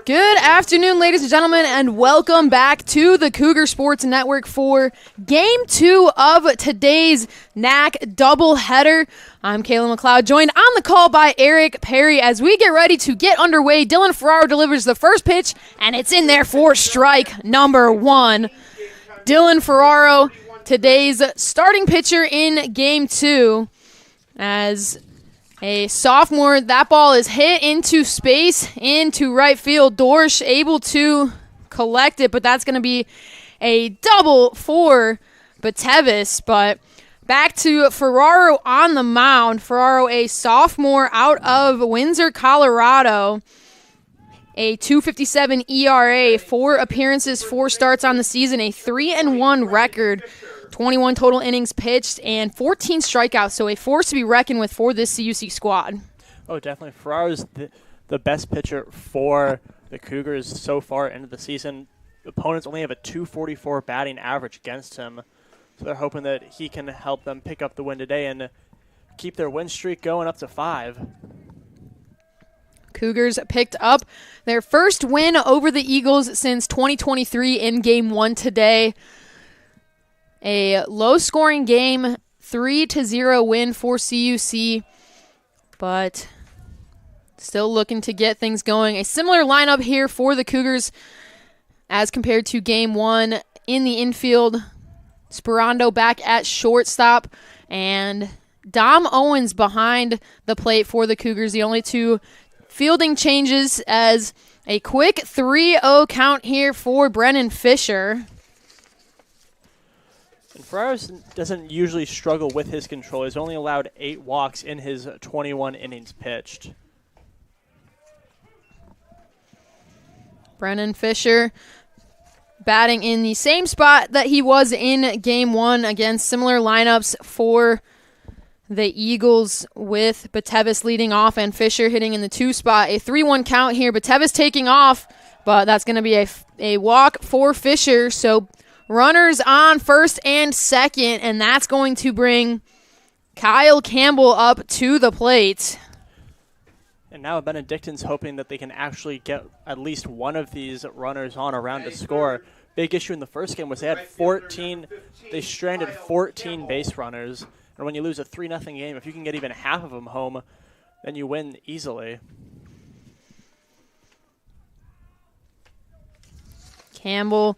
Good afternoon, ladies and gentlemen, and welcome back to the Cougar Sports Network for Game 2 of today's NAC doubleheader. I'm Kayla McLeod, joined on the call by Eric Perry. As we get ready to get underway, Dylan Ferraro delivers the first pitch, and it's in there for strike number one. Dylan Ferraro, today's starting pitcher in Game 2, as a sophomore, that ball is hit into space, into right field. Dorsch able to collect it, but that's going to be a double for Batevis. But back to Ferraro on the mound. Ferraro, a sophomore out of Windsor, Colorado. A 2.57 ERA, 4 appearances, 4 starts on the season, a 3-1 record. 21 total innings pitched, and 14 strikeouts, so a force to be reckoned with for this CUC squad. Oh, definitely. Ferraro's the best pitcher for the Cougars so far into the season. Opponents only have a 244 batting average against him, so they're hoping that he can help them pick up the win today and keep their win streak going up to 5. Cougars picked up their first win over the Eagles since 2023 in Game 1 today. A low-scoring game, 3-0 win for CUC, but still looking to get things going. A similar lineup here for the Cougars as compared to Game 1 in the infield. Sperando back at shortstop, and Dom Owens behind the plate for the Cougars. The only two fielding changes as a quick 3-0 count here for Brennan Fisher. Ferraro doesn't usually struggle with his control. He's only allowed 8 walks in his 21 innings pitched. Brennan Fisher batting in the same spot that he was in Game 1 against similar lineups for the Eagles, with Batevis leading off and Fisher hitting in the 2 spot. A 3-1 count here. Batevis taking off, but that's going to be a walk for Fisher, so runners on first and second, and that's going to bring Kyle Campbell up to the plate. And now Benedictine's hoping that they can actually get at least one of these runners on around to score. Big issue in the first game was they stranded 14 base runners. And when you lose a 3-0 game, if you can get even half of them home, then you win easily. Campbell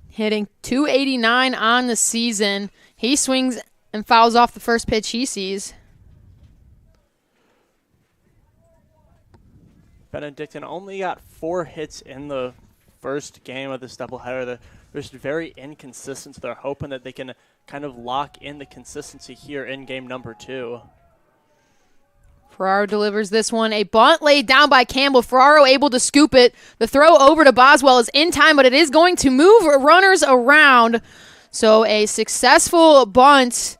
hitting .289 on the season. He swings and fouls off the first pitch he sees. Benedictine only got 4 hits in the first game of this doubleheader. They're just very inconsistent, so they're hoping that they can kind of lock in the consistency here in game number 2. Ferraro delivers this one. A bunt laid down by Campbell. Ferraro able to scoop it. The throw over to Boswell is in time, but it is going to move runners around. So a successful bunt.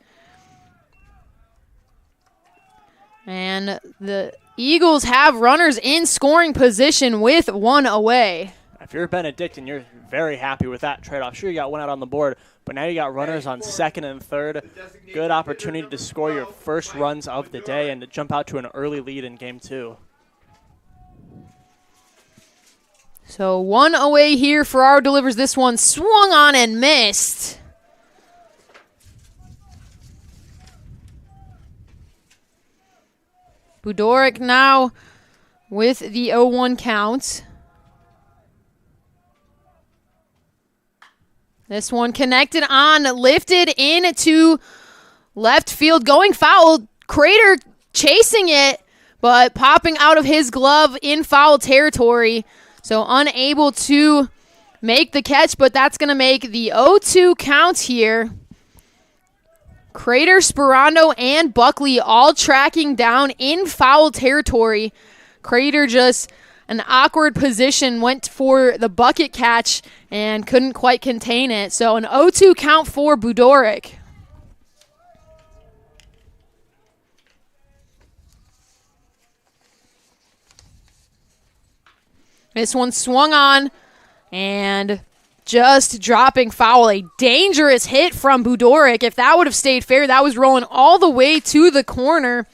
And the Eagles have runners in scoring position with 1 away. If you're Benedictine, you're very happy with that trade-off. Sure, you got 1 out on the board, but now you got runners on second and third. Good opportunity to score your first runs of the day and to jump out to an early lead in Game 2. So 1 away here. Ferraro delivers this one. Swung on and missed. Budoric now with the 0-1 count. This one connected on, lifted into left field, going foul. Crater chasing it, but popping out of his glove in foul territory. So unable to make the catch, but that's going to make the 0-2 count here. Crater, Sperando, and Buckley all tracking down in foul territory. Crater just an awkward position, went for the bucket catch and couldn't quite contain it. So an 0-2 count for Budoric. This one swung on and just dropping foul. A dangerous hit from Budoric. If that would have stayed fair, that was rolling all the way to the corner.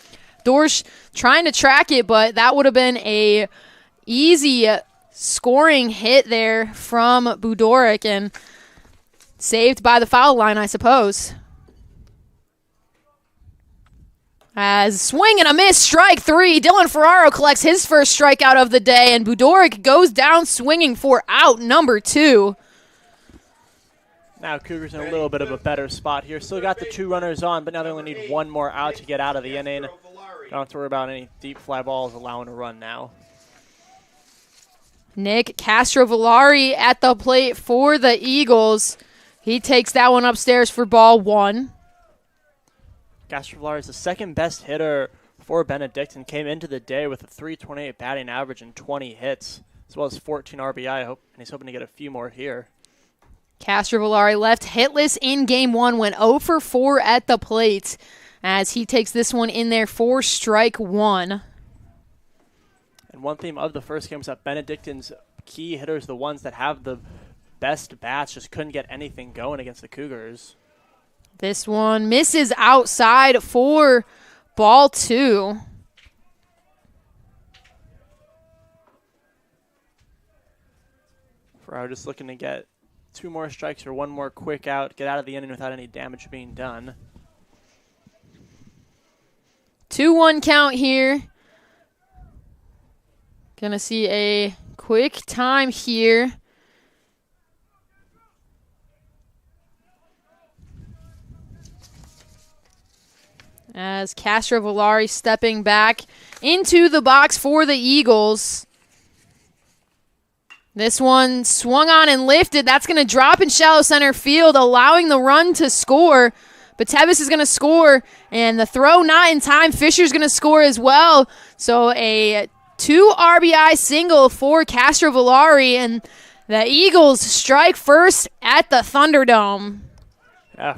Dorsch trying to track it, but that would have been a easy scoring hit there from Budoric and saved by the foul line, I suppose. As swing and a miss, strike three. Dylan Ferraro collects his first strikeout of the day, and Budoric goes down swinging for out number 2. Now Cougars in a little bit of a better spot here. Still got the 2 runners on, but now they only need 1 more out to get out of the inning. Don't have to worry about any deep fly balls allowing a run now. Nick Castrovillari at the plate for the Eagles. He takes that one upstairs for ball 1. Castrovillari is the second best hitter for Benedictine. Came into the day with a .328 batting average and 20 hits, as well as 14 RBI, and he's hoping to get a few more here. Castrovillari left hitless in game 1, went 0 for 4 at the plate as he takes this one in there for strike 1. And one theme of the first game was that Benedictine's key hitters, the ones that have the best bats, just couldn't get anything going against the Cougars. This one misses outside for ball 2. Ferraro just looking to get 2 more strikes or 1 more quick out, get out of the inning without any damage being done. 2-1 count here. Gonna see a quick time here. As Castrovillari stepping back into the box for the Eagles. This one swung on and lifted. That's going to drop in shallow center field, allowing the run to score. But Tevis is going to score, and the throw not in time. Fisher's going to score as well. So a 2 RBI single for Castrovillari, and the Eagles strike first at the Thunderdome.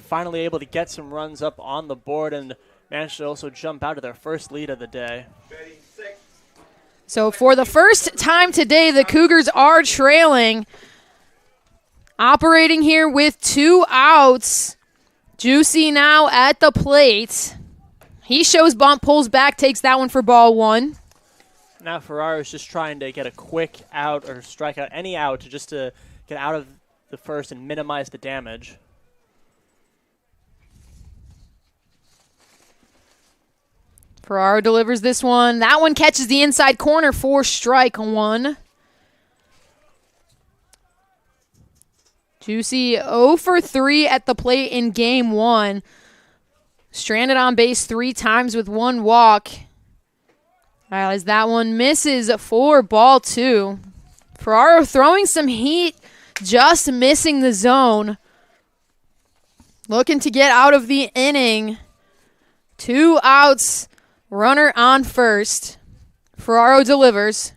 Finally able to get some runs up on the board and managed to also jump out to their first lead of the day. So for the first time today, the Cougars are trailing. Operating here with 2 outs. Juicy now at the plate. He shows bunt, pulls back, takes that one for ball 1. Now Ferraro's just trying to get a quick out or strike out, any out, just to get out of the first and minimize the damage. Ferraro delivers this one. That one catches the inside corner for strike 1. Juicy 0 for 3 at the plate in game 1. Stranded on base 3 times with 1 walk. As that one misses for ball 2. Ferraro throwing some heat, just missing the zone. Looking to get out of the inning. 2 outs. Runner on first. Ferraro delivers.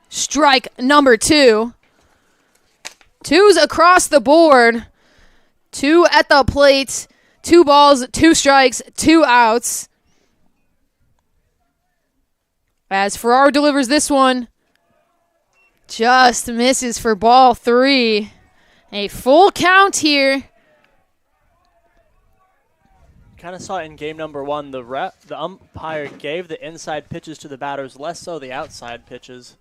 Strike number 2. 2's across the board. 2 at the plate. 2 balls, 2 strikes, 2 outs. As Ferraro delivers this one. Just misses for ball 3. A full count here. Kind of saw in game number 1, the umpire gave the inside pitches to the batters, less so the outside pitches.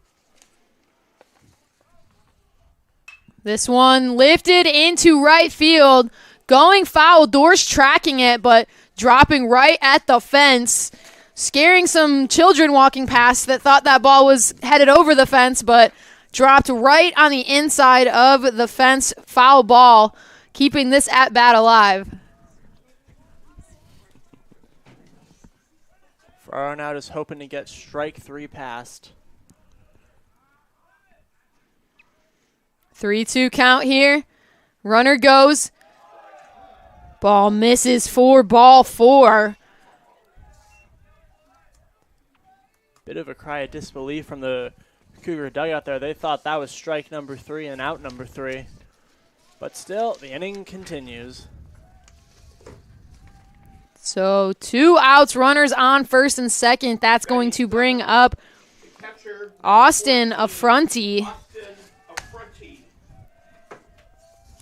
This one lifted into right field, going foul. Doors tracking it, but dropping right at the fence, scaring some children walking past that thought that ball was headed over the fence, but dropped right on the inside of the fence. Foul ball, keeping this at-bat alive. Ferraro now just hoping to get strike 3 passed. 3-2 count here. Runner goes. Ball misses for ball 4. Bit of a cry of disbelief from the Cougar dugout there. They thought that was strike number 3 and out number 3. But still, the inning continues. So 2 outs, runners on first and second. That's going to bring up Austin Affronti.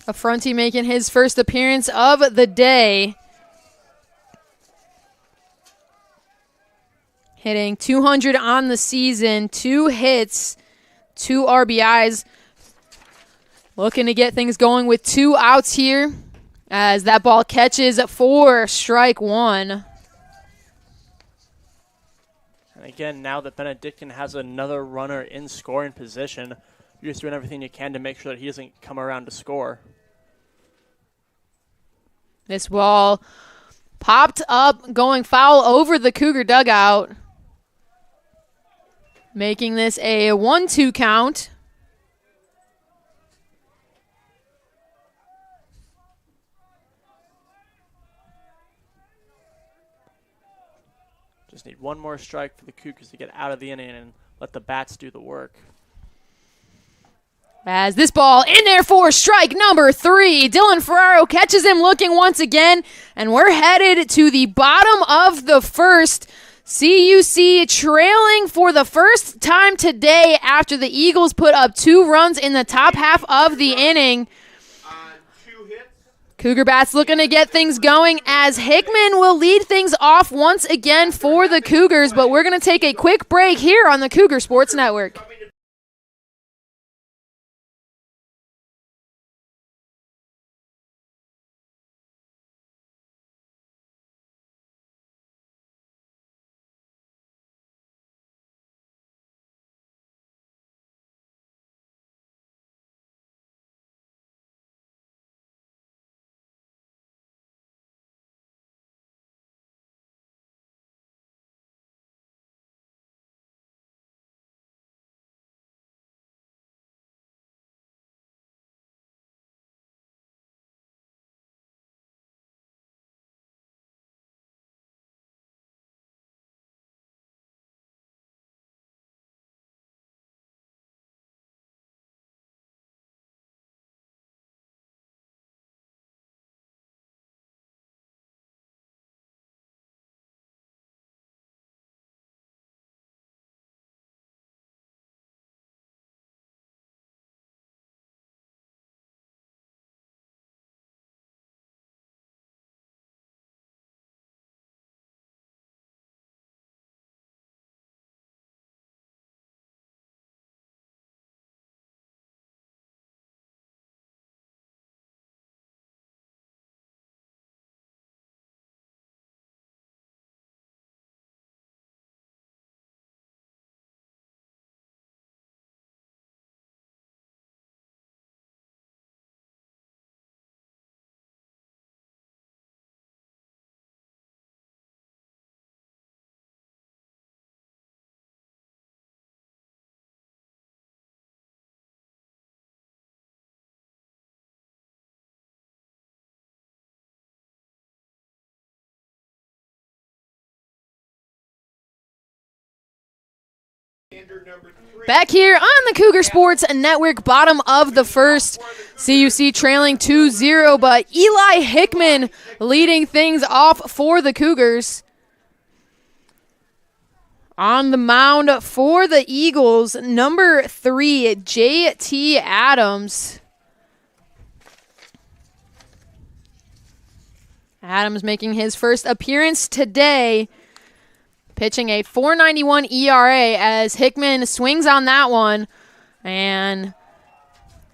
Affronti making his first appearance of the day. hitting 200 on the season, 2 hits, 2 RBIs. Looking to get things going with 2 outs here as that ball catches for strike 1. And again, now that Benedictine has another runner in scoring position, you're just doing everything you can to make sure that he doesn't come around to score. This ball popped up, going foul over the Cougar dugout, making this a 1-2 count. Just need one more strike for the Cougars to get out of the inning and let the bats do the work. As this ball in there for strike number 3. Dylan Ferraro catches him looking once again, and we're headed to the bottom of the first. CUC trailing for the first time today after the Eagles put up 2 runs in the top half of the inning. Cougar bats looking to get things going as Hickman will lead things off once again for the Cougars, but we're going to take a quick break here on the Cougar Sports Network. Back here on the Cougar Sports Network, bottom of the first, CUC trailing 2-0, but Eli Hickman leading things off for the Cougars. On the mound for the Eagles, number 3, J.T. Adams. Adams making his first appearance today, pitching a .491 ERA as Hickman swings on that one and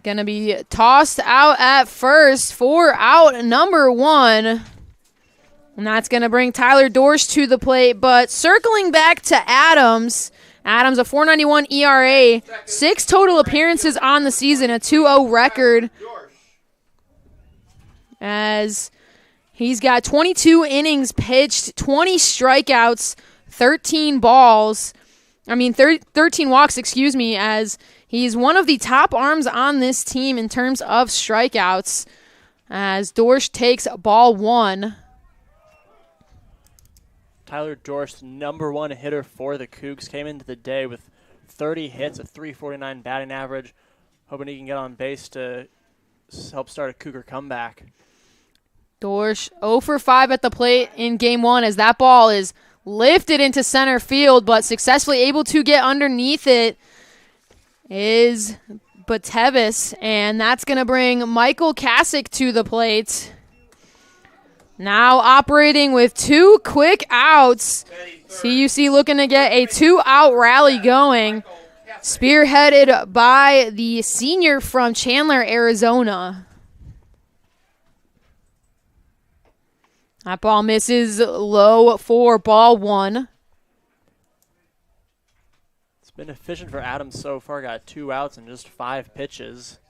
going to be tossed out at first for out number 1. And that's going to bring Tyler Dorsch to the plate, but circling back to Adams. Adams, a .491 ERA, 6 total appearances on the season, a 2-0 record. As he's got 22 innings pitched, 20 strikeouts, 13 walks, as he's one of the top arms on this team in terms of strikeouts, as Dorsch takes ball 1. Tyler Dorsch, number 1 hitter for the Cougs, came into the day with 30 hits, a .349 batting average, hoping he can get on base to help start a Cougar comeback. Dorsch 0 for 5 at the plate in game 1 as that ball is lifted into center field, but successfully able to get underneath it is Batevis, and that's going to bring Michael Kasich to the plate. Now operating with 2 quick outs. CUC looking to get a 2-out rally going. Spearheaded by the senior from Chandler, Arizona. That ball misses low for ball 1. It's been efficient for Adams so far. Got 2 outs in just 5 pitches.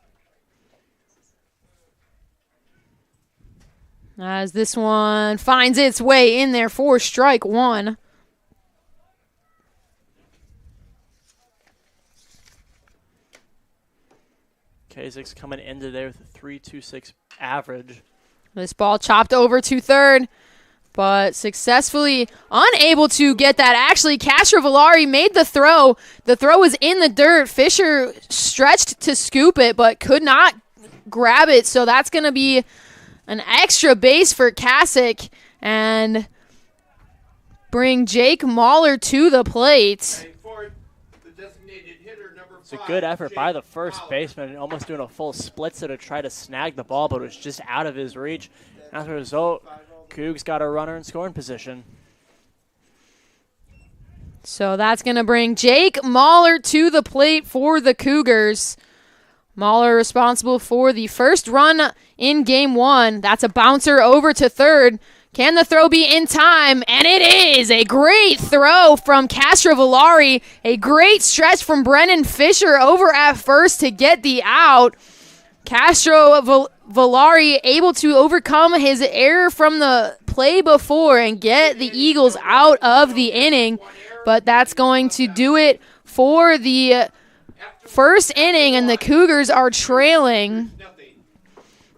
As this one finds its way in there for strike 1. Kazak's coming in today with a 3.26 average. This ball chopped over to third, but successfully unable to get that. Actually, Castrovillari made the throw. The throw was in the dirt. Fisher stretched to scoop it, but could not grab it. So that's going to be an extra base for Kasich and bring Jake Mahler to the plate. It's a good effort by the first baseman, almost doing a full splitzer to try to snag the ball, but it was just out of his reach. As a result, Cougs got a runner in scoring position. So that's going to bring Jake Mahler to the plate for the Cougars. Mahler responsible for the first run in game 1. That's a bouncer over to third. Can the throw be in time? And it is a great throw from Castrovillari. A great stretch from Brennan Fisher over at first to get the out. Castrovillari able to overcome his error from the play before and get the Eagles out of the inning. But that's going to do it for the first inning, and the Cougars are trailing.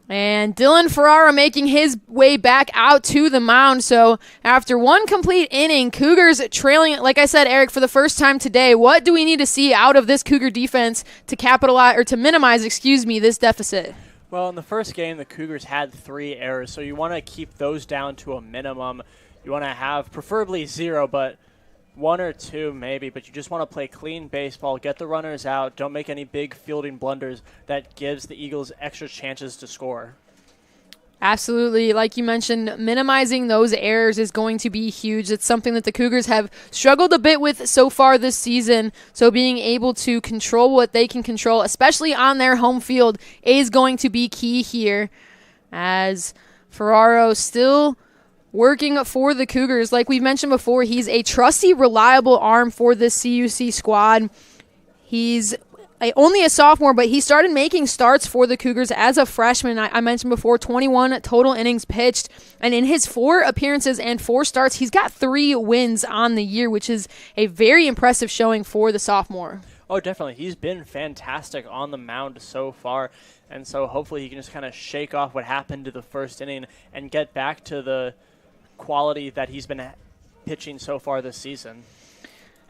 And Dylan Ferrara making his way back out to the mound. So after one complete inning, Cougars trailing, like I said, Eric, for the first time today. What do we need to see out of this Cougar defense to capitalize or to minimize, this deficit? Well, in the first game, the Cougars had 3 errors, so you want to keep those down to a minimum. You want to have preferably 0, but 1 or 2 maybe, but you just want to play clean baseball, get the runners out, don't make any big fielding blunders that gives the Eagles extra chances to score. Absolutely. Like you mentioned, minimizing those errors is going to be huge. It's something that the Cougars have struggled a bit with so far this season. So being able to control what they can control, especially on their home field, is going to be key here. As Ferraro still working for the Cougars. Like we've mentioned before, he's a trusty, reliable arm for this CUC squad. He's only a sophomore, but he started making starts for the Cougars as a freshman. I mentioned before, 21 total innings pitched. And in his 4 appearances and 4 starts, he's got 3 wins on the year, which is a very impressive showing for the sophomore. Oh, definitely. He's been fantastic on the mound so far. And so hopefully he can just kind of shake off what happened to the first inning and get back to the quality that he's been pitching so far this season.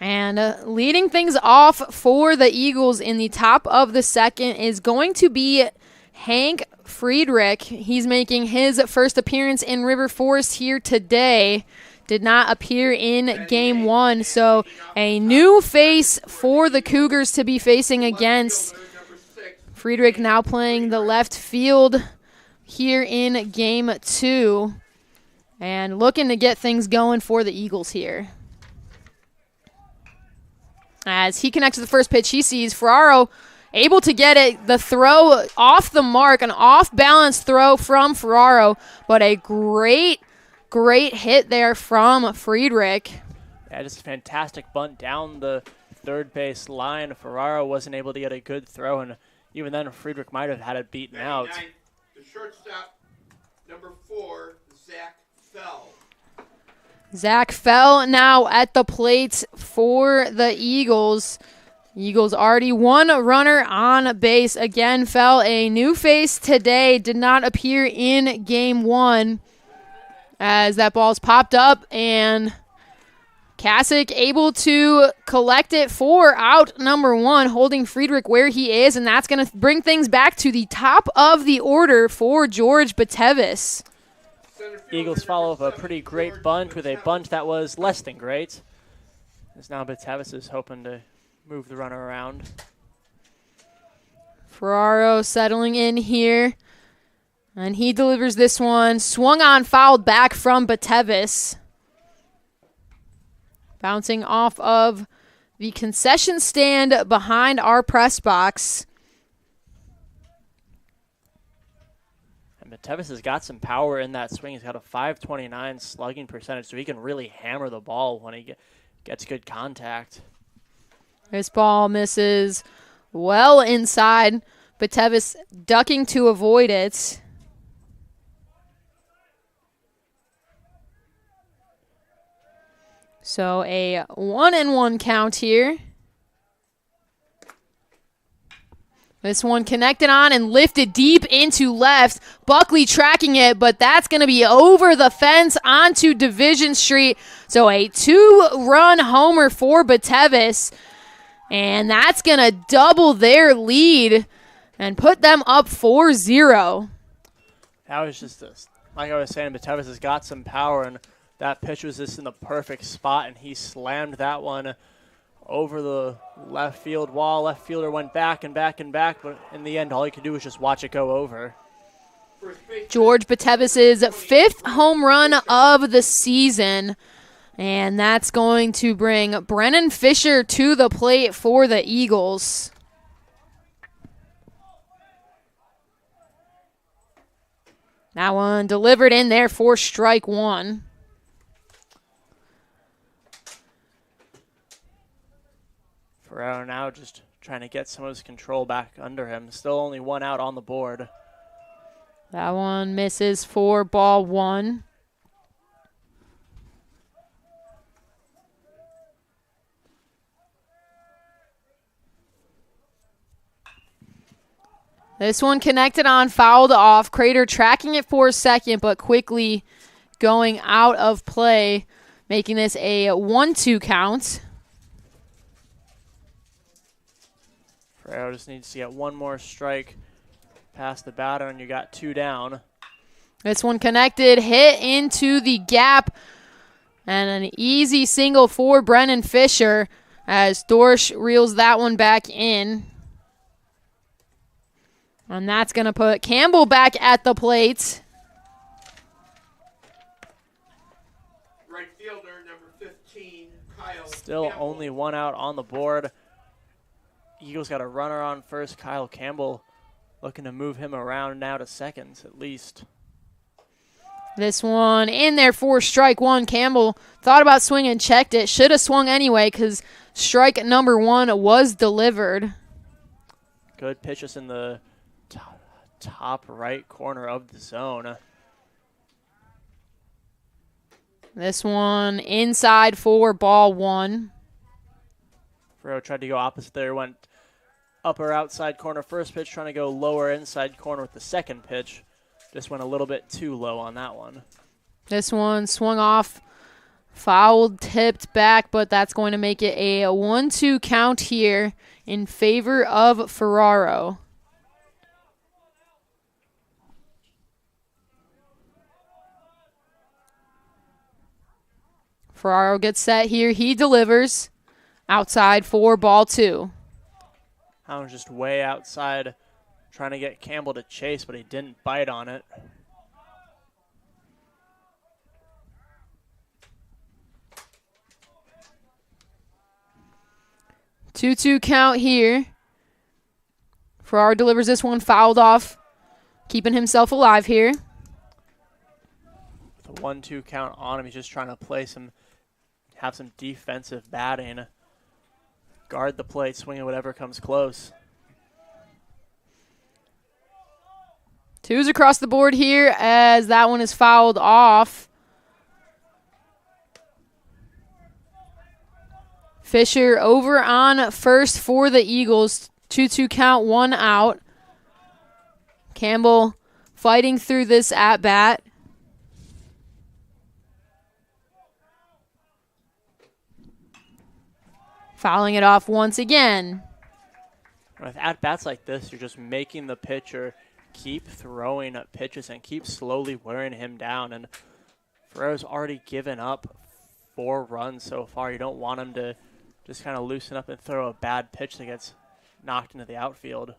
And leading things off for the Eagles in the top of the second is going to be Hank Friedrich. He's making his first appearance in River Forest here today. Did not appear in game 1, so a new face for the Cougars to be facing against. Friedrich now playing the left field here in game 2. And looking to get things going for the Eagles here. As he connects to the first pitch, he sees Ferraro able to get it. The throw off the mark, an off-balance throw from Ferraro, but a great hit there from Friedrich. Yeah, just a fantastic bunt down the third base line. Ferraro wasn't able to get a good throw, and even then Friedrich might have had it beaten out. The shortstop, number 4, Zach Fell. Zach Fell now at the plate for the Eagles. Eagles already 1 runner on base. Again, Fell, a new face today, did not appear in game 1 as that ball's popped up, and Kasich able to collect it for out number 1, holding Friedrich where he is, and that's going to bring things back to the top of the order for George Batevis. Eagles follow up a pretty great bunt with a bunt that was less than great. As now Batevis is hoping to move the runner around. Ferraro settling in here And he delivers this one. Swung on, fouled back from Batevis. Bouncing off of the concession stand behind our press box. And Batevis has got some power in that swing. He's got a .529 slugging percentage, so he can really hammer the ball when he gets good contact. This ball misses well inside. Batevis ducking to avoid it. So a 1-1 count here. This one connected on and lifted deep into left. Buckley tracking it, but that's going to be over the fence onto Division Street. So a 2-run homer for Batevis. And that's going to double their lead and put them up 4-0. That was just this. Like I was saying, Batevis has got some power, and that pitch was just in the perfect spot, and he slammed that one over the left field wall. Left fielder went back and back and back, but in the end, all he could do was just watch it go over. George Batevis's 5th home run of the season, and that's going to bring Brennan Fisher to the plate for the Eagles. That one delivered in there for strike one. Ferrero now just trying to get some of his control back under him. Still only one out on the board. That one misses for ball one. This one connected on, fouled off. Crater tracking it for a second, but quickly going out of play, making this a 1-2 count. Ferrero just needs to get one more strike past the batter, and you got 2 down. This one connected, hit into the gap, and an easy single for Brennan Fisher as Dorsch reels that one back in. And that's going to put Campbell back at the plate. Right fielder, number 15, Kyle Still Campbell. only one out on the board. Eagles got a runner on first. Kyle Campbell looking to move him around now to seconds at least. This one in there for strike one. Campbell thought about swinging, checked it. Should have swung anyway because strike number one was delivered. Good pitches in the top right corner of the zone. This one inside for ball one. Ferrero tried to go opposite there, went upper outside corner first pitch, trying to go lower inside corner with the second pitch. Just went a little bit too low on that one. This one swung off, fouled, tipped back, but that's going to make it a 1-2 count here in favor of Ferraro. Ferraro gets set here. He delivers outside for ball two. I was just way outside trying to get Campbell to chase, but he didn't bite on it. Two-two count here. Ferraro delivers this one, fouled off, keeping himself alive here. With a 1-2 count on him, he's just trying to play have some defensive batting. Guard the plate, swinging whatever comes close. Twos across the board here as that one is fouled off. Fisher over on first for the Eagles. 2-2 count, 1 out. Campbell fighting through this at-bat. Fouling it off once again. With at-bats like this, you're just making the pitcher keep throwing up pitches and keep slowly wearing him down. And Ferrero's already given up 4 runs so far. You don't want him to just kind of loosen up and throw a bad pitch that gets knocked into the outfield.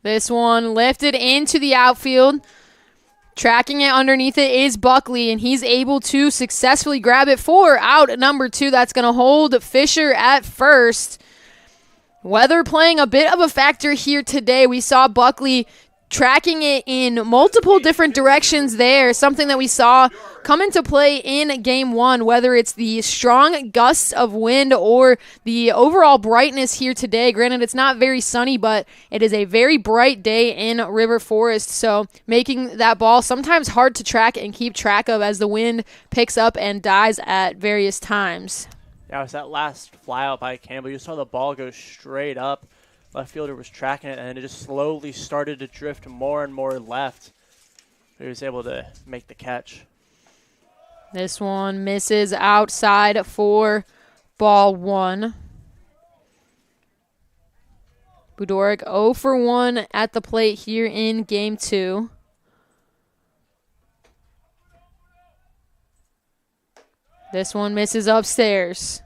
This one lifted into the outfield. Tracking it underneath it is Buckley, and he's able to successfully grab it for out number 2. That's going to hold Fisher at first. Weather playing a bit of a factor here today. We saw Buckley tracking it in multiple different directions there, something that we saw come into play in Game 1, whether it's the strong gusts of wind or the overall brightness here today. Granted, it's not very sunny, but it is a very bright day in River Forest, so making that ball sometimes hard to track and keep track of as the wind picks up and dies at various times. Yeah, it was that last fly out by Campbell. You saw the ball go straight up. Left fielder was tracking it, and it just slowly started to drift more and more left. He was able to make the catch. This one misses outside for ball 1. Budoric 0 for 1 at the plate here in Game 2. This one misses upstairs.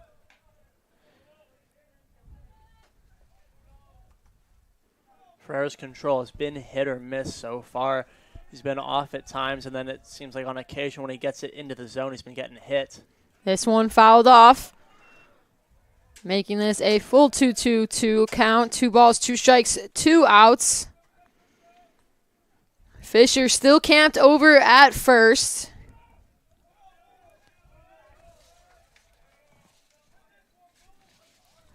Ferrer's control has been hit or miss so far. He's been off at times, and then it seems like on occasion when he gets it into the zone, he's been getting hit. This one fouled off, making this a full 2-2-2 count. 2 balls, 2 strikes, 2 outs. Fisher still camped over at first.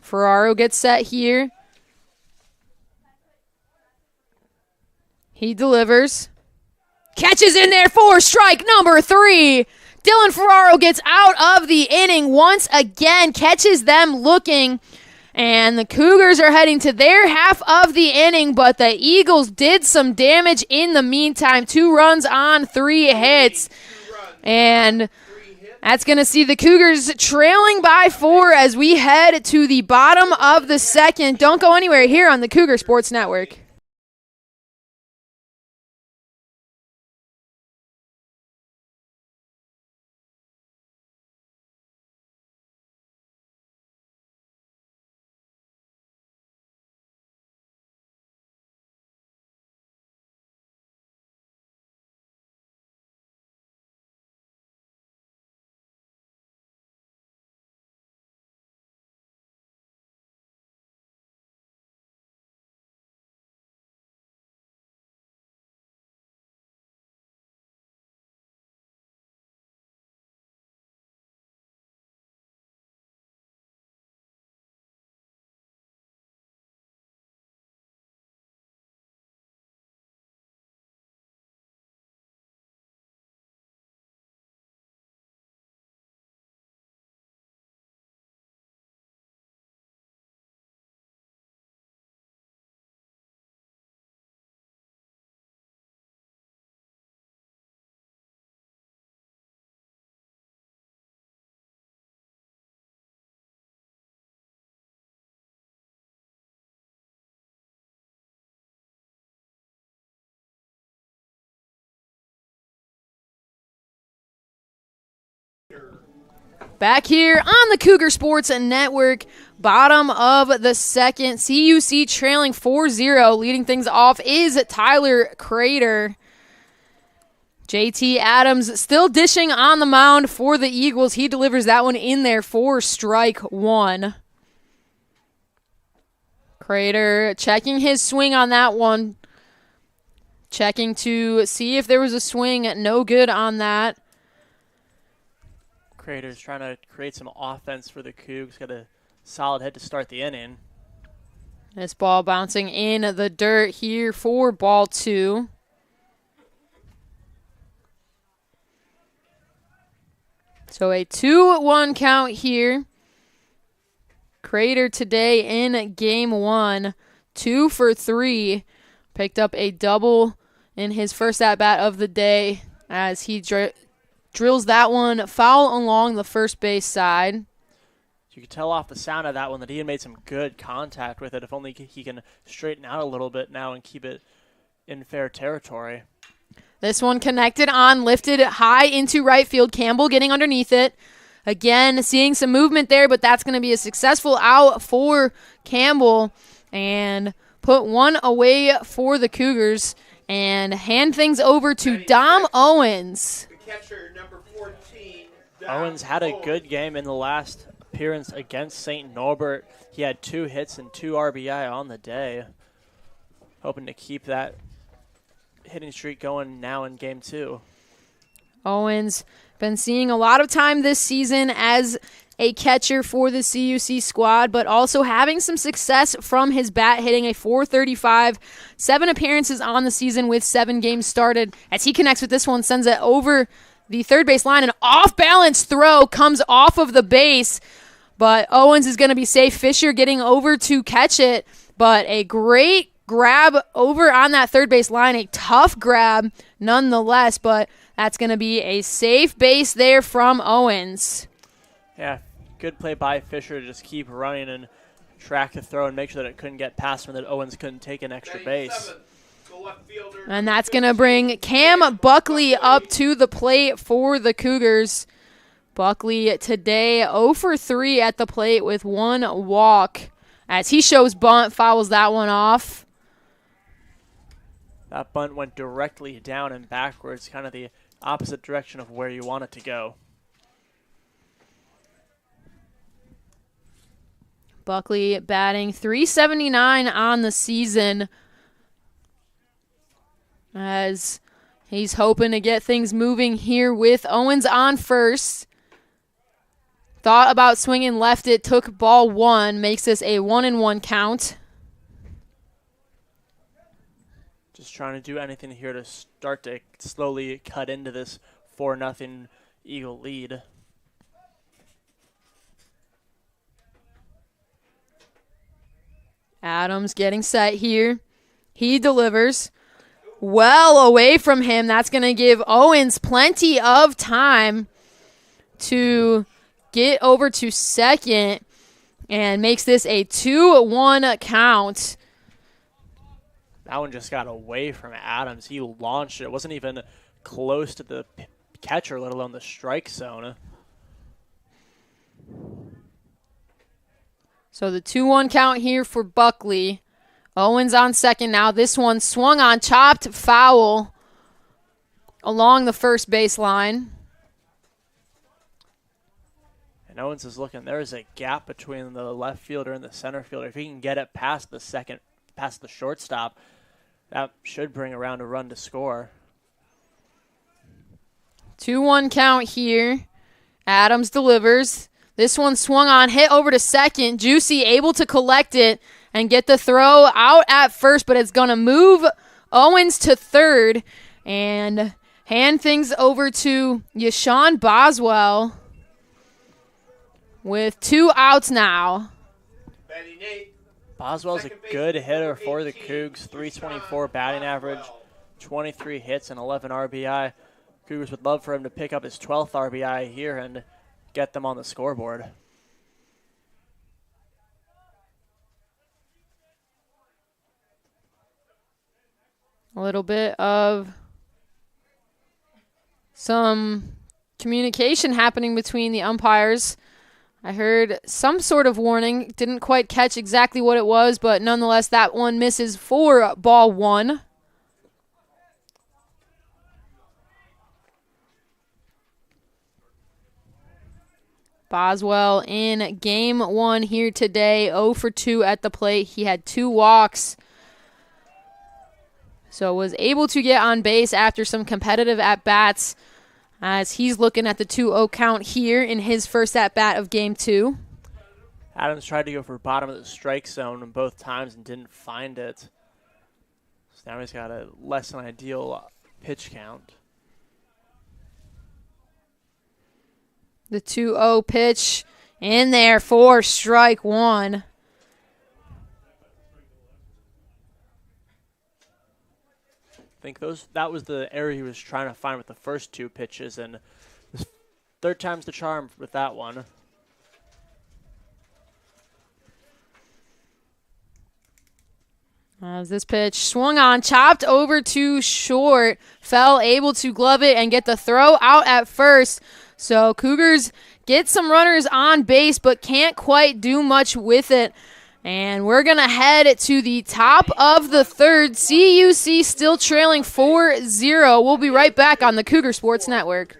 Ferraro gets set here. He delivers. Catches in there for strike number 3. Dylan Ferraro gets out of the inning once again, catches them looking, and the Cougars are heading to their half of the inning, but the Eagles did some damage in the meantime. 2 runs on 3 hits, and that's going to see the Cougars trailing by 4 as we head to the bottom of the second. Don't go anywhere here on the Cougar Sports Network. Back here on the Cougar Sports Network, bottom of the second, CUC trailing 4-0. Leading things off is Tyler Crater. JT Adams still dishing on the mound for the Eagles. He delivers that one in there for strike 1. Crater checking his swing on that one. Checking to see if there was a swing. No good on that. Crater's trying to create some offense for the Cougs. Got a solid hit to start the inning. This ball bouncing in the dirt here for ball 2. So a 2-1 count here. Crater today in Game 1, 2 for 3. Picked up a double in his first at-bat of the day as he drills that one foul along the first base side. You could tell off the sound of that one that he had made some good contact with it. If only he can straighten out a little bit now and keep it in fair territory. This one connected on, lifted high into right field. Campbell getting underneath it. Again, seeing some movement there, but that's going to be a successful out for Campbell and put one away for the Cougars. and hand things over to Dom Owens. The catcher, number 14. Owens had a good game in the last appearance against St. Norbert. He had 2 hits and 2 RBI on the day. Hoping to keep that hitting streak going now in game 2. Owens been seeing a lot of time this season as a catcher for the CUC squad, but also having some success from his bat, hitting a .435, 7 appearances on the season with 7 games started. As he connects with this one, sends it over the third base line. An off-balance throw comes off of the base, but Owens is going to be safe. Fisher getting over to catch it, but a great grab over on that third base line. A tough grab nonetheless, but that's going to be a safe base there from Owens. Yeah, good play by Fisher to just keep running and track the throw and make sure that it couldn't get past him, that Owens couldn't take an extra base. And that's going to bring Cam Buckley up to the plate for the Cougars. Buckley today 0 for 3 at the plate with 1 walk. As he shows bunt, fouls that one off. That bunt went directly down and backwards, kind of the opposite direction of where you want it to go. Buckley batting .379 on the season, as he's hoping to get things moving here with Owens on first. Thought about swinging left, it took ball 1, makes this a 1-1 count. Just trying to do anything here to start to slowly cut into this 4-0 Eagle lead. Adams getting set here. He delivers well away from him. That's going to give Owens plenty of time to get over to second and makes this a 2-1 count. That one just got away from Adams. He launched it. It wasn't even close to the catcher, let alone the strike zone. So the 2-1 count here for Buckley. Owens on second now. This one swung on, chopped foul along the first baseline. And Owens is looking. There's a gap between the left fielder and the center fielder. If he can get it past the shortstop, that should bring around a run to score. 2-1 count here. Adams delivers. This one swung on, hit over to second. Juicy able to collect it and get the throw out at first, but it's going to move Owens to third and hand things over to Yashawn Boswell with 2 outs now. Boswell's a good hitter for the Cougs. .324 batting average, 23 hits and 11 RBI. Cougars would love for him to pick up his 12th RBI here and get them on the scoreboard. A little bit of some communication happening between the umpires. I heard some sort of warning. Didn't quite catch exactly what it was, but nonetheless, that one misses for ball 1. Boswell in game 1 here today, 0 for 2 at the plate. He had 2 walks, so was able to get on base after some competitive at-bats, as he's looking at the 2-0 count here in his first at-bat of game 2. Adams tried to go for bottom of the strike zone both times and didn't find it. So now he's got a less than ideal pitch count. The 2-0 pitch in there for strike 1. I think that was the area he was trying to find with the first 2 pitches, and third time's the charm with that one. As this pitch swung on, chopped over to short, fell, able to glove it and get the throw out at first. So Cougars get some runners on base, but can't quite do much with it. And we're going to head to the top of the third. CUC still trailing 4-0. We'll be right back on the Cougar Sports Network.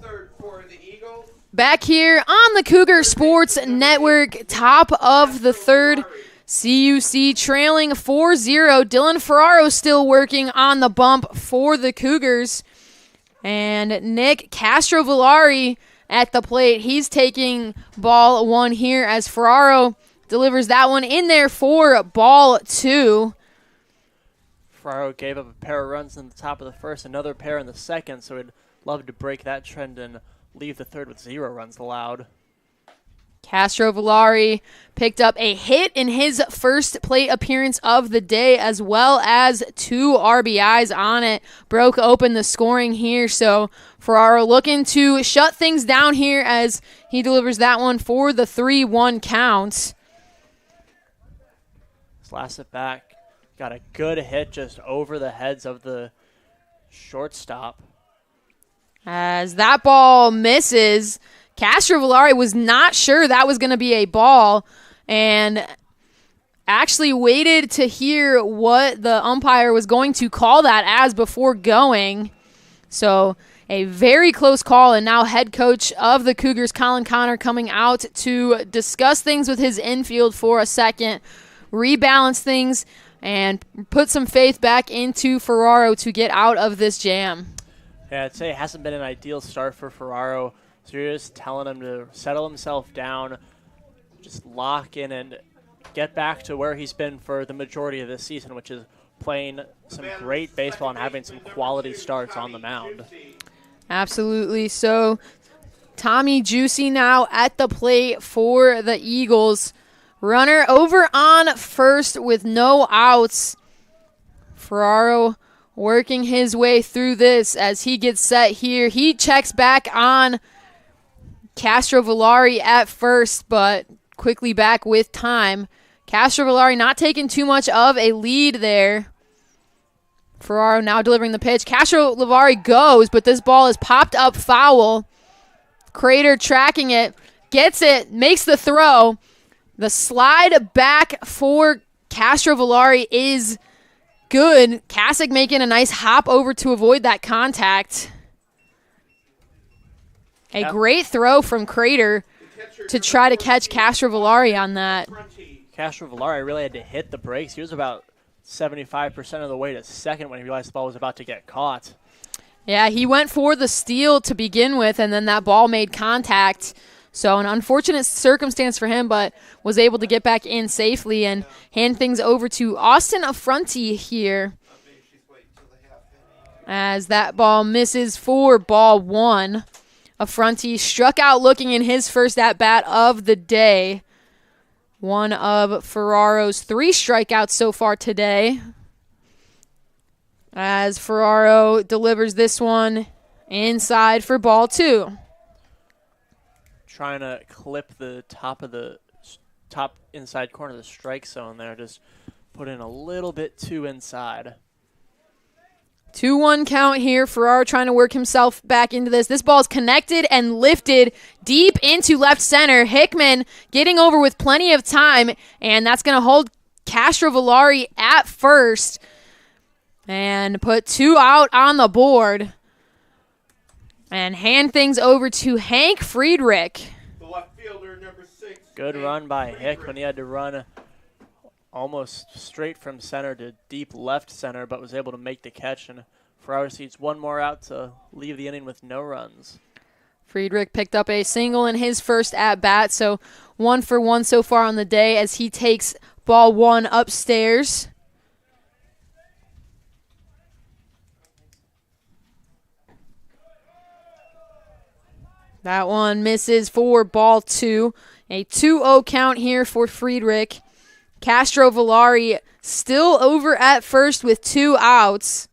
Third for the Eagles. Back here on the Cougar Sports Network, top of the third. CUC trailing 4-0. Dylan Ferraro still working on the bump for the Cougars. And Nick Castrovillari at the plate. He's taking ball one here as Ferraro delivers that one in there for ball two. Ferraro gave up a pair of runs in the top of the first, another pair in the second, so we'd love to break that trend and leave the third with 0 runs allowed. Castrovillari picked up a hit in his first plate appearance of the day, as well as 2 RBIs on it. Broke open the scoring here, so Ferraro looking to shut things down here as he delivers that one for the 3-1 count. Slash it back. Got a good hit just over the heads of the shortstop. As that ball misses, Castrovillari was not sure that was going to be a ball and actually waited to hear what the umpire was going to call that as before going. So a very close call, and now head coach of the Cougars, Colin Connor, coming out to discuss things with his infield for a second, rebalance things, and put some faith back into Ferraro to get out of this jam. Yeah, I'd say it hasn't been an ideal start for Ferraro. So you're just telling him to settle himself down, just lock in and get back to where he's been for the majority of this season, which is playing some great baseball and having some quality starts on the mound. Absolutely. So Tommy Juicy now at the plate for the Eagles. Runner over on first with no outs. Ferraro working his way through this as he gets set here. He checks back on Castrovillari at first, but quickly back with time. Castrovillari not taking too much of a lead there. Ferraro now delivering the pitch. Castrovillari goes, but this ball is popped up foul. Crater tracking it, gets it, makes the throw. The slide back for Castrovillari is good. Kasich making a nice hop over to avoid that contact. A great throw from Crater to try to catch Castrovillari on that. Castrovillari really had to hit the brakes. He was about 75% of the way to second when he realized the ball was about to get caught. Yeah, he went for the steal to begin with, and then that ball made contact. So an unfortunate circumstance for him, but was able to get back in safely and hand things over to Austin Affronti here. As that ball misses for ball one. Affronti struck out looking in his first at-bat of the day. One of Ferraro's 3 strikeouts so far today. as Ferraro delivers this one inside for ball 2. Trying to clip the top inside corner of the strike zone there. Just put in a little bit too inside. 2-1 count here. Ferraro trying to work himself back into this. This ball is connected and lifted deep into left center. Hickman getting over with plenty of time, and that's going to hold Castrovillari at first and put 2 out on the board and hand things over to Hank Friedrich. The left fielder, number 6. Good run by Hick when he had to run almost straight from center to deep left center, but was able to make the catch. And Ferraro seats one more out to leave the inning with no runs. Friedrich picked up a single in his first at-bat, so 1 for 1 so far on the day as he takes ball 1 upstairs. That one misses for ball 2. A 2-0 count here for Friedrich. Castrovillari still over at first with 2 outs.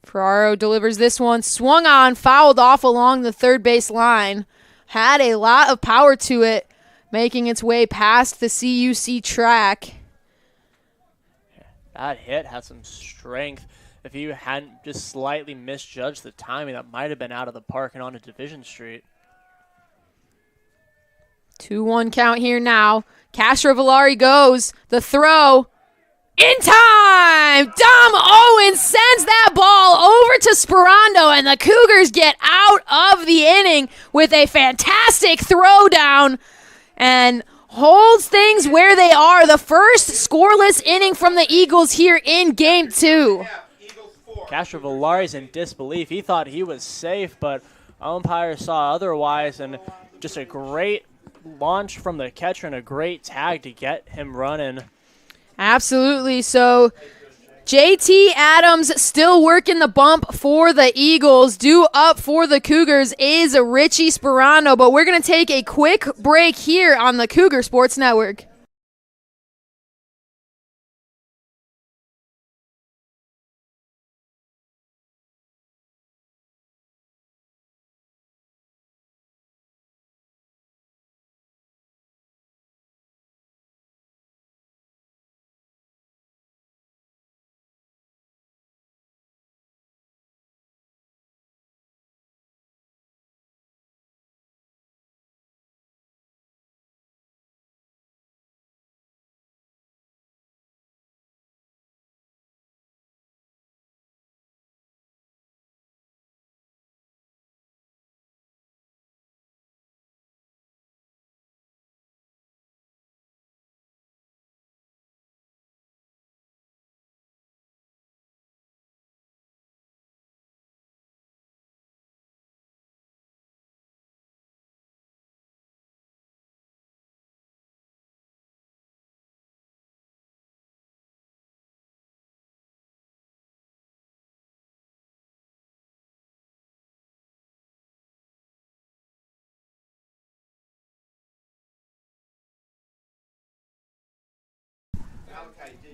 Ferraro delivers this one. Swung on, fouled off along the third base line. Had a lot of power to it, making its way past the CUC track. That hit had some strength. If you hadn't just slightly misjudged the timing, that might have been out of the park and onto Division Street. 2-1 count here now. Castrovillari goes. The throw. In time! Dom Owens sends that ball over to Sperando, and the Cougars get out of the inning with a fantastic throwdown and holds things where they are. The first scoreless inning from the Eagles here in Game 2. Castrovillari's in disbelief. He thought he was safe, but umpires saw otherwise, and just a great launch from the catcher and a great tag to get him running. Absolutely. So JT Adams still working the bump for the Eagles. Due up for the Cougars is Richie Sperano, but we're going to take a quick break here on the Cougar Sports Network.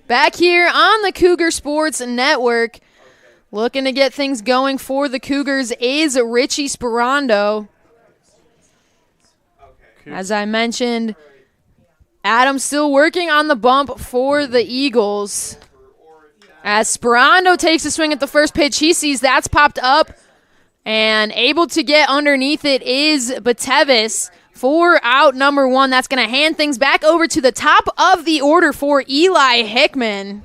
Back here on the Cougar Sports Network, looking to get things going for the Cougars is Richie Sperando. As I mentioned, Adams still working on the bump for the Eagles. As Sperando takes a swing at the first pitch, he sees that's popped up, and able to get underneath it is Batevis. For out number 1, that's going to hand things back over to the top of the order for Eli Hickman.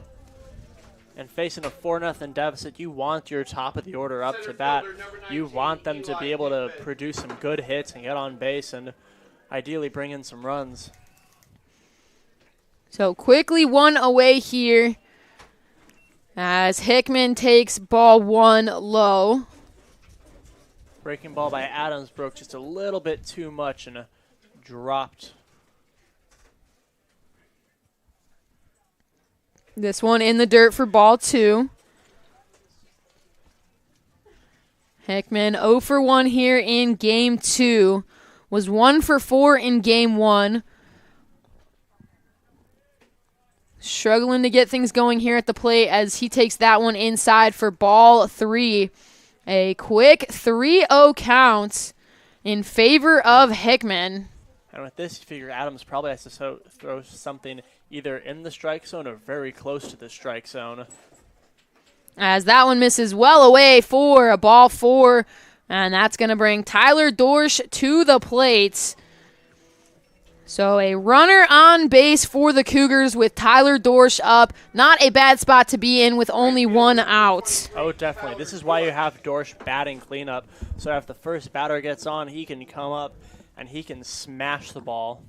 And facing a 4-0 deficit, you want your top of the order up to bat. You want them to be able to produce some good hits and get on base and ideally bring in some runs. So quickly 1 away here as Hickman takes ball 1 low. Breaking ball by Adams broke just a little bit too much and dropped. This one in the dirt for ball 2. Hickman 0 for 1 here in Game 2. Was 1 for 4 in Game 1. struggling to get things going here at the plate as he takes that one inside for ball 3. A quick 3-0 count in favor of Hickman. And with this, you figure Adams probably has to throw something either in the strike zone or very close to the strike zone. As that one misses well away for a ball 4, and that's going to bring Tyler Dorsch to the plate. So a runner on base for the Cougars with Tyler Dorsch up. Not a bad spot to be in with only 1 out. Oh, definitely. This is why you have Dorsch batting cleanup. So if the first batter gets on, he can come up and he can smash the ball.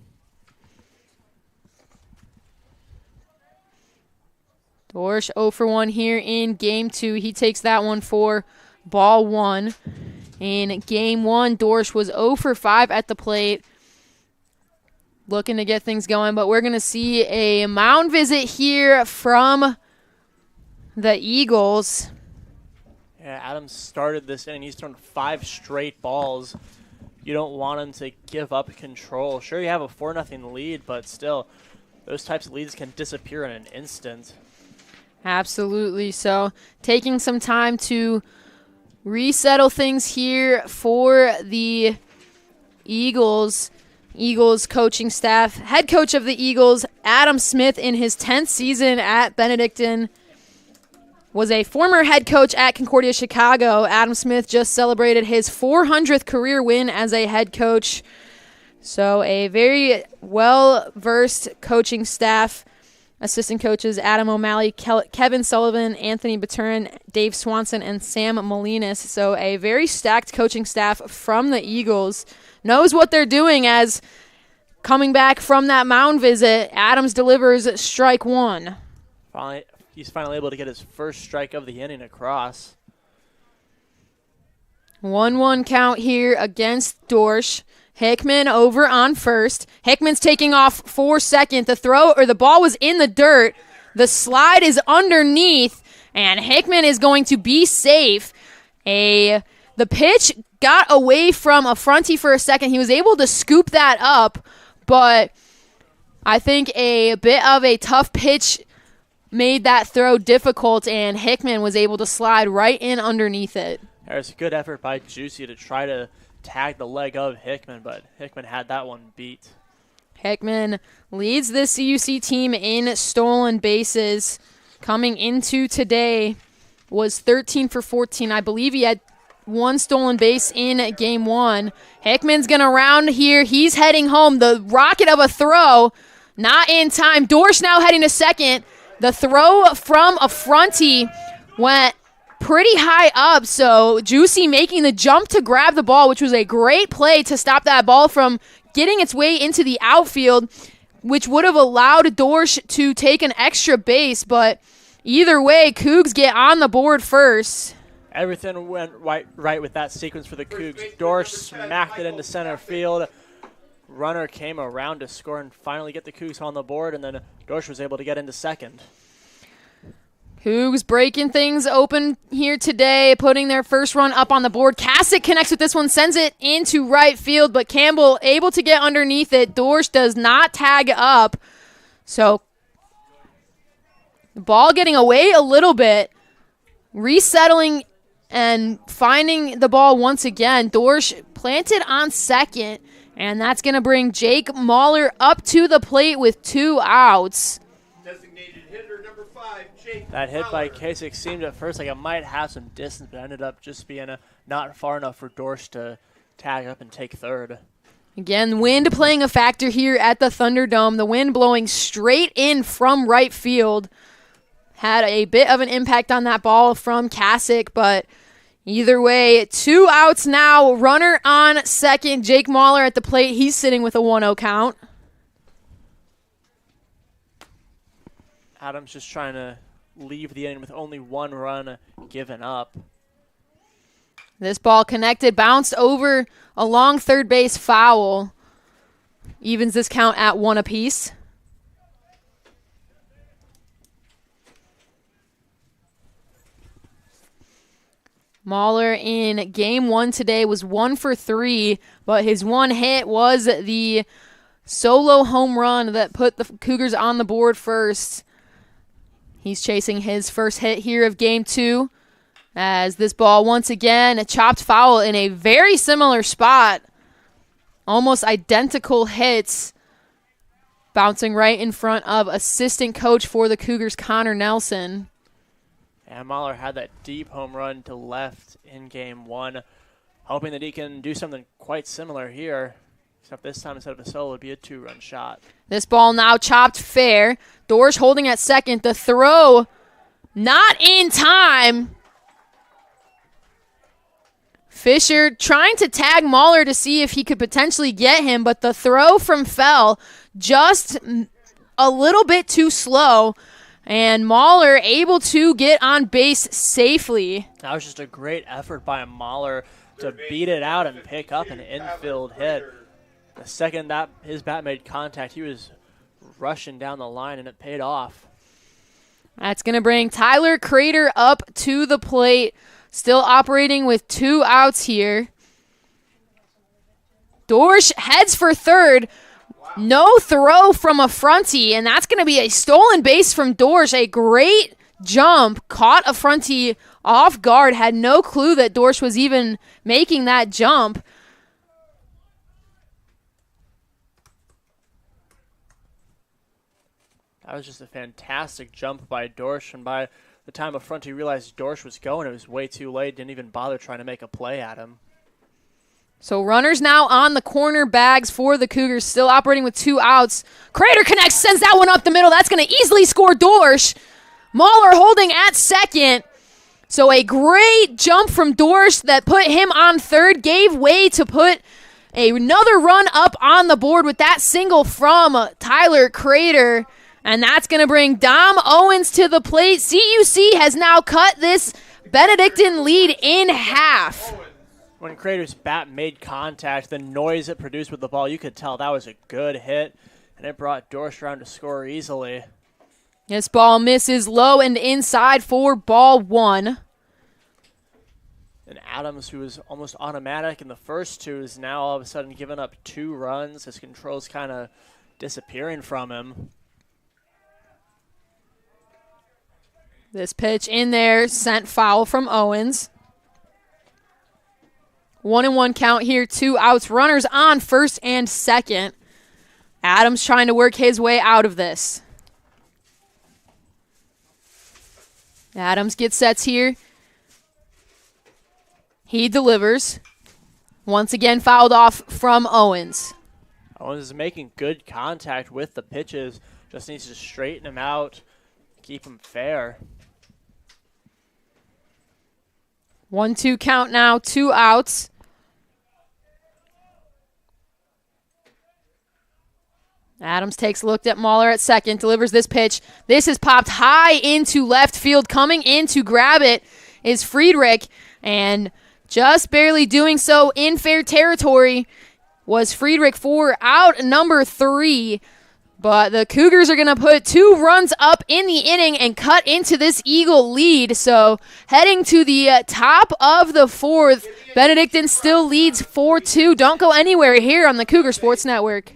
Dorsch 0 for 1 here in Game 2. He takes that one for ball 1. In Game 1, Dorsch was 0 for 5 at the plate, looking to get things going. But we're going to see a mound visit here from the Eagles. Yeah, Adams started this inning. He's thrown 5 straight balls. You don't want him to give up control. Sure, you have a 4-0 lead, but still, those types of leads can disappear in an instant. Absolutely. So taking some time to resettle things here for the Eagles. Eagles coaching staff. Head coach of the Eagles, Adam Smith, in his 10th season at Benedictine, was a former head coach at Concordia, Chicago. Adam Smith just celebrated his 400th career win as a head coach. So a very well-versed coaching staff. Assistant coaches Adam O'Malley, Kevin Sullivan, Anthony Baturin, Dave Swanson, and Sam Molinas. So a very stacked coaching staff from the Eagles. Knows what they're doing as coming back from that mound visit, Adams delivers strike 1. He's finally able to get his first strike of the inning across. 1-1 count here against Dorsch. Hickman over on first. Hickman's taking off for second. The ball was in the dirt. The slide is underneath, and Hickman is going to be safe. The pitch got away from a frontie for a second. He was able to scoop that up, but I think a bit of a tough pitch made that throw difficult, and Hickman was able to slide right in underneath it. There's a good effort by Juicy to try to tag the leg of Hickman, but Hickman had that one beat. Hickman leads the CUC team in stolen bases. Coming into today was 13 for 14. I believe he had 1 stolen base in Game 1. Hickman's going to round here. He's heading home. The rocket of a throw, not in time. Dorsch now heading to second. The throw from a frontie went pretty high up, so Juicy making the jump to grab the ball, which was a great play to stop that ball from getting its way into the outfield, which would have allowed Dorsch to take an extra base, but either way, Cougs get on the board first. Everything went right with that sequence for the Cougs. Dorsch smacked it into center field. Runner came around to score and finally get the Cougs on the board, and then Dorsch was able to get into second. Cougs breaking things open here today, putting their first run up on the board. Kasich connects with this one, sends it into right field, but Campbell able to get underneath it. Dorsch does not tag up. So the ball getting away a little bit, resettling and finding the ball once again. Dorsch planted on second, and that's going to bring Jake Mahler up to the plate with 2 outs. Designated hitter number 5, Jake That hit by Mahler. Kasich seemed at first like it might have some distance, but ended up just being not far enough for Dorsch to tag up and take third. Again, wind playing a factor here at the Thunderdome. The wind blowing straight in from right field. Had a bit of an impact on that ball from Kasich, but either way, 2 outs now. Runner on second. Jake Mahler at the plate. He's sitting with a 1-0 count. Adams just trying to leave the inning with only 1 run given up. This ball connected, bounced over along third base, foul. Evens this count at 1 apiece. Mahler in Game 1 today was 1 for 3, but his one hit was the solo home run that put the Cougars on the board first. He's chasing his first hit here of game 2 as this ball once again a chopped foul in a very similar spot. Almost identical hits bouncing right in front of assistant coach for the Cougars, Connor Nelson. And Mahler had that deep home run to left in game 1, hoping that he can do something quite similar here, except this time instead of a solo, it would be a 2-run shot. This ball now chopped fair. Dorsch holding at second. The throw not in time. Fisher trying to tag Mahler to see if he could potentially get him, but the throw from Fell just a little bit too slow, and Mahler able to get on base safely. That was just a great effort by Mahler to beat it out and pick up an infield hit. The second that his bat made contact, he was rushing down the line, and it paid off. That's going to bring Tyler Crater up to the plate. Still operating with 2 outs here. Dorsch heads for third. No throw from a frontie, and that's going to be a stolen base from Dorsch. A great jump. Caught a frontie off guard. Had no clue that Dorsch was even making that jump. That was just a fantastic jump by Dorsch, and by the time a frontie realized Dorsch was going, it was way too late. Didn't even bother trying to make a play at him. So runners now on the corner bags for the Cougars, still operating with 2 outs. Crater connects, sends that one up the middle. That's going to easily score Dorsch. Mahler holding at second. So a great jump from Dorsch that put him on third, gave way to put another run up on the board with that single from Tyler Crater. And that's going to bring Dom Owens to the plate. CUC has now cut this Benedictine lead in half. When Crater's bat made contact, the noise it produced with the ball, you could tell that was a good hit, and it brought Dorsch around to score easily. This ball misses low and inside for ball 1. And Adams, who was almost automatic in the first 2, is now all of a sudden giving up 2 runs. His control's kind of disappearing from him. This pitch in there sent foul from Owens. 1-1 count here, 2 outs. Runners on first and second. Adams trying to work his way out of this. Adams gets sets here. He delivers. Once again fouled off from Owens. Owens is making good contact with the pitches. Just needs to straighten him out, keep him fair. 1-2 count now, 2 outs. Adams takes a look at Mahler at second, delivers this pitch. This is popped high into left field. Coming in to grab it is Friedrich, and just barely doing so in fair territory was Friedrich for out number 3. But the Cougars are going to put 2 runs up in the inning and cut into this Eagle lead. So heading to the top of the 4th, Benedictine still leads 4-2. Don't go anywhere here on the Cougar Sports Network.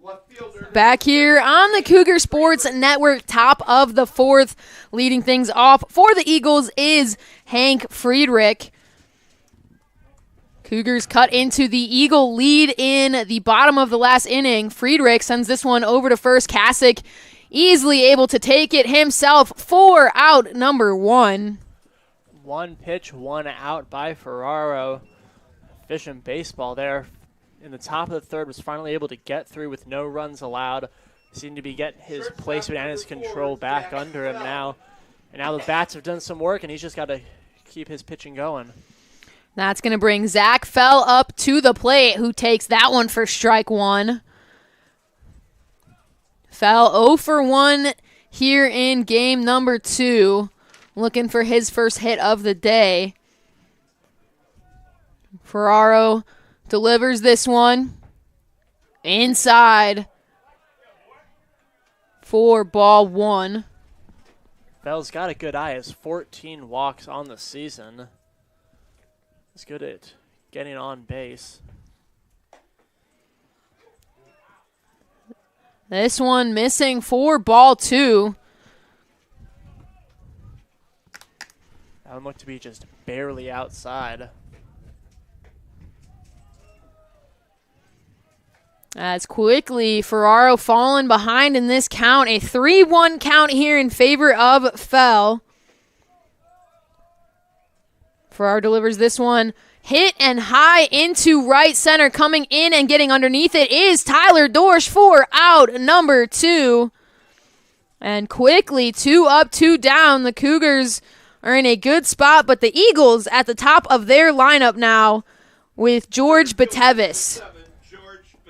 Left fielder. Back here on the Cougar Sports Network, top of the fourth, leading things off for the Eagles is Hank Friedrich. Cougars cut into the Eagle lead in the bottom of the last inning. Friedrich sends this one over to first. Kasich easily able to take it himself for out number one. One pitch, one out by Ferraro. Efficient baseball there. In the top of the third, was finally able to get through with no runs allowed. Seemed to be getting his placement and his control back under him now. And now the bats have done some work, and he's just got to keep his pitching going. That's going to bring Zach Fell up to the plate, who takes that one for strike one. Fell 0 for 1 here in game number 2, looking for his first hit of the day. Ferraro delivers this one inside for ball 1. Fell's got a good eye. Has 14 walks on the season. He's good at getting on base. This one missing for ball 2. That one looked to be just barely outside. As quickly Ferraro falling behind in this count. A 3-1 count here in favor of Fell. Ferraro delivers this one. Hit and high into right center. Coming in and getting underneath it is Tyler Dorsch for out number 2. And quickly, 2 up, 2 down. The Cougars are in a good spot, but the Eagles at the top of their lineup now with George Batevis.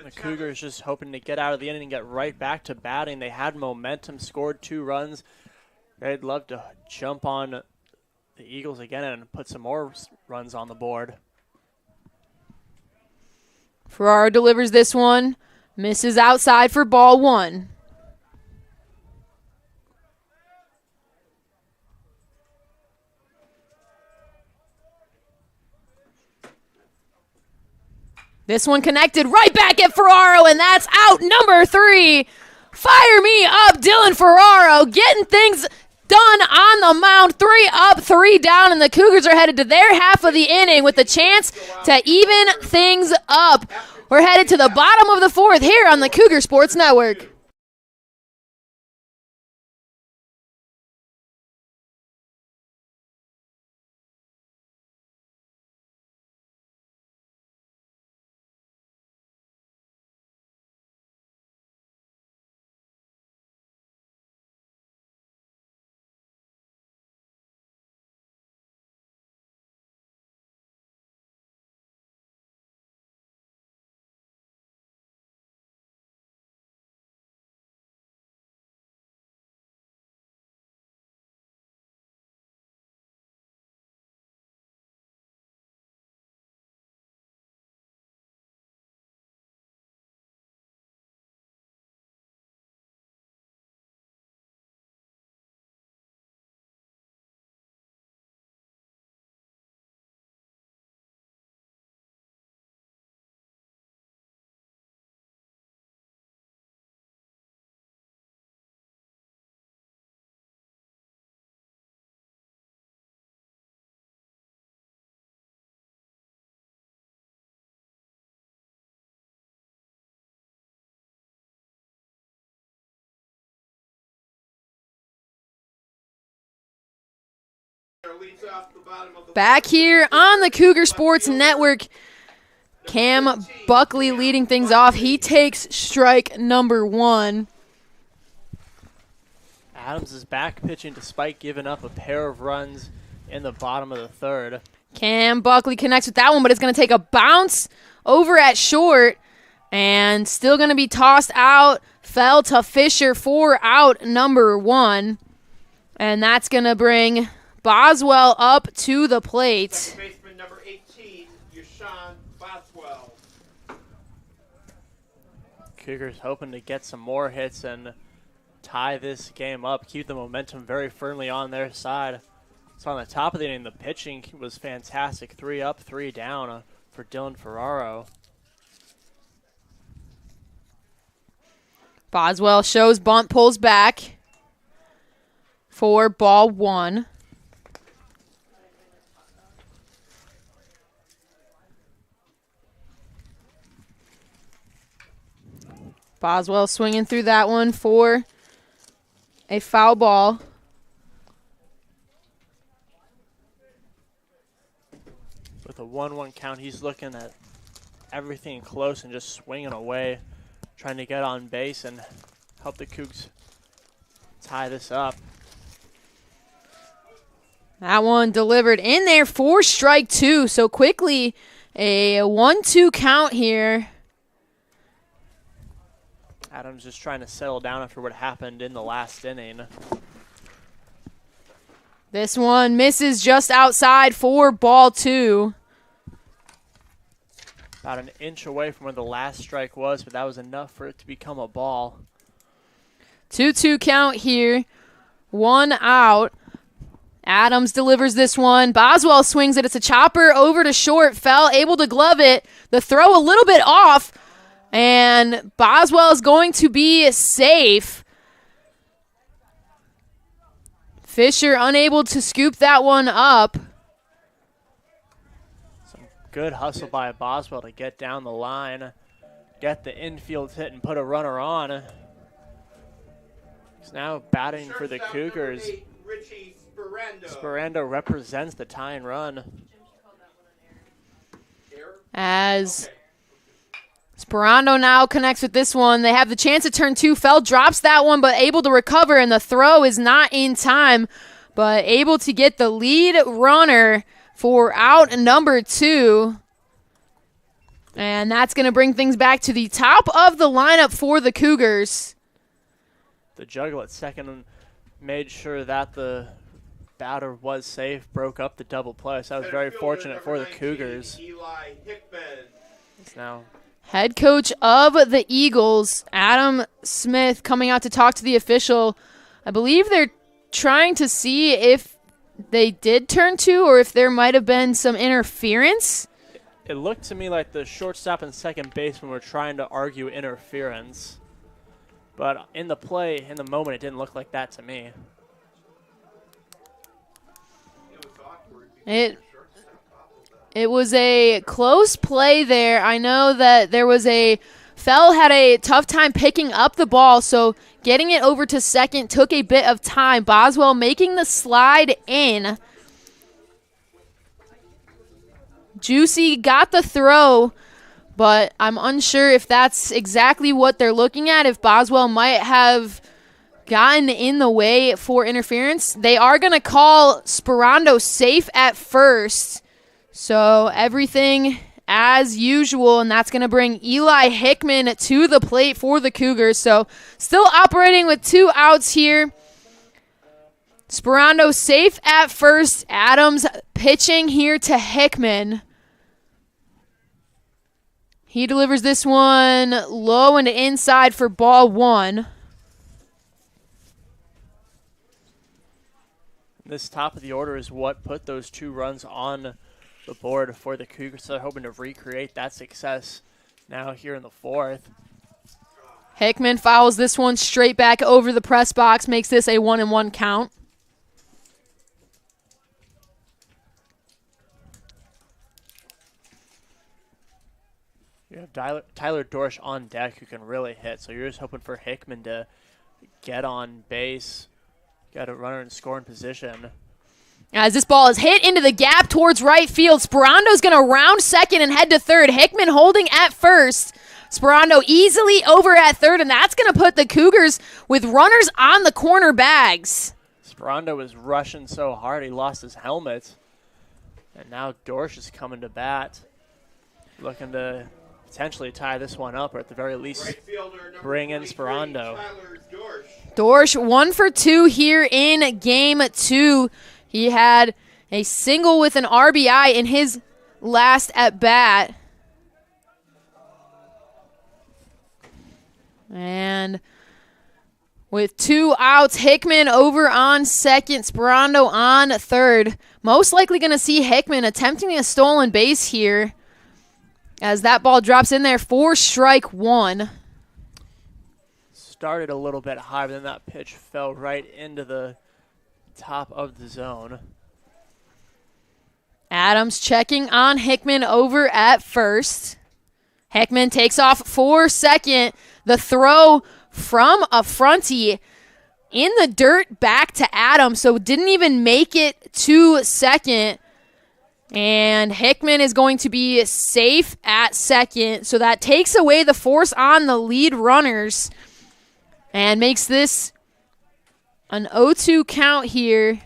The Cougars just hoping to get out of the inning and get right back to batting. They had momentum, scored 2 runs. They'd love to jump on the Eagles again and put some more runs on the board. Ferraro delivers this one. Misses outside for ball 1. This one connected right back at Ferraro, and that's out number 3. Fire me up, Dylan Ferraro, getting things done on the mound. 3 up, 3 down, and the Cougars are headed to their half of the inning with a chance to even things up. We're headed to the bottom of the 4th here on the Cougar Sports Network. Back here on the Cougar Sports Network, Cam Buckley leading things off. He takes strike number 1. Adams is back pitching despite giving up a pair of runs in the bottom of the 3rd. Cam Buckley connects with that one, but it's going to take a bounce over at short and still going to be tossed out. Fell to Fisher for out number 1. And that's going to bring Boswell up to the plate. Second baseman number 18, Yashawn Boswell. Cougars hoping to get some more hits and tie this game up, keep the momentum very firmly on their side. So on the top of the inning, the pitching was fantastic. 3 up, 3 down for Dylan Ferraro. Boswell shows bunt, pulls back for ball 1. Boswell swinging through that one for a foul ball. With a 1-1 count, he's looking at everything close and just swinging away, trying to get on base and help the Cougs tie this up. That one delivered in there for strike 2. So quickly a 1-2 count here. Adams just trying to settle down after what happened in the last inning. This one misses just outside for ball 2. About an inch away from where the last strike was, but that was enough for it to become a ball. 2-2 count here. 1 out. Adams delivers this one. Boswell swings it. It's a chopper over to short. Fell, able to glove it. The throw a little bit off. And Boswell is going to be safe. Fisher unable to scoop that one up. Some good hustle by Boswell to get down the line, get the infield hit, and put a runner on. He's now batting for the Cougars. Sperando represents the tying run. As Sperando now connects with this one. They have the chance at turn 2. Fell drops that one, but able to recover, and the throw is not in time, but able to get the lead runner for out number 2. And that's going to bring things back to the top of the lineup for the Cougars. The juggle at second made sure that the batter was safe, broke up the double play. So that was very fortunate for the Cougars. It's now Head coach of the Eagles, Adam Smith, coming out to talk to the official. I believe they're trying to see if they did turn 2 or if there might have been some interference. It looked to me like the shortstop and second baseman were trying to argue interference. But in the play, in the moment, it didn't look like that to me. It was a close play there. I know that there was Fell had a tough time picking up the ball, so getting it over to second took a bit of time. Boswell making the slide in. Juicy got the throw, but I'm unsure if that's exactly what they're looking at, if Boswell might have gotten in the way for interference. They are going to call Sperando safe at first. So everything as usual, and that's going to bring Eli Hickman to the plate for the Cougars. So still operating with 2 outs here. Sperando safe at first. Adams pitching here to Hickman. He delivers this one low and inside for ball 1. This top of the order is what put those 2 runs on the board for the Cougars. So they're hoping to recreate that success now here in the 4th. Hickman fouls this one straight back over the press box, makes this a 1-1 count. You have Tyler Dorsch on deck who can really hit, so you're just hoping for Hickman to get on base, get a runner in scoring position. As this ball is hit into the gap towards right field, Sperando's going to round second and head to third. Hickman holding at first. Sperando easily over at third, and that's going to put the Cougars with runners on the corner bags. Sperando was rushing so hard he lost his helmet. And now Dorsch is coming to bat, looking to potentially tie this one up, or at the very least bring in Sperando. Dorsch 1 for 2 here in game 2. He had a single with an RBI in his last at bat. And with 2 outs, Hickman over on second, Sperando on third. Most likely going to see Hickman attempting a stolen base here as that ball drops in there for strike 1. started a little bit high, but then that pitch fell right into the top of the zone. Adams checking on Hickman over at first. Hickman takes off for second. The throw from a fronty in the dirt back to Adams, so didn't even make it to second. And Hickman is going to be safe at second, so that takes away the force on the lead runners and makes this an 0-2 count here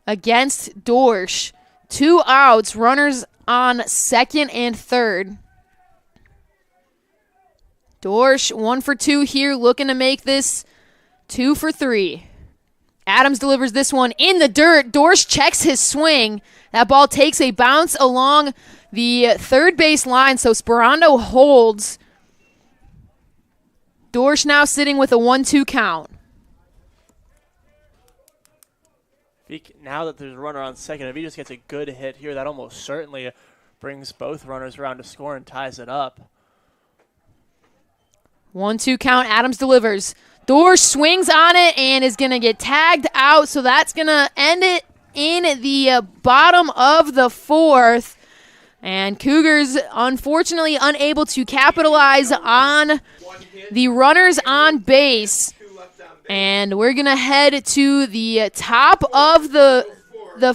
against Dorsch. 2 outs, runners on second and third. Dorsch 1 for 2 here, looking to make this 2 for 3. Adams delivers this one in the dirt. Dorsch checks his swing. That ball takes a bounce along the third base line, so Sperando holds. Dorsch now sitting with a 1-2 count. Now that there's a runner on second, if he just gets a good hit here, that almost certainly brings both runners around to score and ties it up. 1-2 count. Adams delivers. Dorsch swings on it and is going to get tagged out, so that's going to end it in the bottom of the fourth. And Cougars, unfortunately, unable to capitalize on the runners on base. And we're going to head to the top of the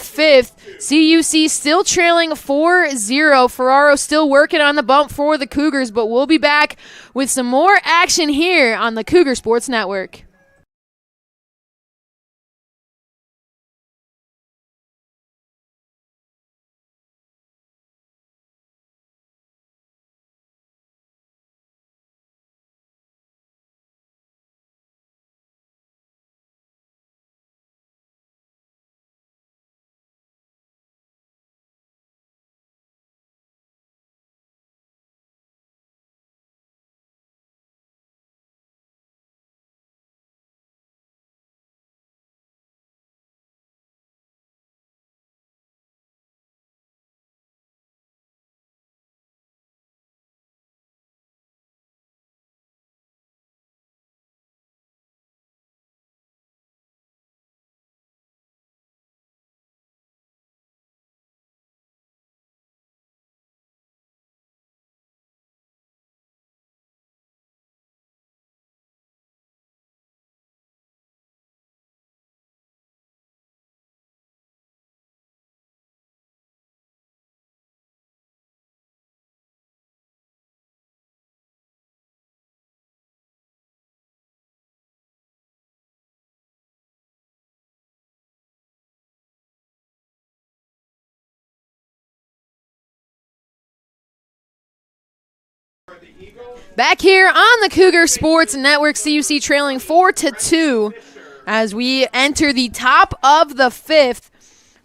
fifth. CUC still trailing 4-0. Ferraro still working on the bump for the Cougars, but we'll be back with some more action here on the Cougar Sports Network. Back here on the Cougar Sports Network, CUC trailing 4-2 as we enter the top of the fifth.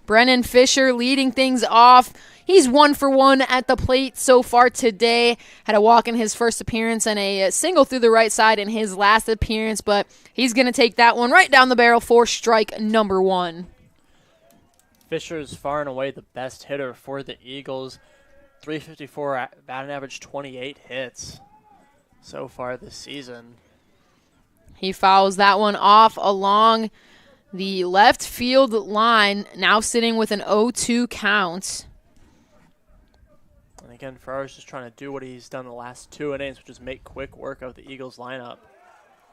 Brennan Fisher leading things off. He's 1 for 1 at the plate so far today. Had a walk in his first appearance and a single through the right side in his last appearance, but he's going to take that one right down the barrel for strike number 1. Fisher is far and away the best hitter for the Eagles. 354 batting average, 28 hits so far this season. He fouls that one off along the left field line, now sitting with an 0-2 count. And again, Ferrar's just trying to do what he's done the last 2 innings, which is make quick work of the Eagles lineup.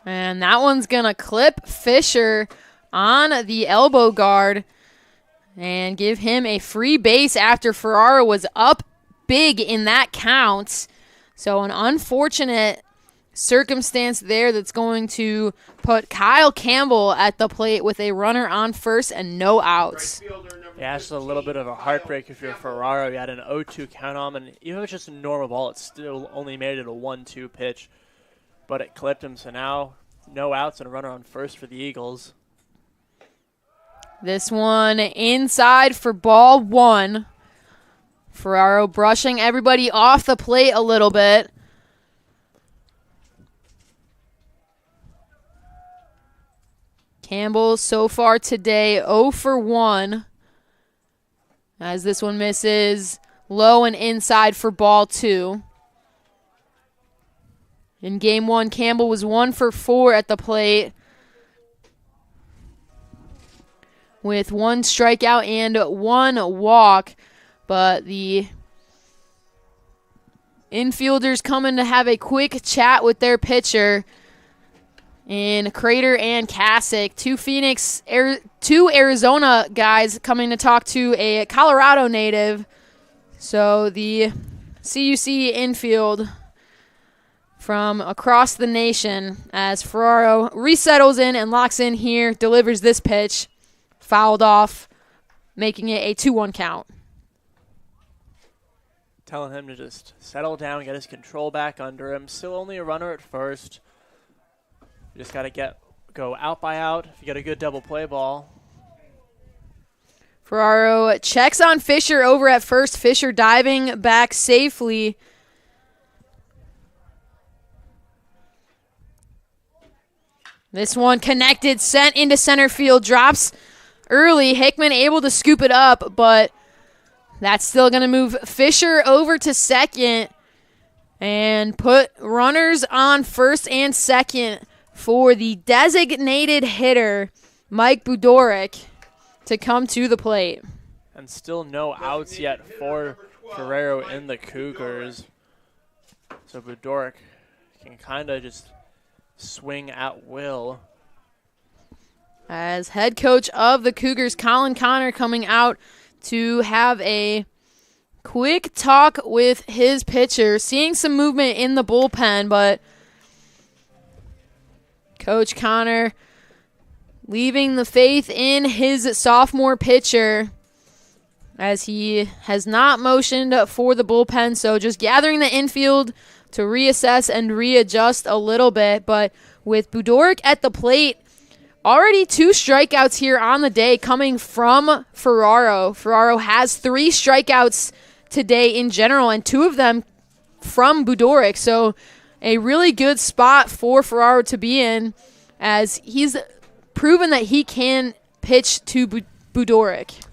And that one's going to clip Fisher on the elbow guard and give him a free base after Ferraro was up big in that count. So an unfortunate circumstance there that's going to put Kyle Campbell at the plate with a runner on first and no outs. Yeah, it's a little bit of a heartbreak if you're Ferraro. You had an 0-2 count on him, and even if it's just a normal ball, it still only made it a 1-2 pitch. But it clipped him, so now no outs and a runner on first for the Eagles. This one inside for ball 1. Ferraro brushing everybody off the plate a little bit. Campbell so far today 0 for 1. As this one misses low and inside for ball 2. In game one, Campbell was 1 for 4 at the plate with 1 strikeout and 1 walk. But the infielders coming to have a quick chat with their pitcher in Crater and Kasich. Two Arizona guys coming to talk to a Colorado native. So the CUC infield from across the nation as Ferraro resettles in and locks in here, delivers this pitch, fouled off, making it a 2-1 count. Telling him to just settle down, get his control back under him. Still only a runner at first. You just got to go out by out if you get a good double play ball. Ferraro checks on Fisher over at first. Fisher diving back safely. This one connected, sent into center field, drops early. Hickman able to scoop it up, but that's still going to move Fisher over to second and put runners on first and second for the designated hitter, Mike Budorick, to come to the plate. And still no outs yet for Ferrero in the Cougars. So Budorick can kind of just swing at will. As head coach of the Cougars, Colin Connor, coming out to have a quick talk with his pitcher, seeing some movement in the bullpen, but Coach Connor leaving the faith in his sophomore pitcher as he has not motioned for the bullpen, so just gathering the infield to reassess and readjust a little bit. But with Budorick at the plate, already 2 strikeouts here on the day coming from Ferraro. Ferraro has 3 strikeouts today in general, and 2 of them from Budorick. So a really good spot for Ferraro to be in, as he's proven that he can pitch to Budorick.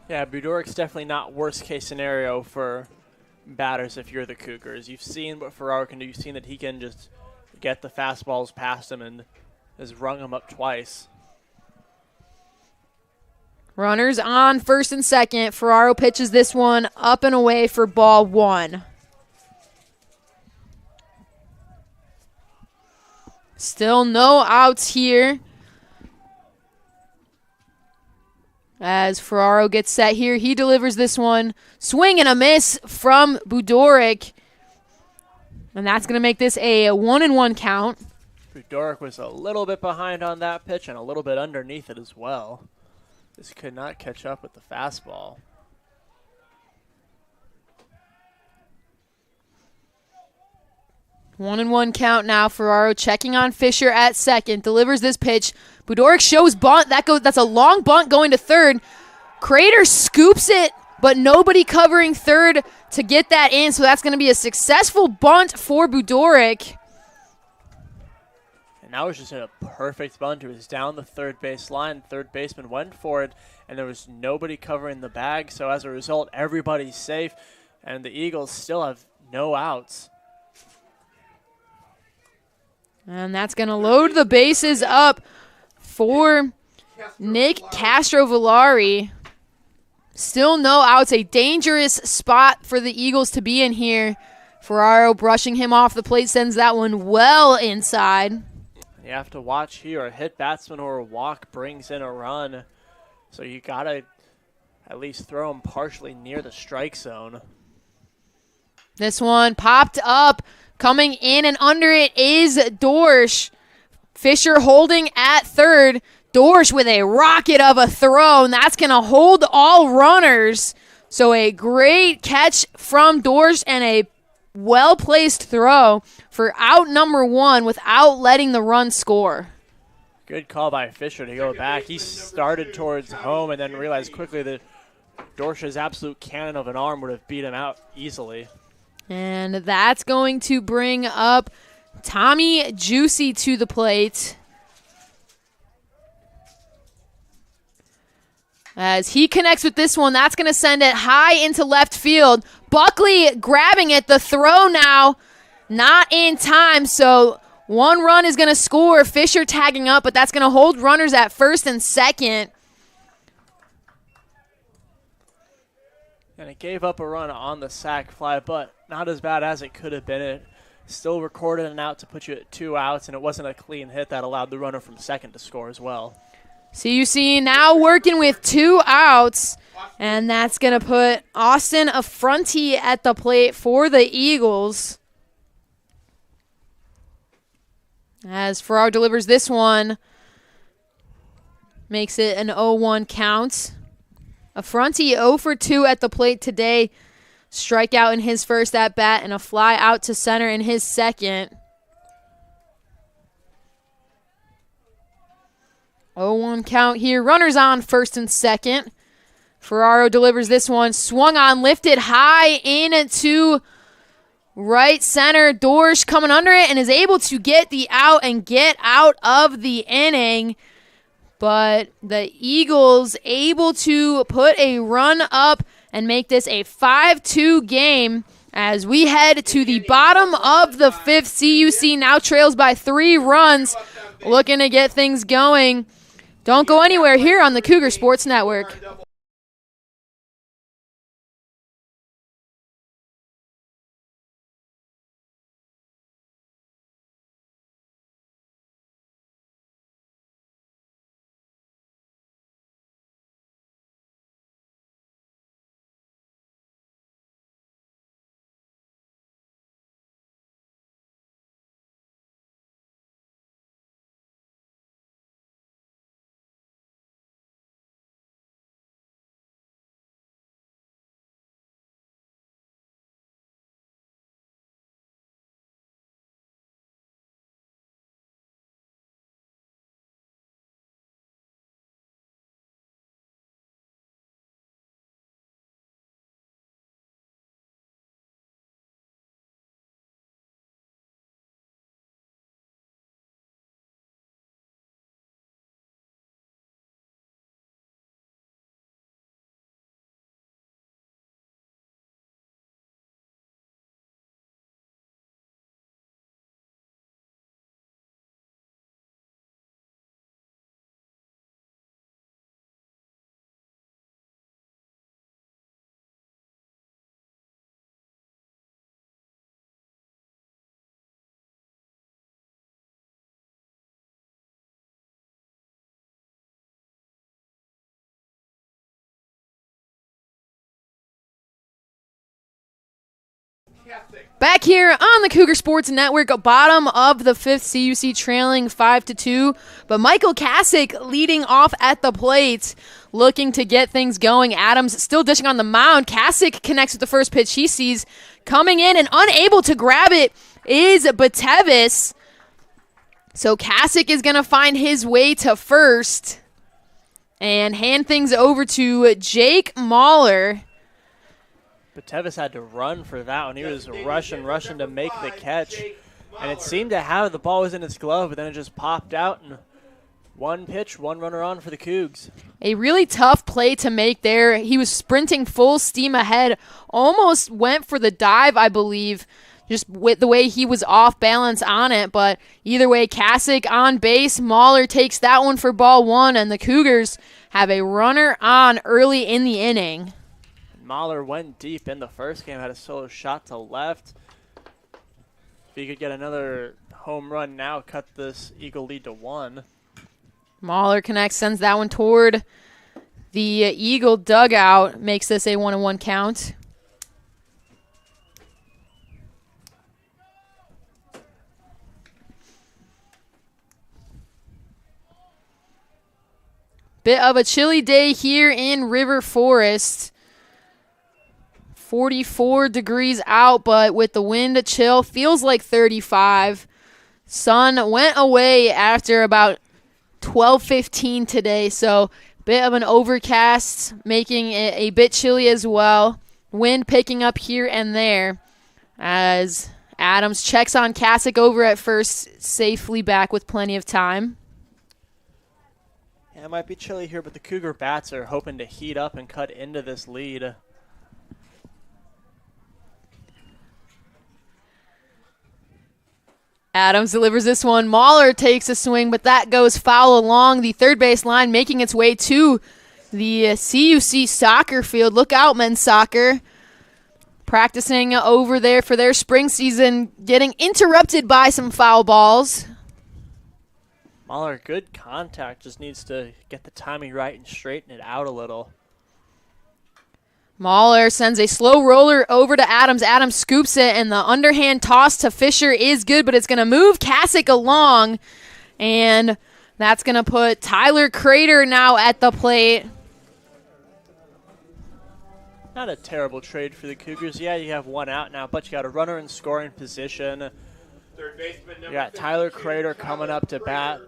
Yeah, Budorick's definitely not worst case scenario for batters if you're the Cougars. You've seen what Ferraro can do. You've seen that he can just get the fastballs past him and has rung him up twice. Runners on first and second. Ferraro pitches this one up and away for ball 1. Still no outs here as Ferraro gets set here. He delivers this one. Swing and a miss from Budorick. And that's going to make this a 1-1 count. Budorick was a little bit behind on that pitch and a little bit underneath it as well. Just could not catch up with the fastball. One and one count now. Ferraro checking on Fisher at second. Delivers this pitch. Budorick shows bunt. That's a long bunt going to third. Crater scoops it, but nobody covering third to get that in. So that's going to be a successful bunt for Budorick. And that was just a perfect bunt. It was down the third base line. Third baseman went for it, and there was nobody covering the bag. So as a result, everybody's safe, and the Eagles still have no outs. And that's going to load the bases up for Nick Castrovillari. Still no outs. A dangerous spot for the Eagles to be in here. Ferraro brushing him off the plate, sends that one well inside. You have to watch here. A hit batsman or a walk brings in a run. So you got to at least throw him partially near the strike zone. This one popped up. Coming in and under it is Dorsch. Fisher holding at third. Dorsch with a rocket of a throw, and that's going to hold all runners. So a great catch from Dorsch and a well-placed throw for out number 1 without letting the run score. Good call by Fisher to go back. He started towards home and then realized quickly that Dorsch's absolute cannon of an arm would have beat him out easily. And that's going to bring up Tommy Juicy to the plate, as he connects with this one. That's going to send it high into left field. Buckley grabbing it. The throw now not in time, so 1 run is going to score. Fisher tagging up, but that's going to hold runners at first and second. And it gave up a run on the sac fly, but not as bad as it could have been. It still recorded an out to put you at 2 outs, and it wasn't a clean hit that allowed the runner from second to score as well. CUC now working with 2 outs, and that's going to put Austin Affronti at the plate for the Eagles. As Farrar delivers this one, makes it an 0-1 count. Affronti 0 for 2 at the plate today. Strikeout in his first at-bat and a fly out to center in his second. 0-1 count here. Runners on first and second. Ferraro delivers this one. Swung on, lifted high into right center. Dorsch coming under it and is able to get the out and get out of the inning. But the Eagles able to put a run up and make this a 5-2 game as we head to the bottom of the 5th. CUC now trails by 3 runs, looking to get things going. Don't go anywhere here on the Cougar Sports Network. Back here on the Cougar Sports Network, bottom of the 5th, CUC trailing 5-2. But Michael Kasich leading off at the plate, looking to get things going. Adams still dishing on the mound. Kasich connects with the first pitch he sees. Coming in and unable to grab it is Batevis. So Kasich is going to find his way to first and hand things over to Jake Mahler. Batevis had to run for that one. He was rushing to make the catch. And it seemed to have the ball was in his glove, but then it just popped out. And 1 pitch, 1 runner on for the Cougs. A really tough play to make there. He was sprinting full steam ahead. Almost went for the dive, I believe, just with the way he was off balance on it. But either way, Kasich on base. Mahler takes that one for ball 1, and the Cougars have a runner on early in the inning. Mahler went deep in the first game, had a solo shot to left. If he could get another home run now, cut this Eagle lead to 1. Mahler connects, sends that one toward the Eagle dugout, makes this a 1-1 count. Bit of a chilly day here in River Forest. 44 degrees out, but with the wind chill, feels like 35. Sun went away after about 12:15 today, so bit of an overcast, making it a bit chilly as well. Wind picking up here and there as Adams checks on Kasich over at first, safely back with plenty of time. Yeah, it might be chilly here, but the Cougar bats are hoping to heat up and cut into this lead. Adams delivers this one. Mahler takes a swing, but that goes foul along the third base line, making its way to the CUC soccer field. Look out, men's soccer. Practicing over there for their spring season, getting interrupted by some foul balls. Mahler, good contact, just needs to get the timing right and straighten it out a little. Mahler sends a slow roller over to Adams. Adams scoops it, and the underhand toss to Fisher is good, but it's going to move CUC along, and that's going to put Tyler Crater now at the plate. Not a terrible trade for the Cougars. Yeah, you have one out now, but you got a runner in scoring position. Third baseman, You got Tyler Crater coming up to bat.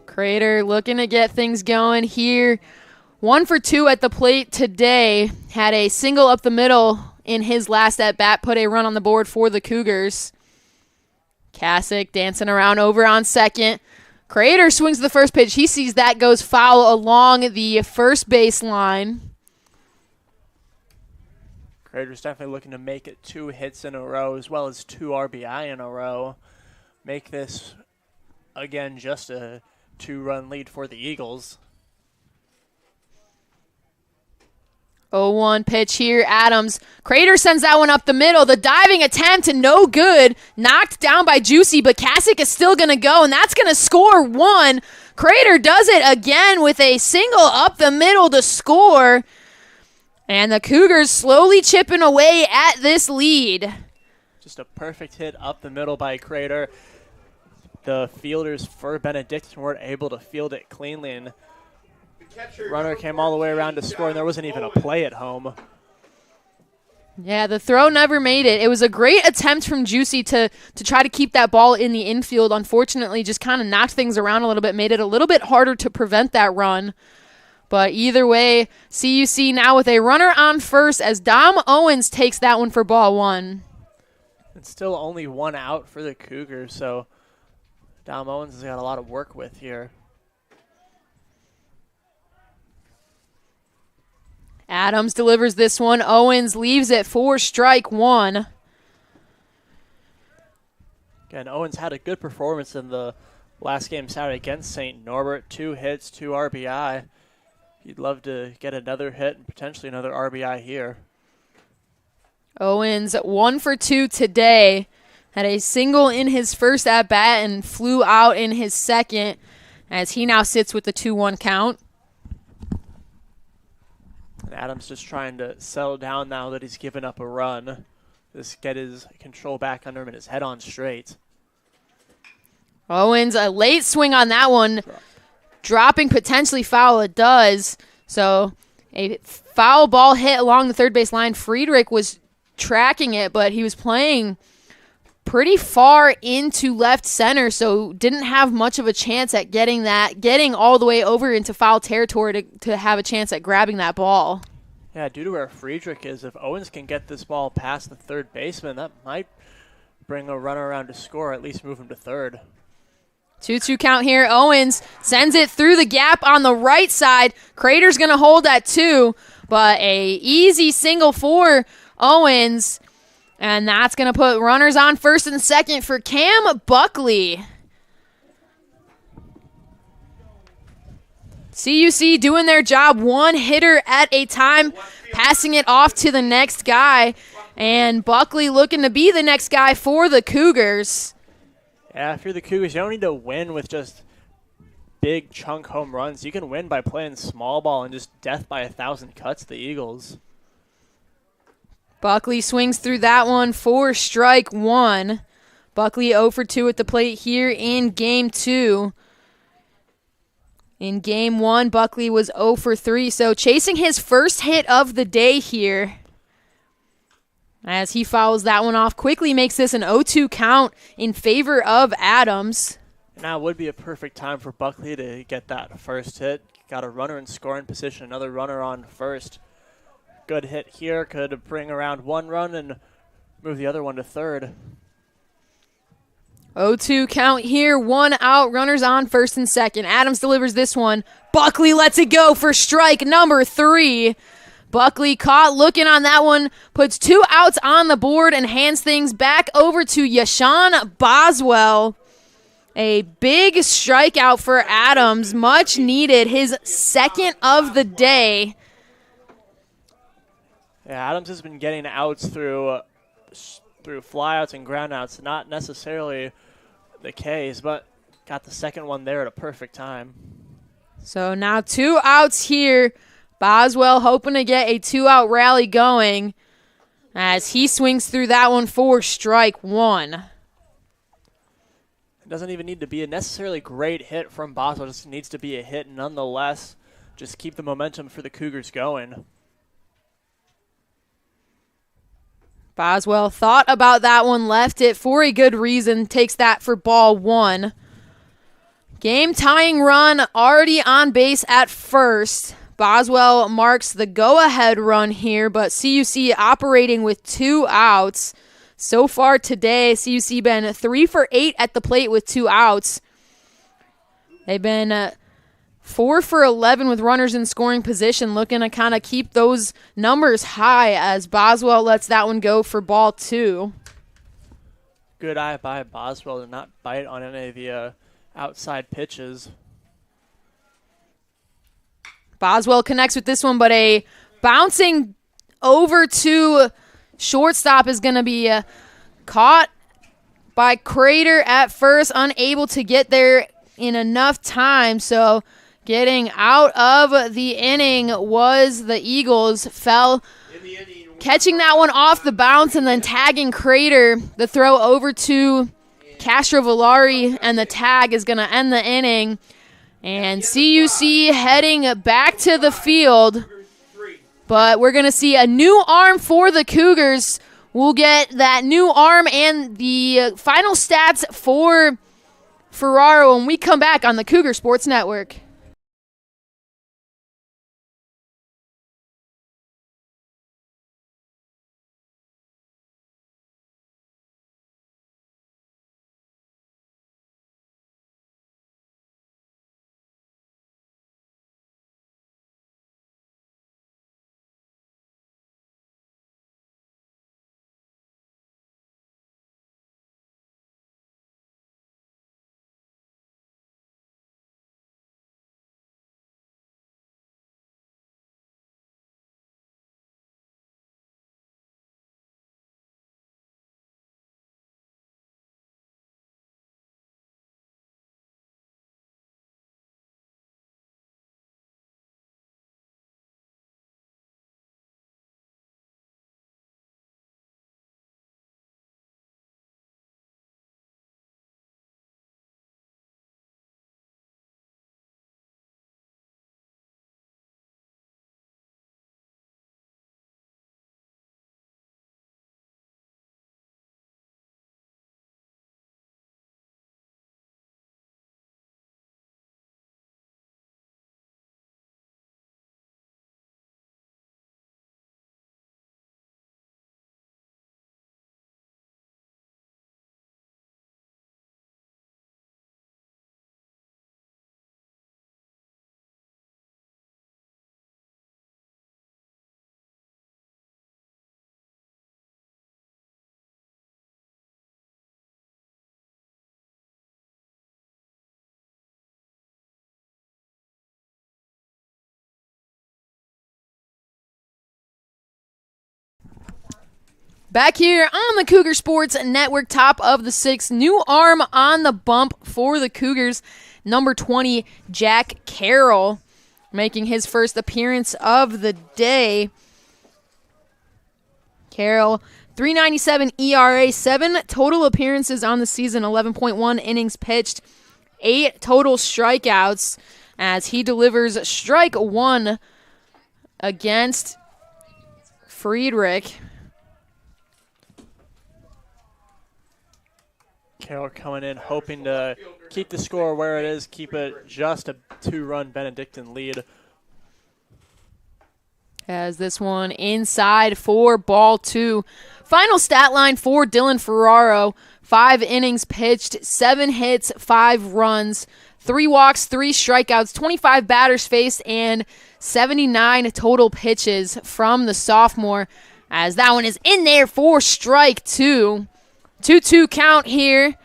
Crater looking to get things going here. 1 for 2 at the plate today. Had a single up the middle in his last at-bat. Put a run on the board for the Cougars. CUC dancing around over on second. Crater swings the first pitch. He sees that goes foul along the first base line. Crater's definitely looking to make it 2 hits in a row as well as 2 RBI in a row. Make this, again, just a 2-run lead for the Eagles. 0-1 pitch here. Adams. Crater sends that one up the middle. The diving attempt, no good. Knocked down by Juicy, but CUC is still going to go, and that's going to score 1. Crater does it again with a single up the middle to score. And the Cougars slowly chipping away at this lead. Just a perfect hit up the middle by Crater. The fielders for Benedictine weren't able to field it cleanly, and runner came all the way around to score, and there wasn't even a play at home. Yeah, the throw never made it. It was a great attempt from Juicy to try to keep that ball in the infield. Unfortunately, just kind of knocked things around a little bit, made it a little bit harder to prevent that run. But either way, CUC now with a runner on first as Dom Owens takes that one for ball 1. It's still only 1 out for the Cougars, so Dom Owens has got a lot of work with here. Adams delivers this one. Owens leaves it for strike 1. Again, Owens had a good performance in the last game Saturday against St. Norbert. 2 hits, 2 RBI. He'd love to get another hit and potentially another RBI here. Owens 1 for 2 today. Had a single in his first at-bat and flew out in his second as he now sits with the 2-1 count. And Adams just trying to settle down now that he's given up a run. Just get his control back under him and his head on straight. Owens, a late swing on that one. Dropping potentially foul, it does. So a foul ball hit along the third base line. Friedrich was tracking it, but he was playing pretty far into left center, so didn't have much of a chance at getting all the way over into foul territory to have a chance at grabbing that ball. Yeah, due to where Friedrich is, if Owens can get this ball past the third baseman, that might bring a runner around to score, or at least move him to third. 2-2 count here. Owens sends it through the gap on the right side. Crater's going to hold at 2, but a easy single for Owens. And that's going to put runners on first and second for Cam Buckley. CUC doing their job, 1 hitter at a time, passing it off to the next guy. And Buckley looking to be the next guy for the Cougars. Yeah, if you're the Cougars, you don't need to win with just big chunk home runs. You can win by playing small ball and just death by 1,000 cuts the Eagles. Buckley swings through that one for strike 1. Buckley 0 for 2 at the plate here in Game 2. In Game 1, Buckley was 0 for 3, so chasing his first hit of the day here. As he fouls that one off, quickly makes this an 0-2 count in favor of Adams. Now would be a perfect time for Buckley to get that first hit. Got a runner in scoring position, another runner on first. Good hit here, could bring around 1 run and move the other one to third. 0-2 count here, 1 out, runners on first and second. Adams delivers this one. Buckley lets it go for strike number 3. Buckley caught looking on that one, puts 2 outs on the board and hands things back over to Yashawn Boswell. A big strikeout for Adams, much needed, his second of the day. Yeah, Adams has been getting outs through flyouts and groundouts, not necessarily the Ks, but got the second one there at a perfect time. So now 2 outs here. Boswell hoping to get a 2-out rally going as he swings through that one for strike 1. It doesn't even need to be a necessarily great hit from Boswell. It just needs to be a hit nonetheless. Just keep the momentum for the Cougars going. Boswell thought about that one, left it for a good reason, takes that for ball 1. Game-tying run already on base at first. Boswell marks the go-ahead run here, but CUC operating with 2 outs. So far today, CUC been 3 for 8 at the plate with 2 outs. They've been 4 for 11 with runners in scoring position, looking to kind of keep those numbers high as Boswell lets that one go for ball 2. Good eye by Boswell to not bite on any of the outside pitches. Boswell connects with this one, but a bouncing over to shortstop is going to be caught by Crater at first, unable to get there in enough time. So getting out of the inning was the Eagles. Fell catching that one off the bounce and then tagging Crater. The throw over to Castrovillari, and the tag is going to end the inning. And CUC heading back to the field. But we're going to see a new arm for the Cougars. We'll get that new arm and the final stats for Ferraro when we come back on the Cougar Sports Network. Back here on the Cougar Sports Network, top of the 6th, new arm on the bump for the Cougars, number 20, Jack Carroll, making his first appearance of the day. Carroll, 3.97 ERA, 7 total appearances on the season, 11.1 innings pitched, 8 total strikeouts as he delivers strike 1 against Friedrich. Carroll coming in, hoping to keep the score where it is, keep it just a 2-run Benedictine lead. As this one inside for ball 2. Final stat line for Dylan Ferraro, 5 innings pitched, 7 hits, 5 runs, 3 walks, 3 strikeouts, 25 batters faced, and 79 total pitches from the sophomore, as that one is in there for strike 2. 2-2 count here.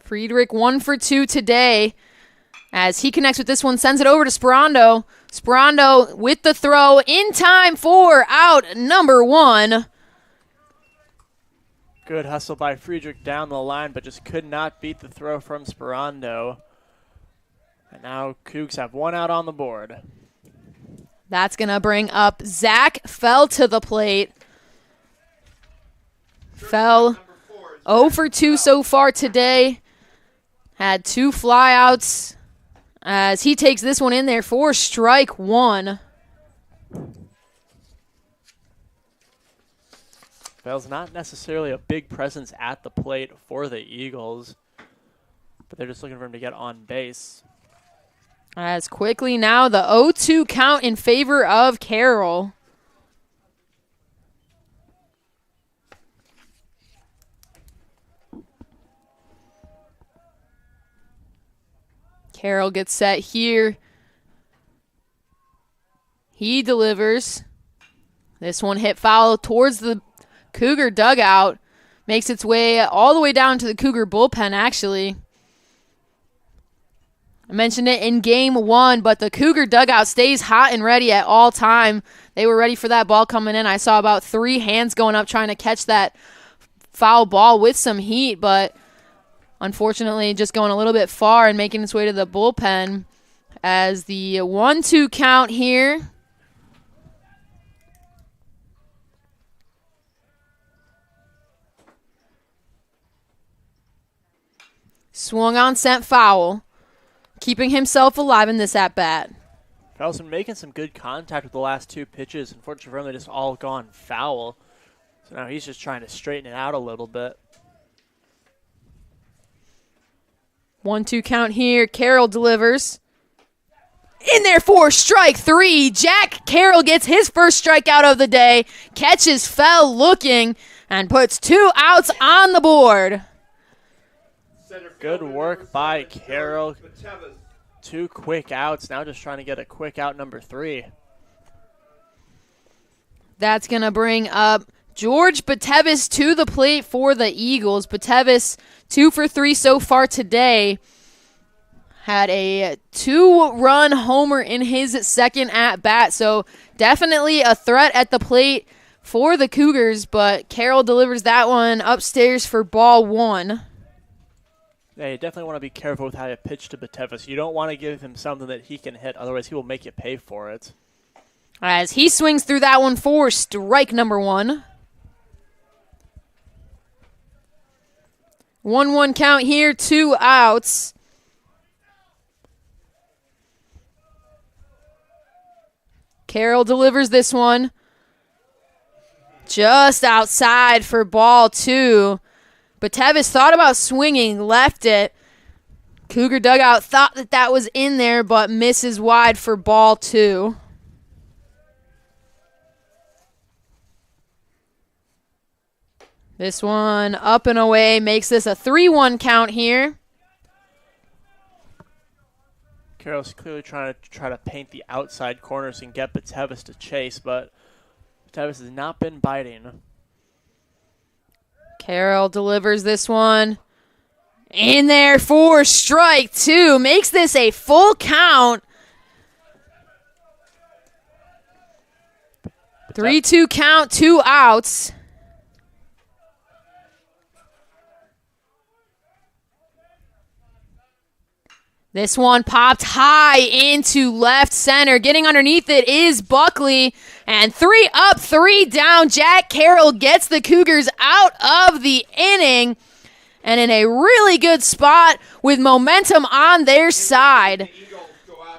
Friedrich 1 for 2 today, as he connects with this one, sends it over to Sperando. Sperando with the throw in time for out number 1. Good hustle by Friedrich down the line, but just could not beat the throw from Sperando. And now Cougs have 1 out on the board. That's going to bring up Zach Fell to the plate. Fell 0 for 2 so far today. Had 2 flyouts, as he takes this one in there for strike 1. Fell's not necessarily a big presence at the plate for the Eagles, but they're just looking for him to get on base. As quickly now the 0-2 count in favor of Carroll. Carroll gets set here. He delivers. This one hit foul towards the Cougar dugout. Makes its way all the way down to the Cougar bullpen, actually. I mentioned it in game 1, but the Cougar dugout stays hot and ready at all time. They were ready for that ball coming in. I saw about 3 hands going up trying to catch that foul ball with some heat, but unfortunately just going a little bit far and making its way to the bullpen, as the 1-2 count here. Swung on, sent foul, keeping himself alive in this at-bat. Fell's been making some good contact with the last 2 pitches. Unfortunately for him, they just all gone foul. So now he's just trying to straighten it out a little bit. 1-2 count here. Carroll delivers. In there for strike 3. Jack Carroll gets his first strikeout of the day. Catches Fell looking and puts 2 outs on the board. Good work by Carroll. 2 quick outs. Now just trying to get a quick out number 3. That's going to bring up George Batevis to the plate for the Eagles. Batevis 2 for 3 so far today. Had a 2-run homer in his second at-bat, so definitely a threat at the plate for the Cougars, but Carroll delivers that one upstairs for ball 1. Yeah, you definitely want to be careful with how you pitch to Batevis. You don't want to give him something that he can hit, otherwise he will make you pay for it. As he swings through that one for strike number 1. 1-1 count here, 2 outs. Carroll delivers this one. Just outside for ball 2. Batevis thought about swinging, left it. Cougar dugout thought that was in there, but misses wide for ball 2. This one up and away makes this a 3-1 count here. Carroll's clearly trying to paint the outside corners and get Batevis to chase, but Batevis has not been biting. Carroll delivers this one. In there for strike 2. Makes this a full count. 3-2 count, 2 outs. This one popped high into left center. Getting underneath it is Buckley. And 3 up, 3 down. Jack Carroll gets the Cougars out of the inning. And in a really good spot with momentum on their side.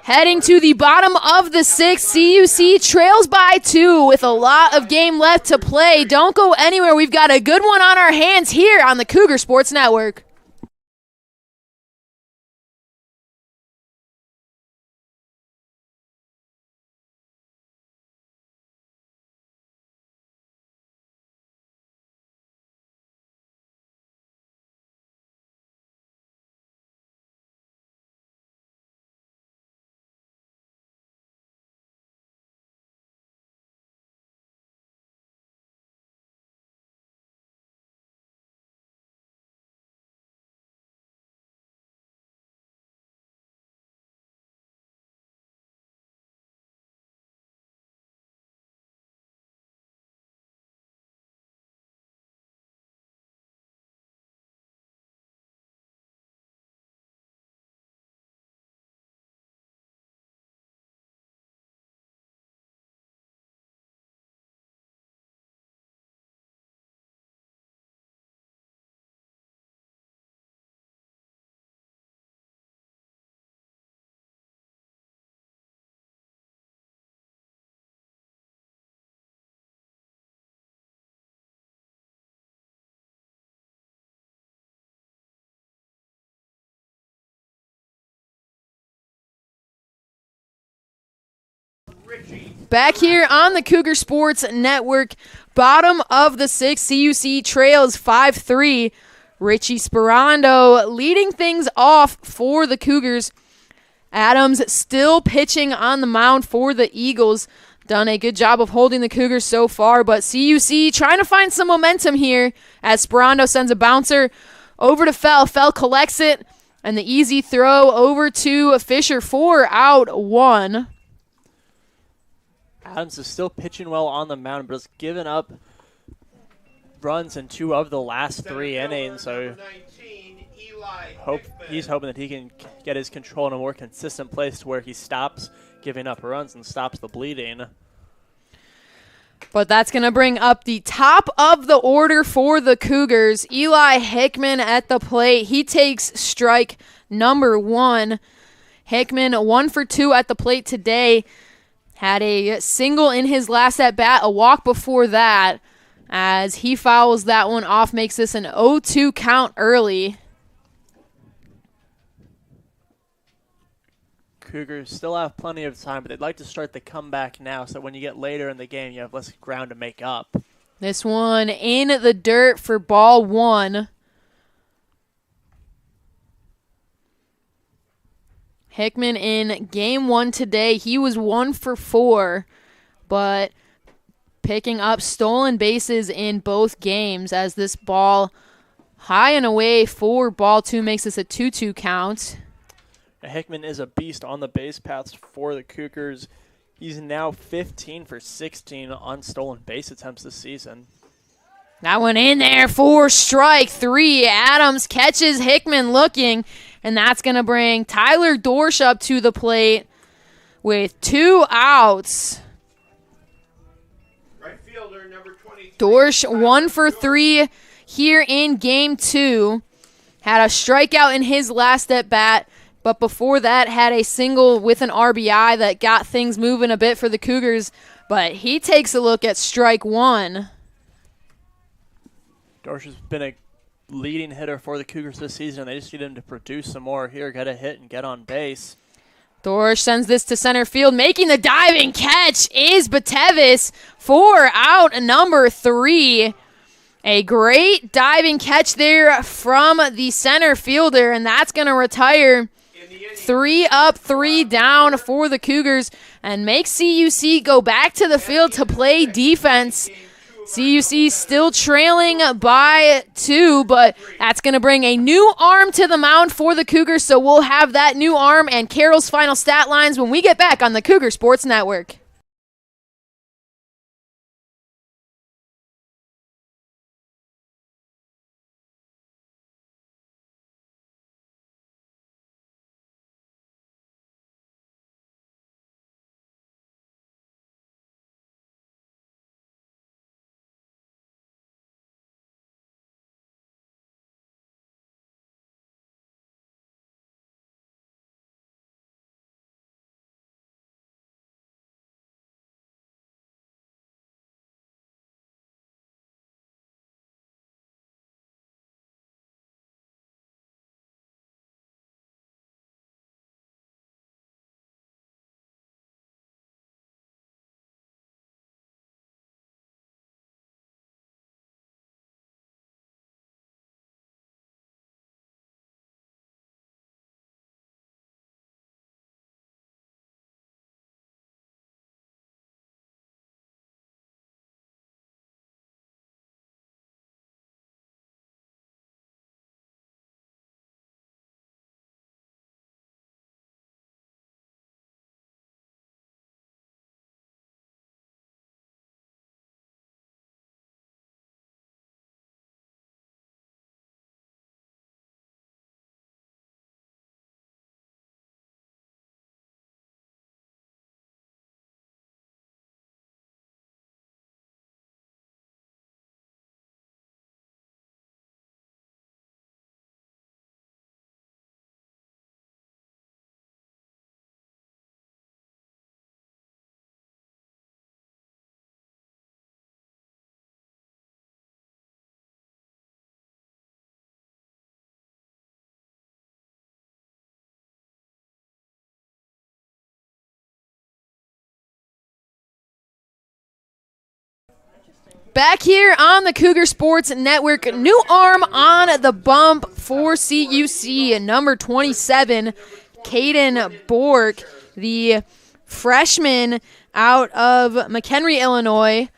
Heading to the bottom of the 6th, CUC trails by 2 with a lot of game left to play. Don't go anywhere. We've got a good one on our hands here on the Cougar Sports Network. Back here on the Cougar Sports Network, bottom of the sixth, CUC trails 5-3. Richie Sperando leading things off for the Cougars. Adams still pitching on the mound for the Eagles. Done a good job of holding the Cougars so far, but CUC trying to find some momentum here as Sperando sends a bouncer over to Fell. Fell collects it, and the easy throw over to Fisher. 4 out, 1. Adams is still pitching well on the mound, but has given up runs in 2 of the last 3 innings, so he's hoping that he can get his control in a more consistent place to where he stops giving up runs and stops the bleeding. But that's going to bring up the top of the order for the Cougars. Eli Hickman at the plate. He takes strike number 1. Hickman 1 for 2 at the plate today. Had a single in his last at-bat, a walk before that. As he fouls that one off, makes this an 0-2 count early. Cougars still have plenty of time, but they'd like to start the comeback now so that when you get later in the game, you have less ground to make up. This one in the dirt for ball 1. Hickman in game 1 today, he was 1 for 4, but picking up stolen bases in both games as this ball high and away for ball 2 makes this a 2-2 count. Hickman is a beast on the base paths for the Cougars. He's now 15 for 16 on stolen base attempts this season. That one in there for strike 3. Adams catches Hickman looking, and that's going to bring Tyler Dorsch up to the plate with 2 outs. Right fielder, number 23. Dorsch 1 for 3 here in game 2. Had a strikeout in his last at-bat, but before that had a single with an RBI that got things moving a bit for the Cougars. But he takes a look at strike 1. Dorsch has been a leading hitter for the Cougars this season. They just need him to produce some more here, get a hit, and get on base. Dorsch sends this to center field. Making the diving catch is Batevis. 4 out, number 3. A great diving catch there from the center fielder, and that's going to retire 3 up, 3 down for the Cougars and make CUC go back to the field to play defense. CUC still trailing by 2, but that's going to bring a new arm to the mound for the Cougars, so we'll have that new arm and Carroll's final stat lines when we get back on the Cougar Sports Network. Back here on the Cougar Sports Network, new arm on the bump for CUC, number 27, Caden Bork, the freshman out of McHenry, Illinois,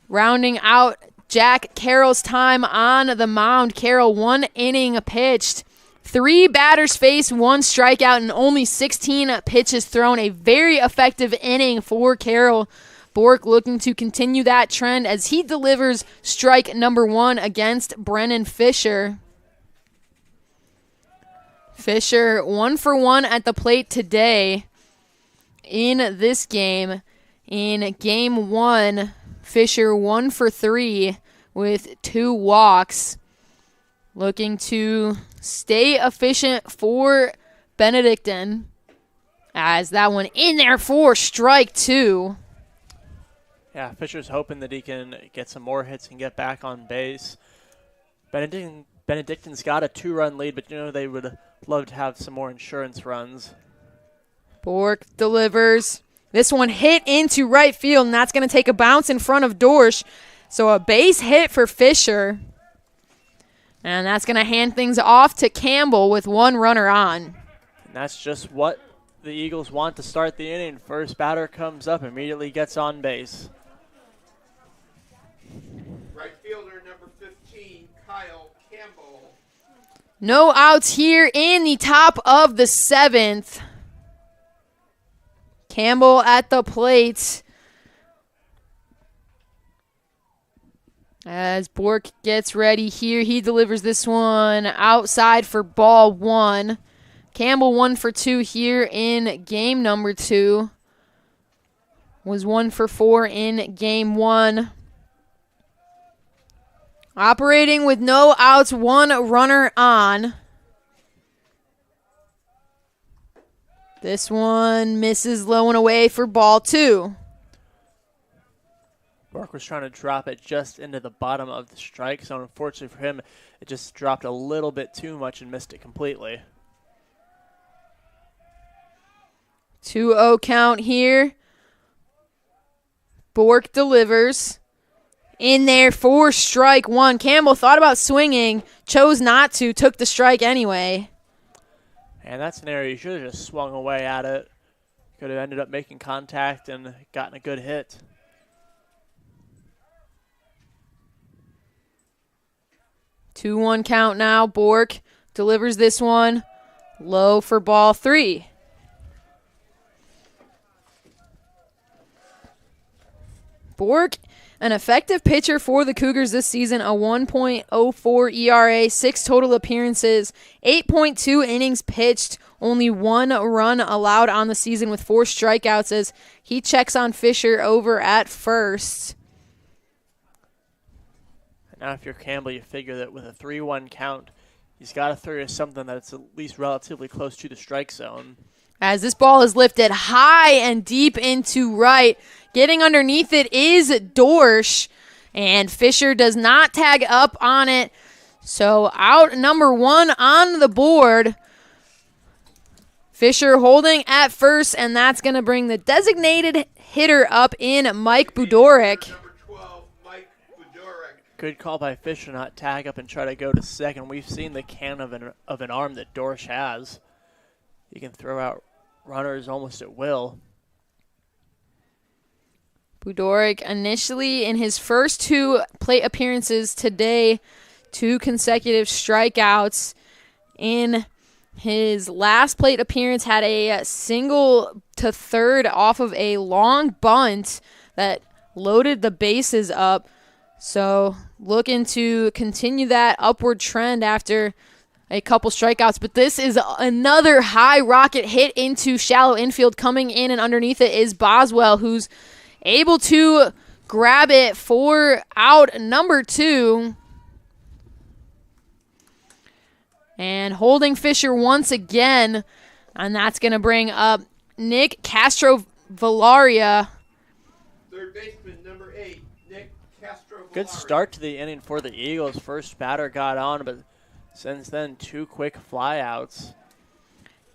rounding out Jack Carroll's time on the mound. Carroll, 1 inning pitched, 3 batters faced, 1 strikeout, and only 16 pitches thrown. A very effective inning for Carroll. Bork looking to continue that trend as he delivers strike number 1 against Brennan Fisher. Fisher 1 for 1 at the plate today in this game. In game 1, Fisher 1 for 3 with 2 walks. Looking to stay efficient for Benedictine as that one in there for strike 2. Yeah, Fisher's hoping that he can get some more hits and get back on base. Benedictine's got a 2-run lead, but they would love to have some more insurance runs. Bork delivers. This one hit into right field, and that's going to take a bounce in front of Dorsch. So a base hit for Fisher. And that's going to hand things off to Campbell with 1 runner on. And that's just what the Eagles want to start the inning. First batter comes up, immediately gets on base. Right fielder number 15, Kyle Campbell. No outs here in the top of the 7th. Campbell at the plate as Bork gets ready here. He delivers this one outside for ball 1. Campbell 1 for 2 here in game number 2. Was 1 for 4 in game 1. Operating with no outs, 1 runner on. This one misses low and away for ball 2. Bork was trying to drop it just into the bottom of the strike zone. Unfortunately for him, it just dropped a little bit too much and missed it completely. 2-0 count here. Bork delivers. In there for strike 1. Campbell thought about swinging, chose not to, took the strike anyway. And that's an area you should have just swung away at it. Could have ended up making contact and gotten a good hit. Two 2-1 count now. Bork delivers this one. Low for ball 3. Bork, an effective pitcher for the Cougars this season, a 1.04 ERA, 6 total appearances, 8.2 innings pitched, only 1 run allowed on the season with 4 strikeouts as he checks on Fisher over at first. Now if you're Campbell, you figure that with a 3-1 count, he's got to throw something that's at least relatively close to the strike zone. As this ball is lifted high and deep into right. Getting underneath it is Dorsch, and Fisher does not tag up on it. So out number 1 on the board. Fisher holding at first, and that's going to bring the designated hitter up in Mike Budoric. Number 12, Mike Budoric. Good call by Fisher, not tag up and try to go to second. We've seen the can of an arm that Dorsch has. He can throw out runners almost at will. Budoric initially in his first 2 plate appearances today, 2 consecutive strikeouts. In his last plate appearance, had a single to third off of a long bunt that loaded the bases up. So looking to continue that upward trend after a couple strikeouts. But this is another high rocket hit into shallow infield. Coming in and underneath it is Boswell, who's able to grab it for out number 2. And holding Fisher once again. And that's going to bring up Nick Castro-Valaria. Third baseman, number 8, Nick Castro-Valaria. Good start to the inning for the Eagles. First batter got on, but since then, 2 quick flyouts.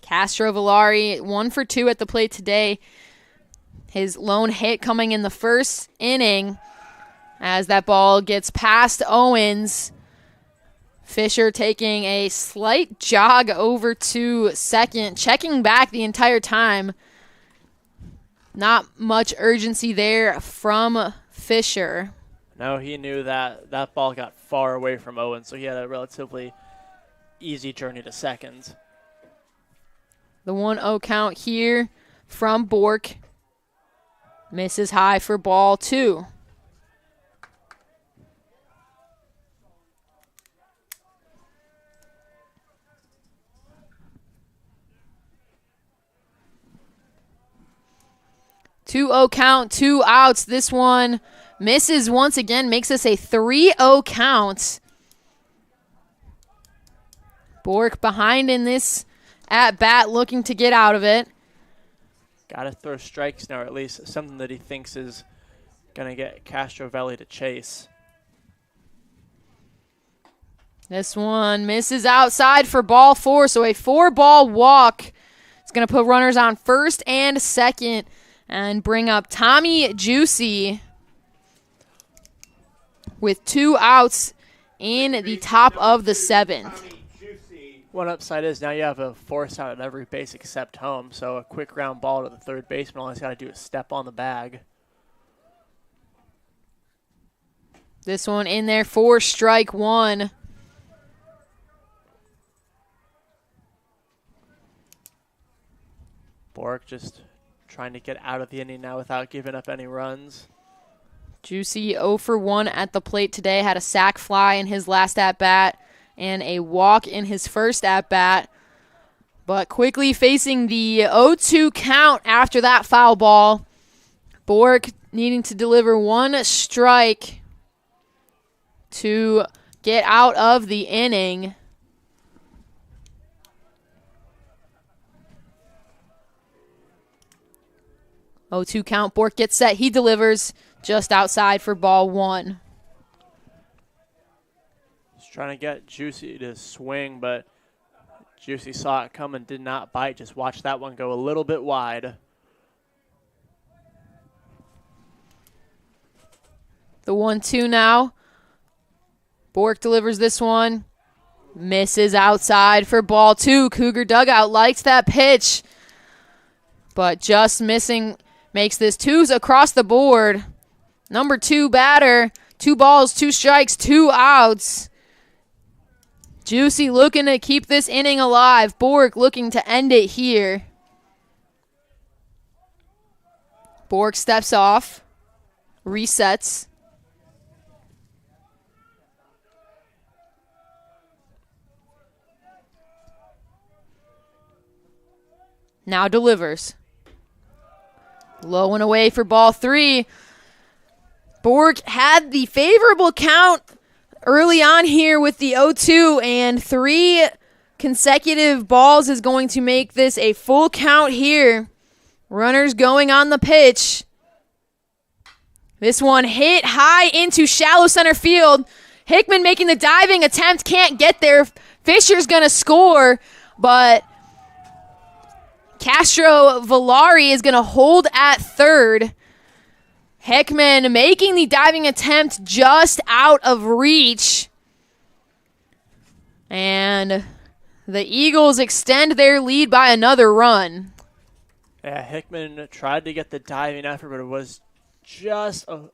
Castro-Valaria, 1 for 2 at the plate today. His lone hit coming in the first inning. As that ball gets past Owens, Fisher taking a slight jog over to second, checking back the entire time. Not much urgency there from Fisher. No, he knew that that ball got far away from Owens, so he had a relatively easy journey to second. The 1-0 count here from Bork. Misses high for ball 2. Two-0 count, 2 outs. This one misses once again, makes this a 3-0 count. Bork behind in this at-bat, looking to get out of it. Got to throw strikes now, or at least something that he thinks is going to get Castrovelli to chase. This one misses outside for ball 4, so a 4-ball walk. It's going to put runners on first and second and bring up Tommy Juicy with 2 outs in the top of the 7th. One upside is now you have a force out at every base except home, so a quick ground ball to the third baseman, all he's got to do is step on the bag. This one in there for strike 1. Bork just trying to get out of the inning now without giving up any runs. Juicy 0 for 1 at the plate today. Had a sac fly in his last at-bat and a walk in his first at-bat. But quickly facing the 0-2 count after that foul ball. Bork needing to deliver 1 strike to get out of the inning. Oh, 2 count. Bork gets set. He delivers just outside for ball 1. He's trying to get Juicy to swing, but Juicy saw it come and did not bite. Just watch that one go a little bit wide. The 1-2 now. Bork delivers this one. Misses outside for ball 2. Cougar dugout likes that pitch, but just missing. Makes this 2s across the board. Number 2 batter. 2 balls, 2 strikes, 2 outs. Juicy looking to keep this inning alive. Bork looking to end it here. Bork steps off. Resets. Now delivers. Low and away for ball 3. Bork had the favorable count early on here with the 0-2, and 3 consecutive balls is going to make this a full count here. Runners going on the pitch. This one hit high into shallow center field. Hickman making the diving attempt, can't get there. Fisher's going to score, but Castrovelli is going to hold at third. Hickman making the diving attempt just out of reach. And the Eagles extend their lead by another run. Yeah, Hickman tried to get the diving effort, but it was just an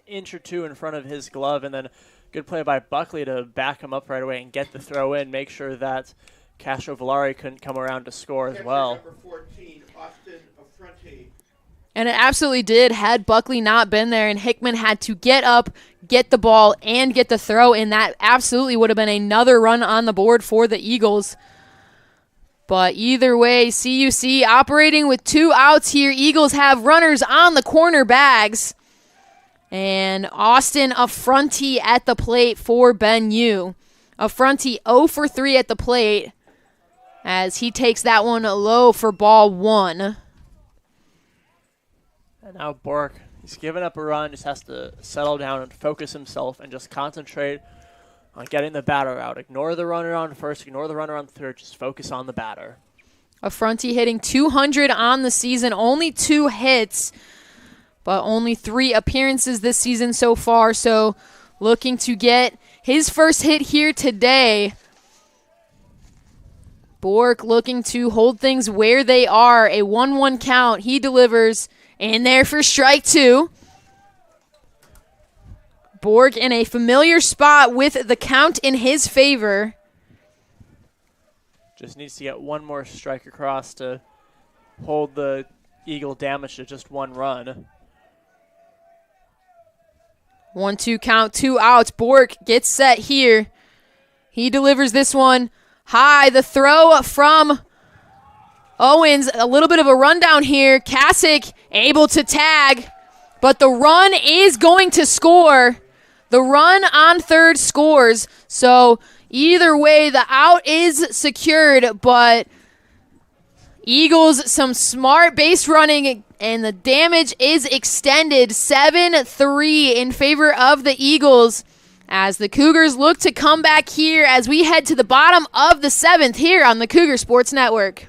inch or 2 in front of his glove, and then good play by Buckley to back him up right away and get the throw in, make sure that Castrovelli couldn't come around to score as well. Number 14, Austin Affronti. And it absolutely did. Had Buckley not been there and Hickman had to get up, get the ball, and get the throw in, that absolutely would have been another run on the board for the Eagles. But either way, CUC operating with 2 outs here. Eagles have runners on the corner bags. And Austin Affronti at the plate for Ben U. Affronti 0 for 3 at the plate, as he takes that one low for ball 1. And now Bork, he's given up a run, just has to settle down and focus himself and just concentrate on getting the batter out. Ignore the runner on first, ignore the runner on third, just focus on the batter. Affronti hitting 200 on the season, only 2 hits, but only 3 appearances this season so far, so looking to get his first hit here today. Bork looking to hold things where they are. A 1-1 count. He delivers in there for strike 2. Bork in a familiar spot with the count in his favor. Just needs to get one more strike across to hold the Eagle damage to just 1 run. 1-2 count, 2 outs. Bork gets set here. He delivers this one high. The throw from Owens. A little bit of a rundown here. Kasich able to tag, but the run is going to score. The run on third scores. So either way, the out is secured, but Eagles some smart base running, and the damage is extended 7-3 in favor of the Eagles as the Cougars look to come back here as we head to the bottom of the 7th here on the Cougar Sports Network.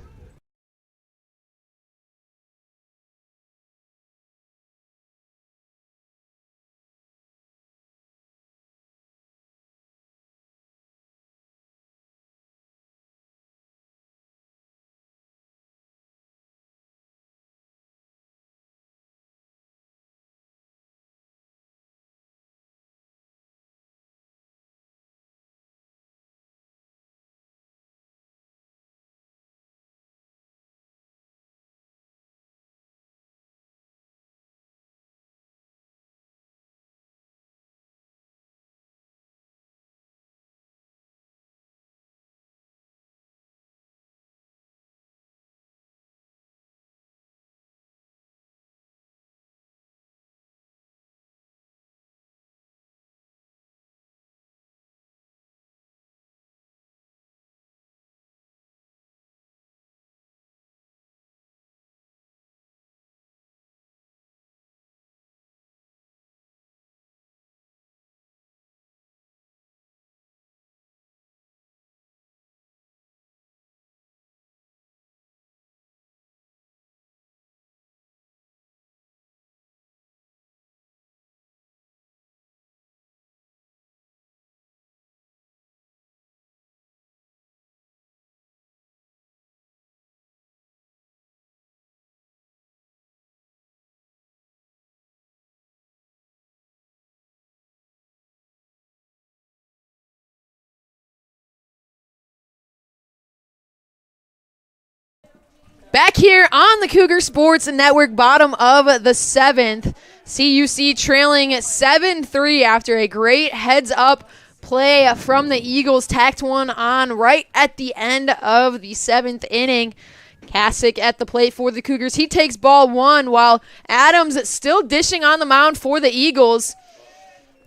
Back here on the Cougar Sports Network, bottom of the 7th. CUC trailing 7-3 after a great heads-up play from the Eagles. Tacked one on right at the end of the 7th inning. Kasich at the plate for the Cougars. He takes ball 1 while Adams still dishing on the mound for the Eagles.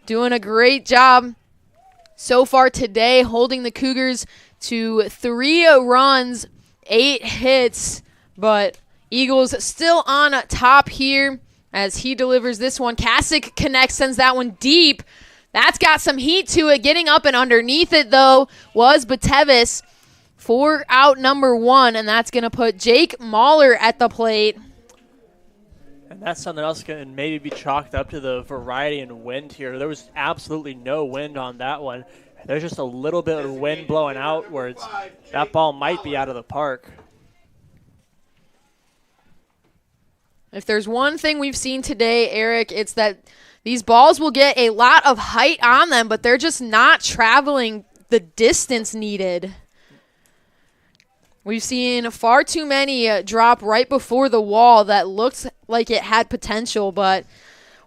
Doing a great job so far today, holding the Cougars to 3 runs, 8 hits. But Eagles still on top here as he delivers this one. Kasich connects, sends that one deep. That's got some heat to it. Getting up and underneath it, though, was Batevis for out number 1, and that's going to put Jake Mahler at the plate. And that's something else can maybe be chalked up to the variety in wind here. There was absolutely no wind on that one. There's just a little bit of wind blowing outwards. That ball might be out of the park. If there's one thing we've seen today, Eric, it's that these balls will get a lot of height on them, but they're just not traveling the distance needed. We've seen far too many drop right before the wall that looked like it had potential, but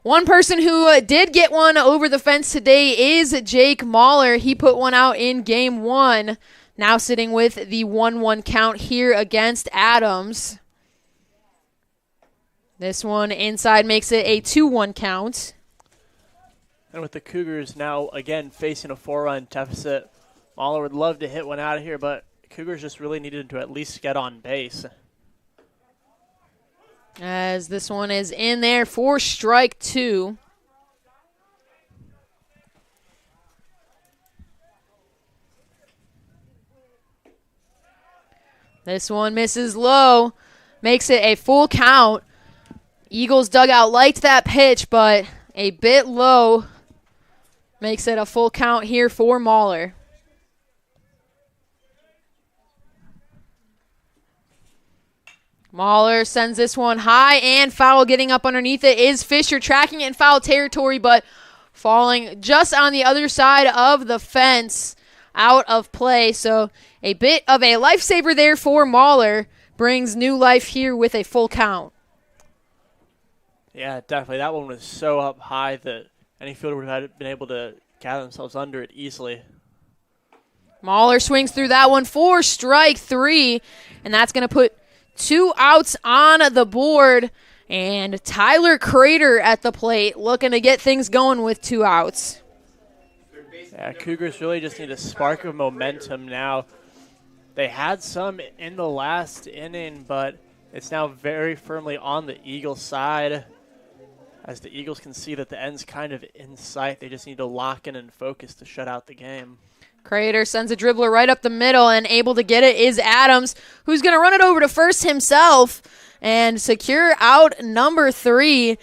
one person who did get one over the fence today is Jake Mahler. He put one out in game 1, now sitting with the 1-1 count here against Adams. This one inside makes it a 2-1 count. And with the Cougars now, again, facing a 4-run deficit, Mahler would love to hit one out of here, but Cougars just really needed to at least get on base. As this one is in there for strike 2. This one misses low, makes it a full count. Eagles dugout liked that pitch, but a bit low. Makes it a full count here for Mahler. Mahler sends this one high and foul. Getting up underneath it is Fisher, tracking it in foul territory, but falling just on the other side of the fence, out of play. So a bit of a lifesaver there for Mahler. Brings new life here with a full count. Yeah, definitely. That one was so up high that any fielder would have been able to gather themselves under it easily. Mahler swings through that one for strike 3, and that's going to put 2 outs on the board. And Tyler Crater at the plate looking to get things going with 2 outs. Yeah, Cougars really just need a spark of momentum now. They had some in the last inning, but it's now very firmly on the Eagles' side. As the Eagles can see that the end's kind of in sight, they just need to lock in and focus to shut out the game. Crater sends a dribbler right up the middle, and able to get it is Adams, who's going to run it over to first himself and secure out number 3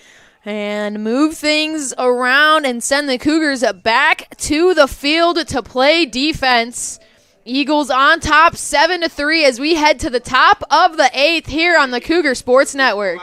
and move things around and send the Cougars back to the field to play defense. Eagles on top 7-3 as we head to the top of the 8th here on the Cougar Sports Network.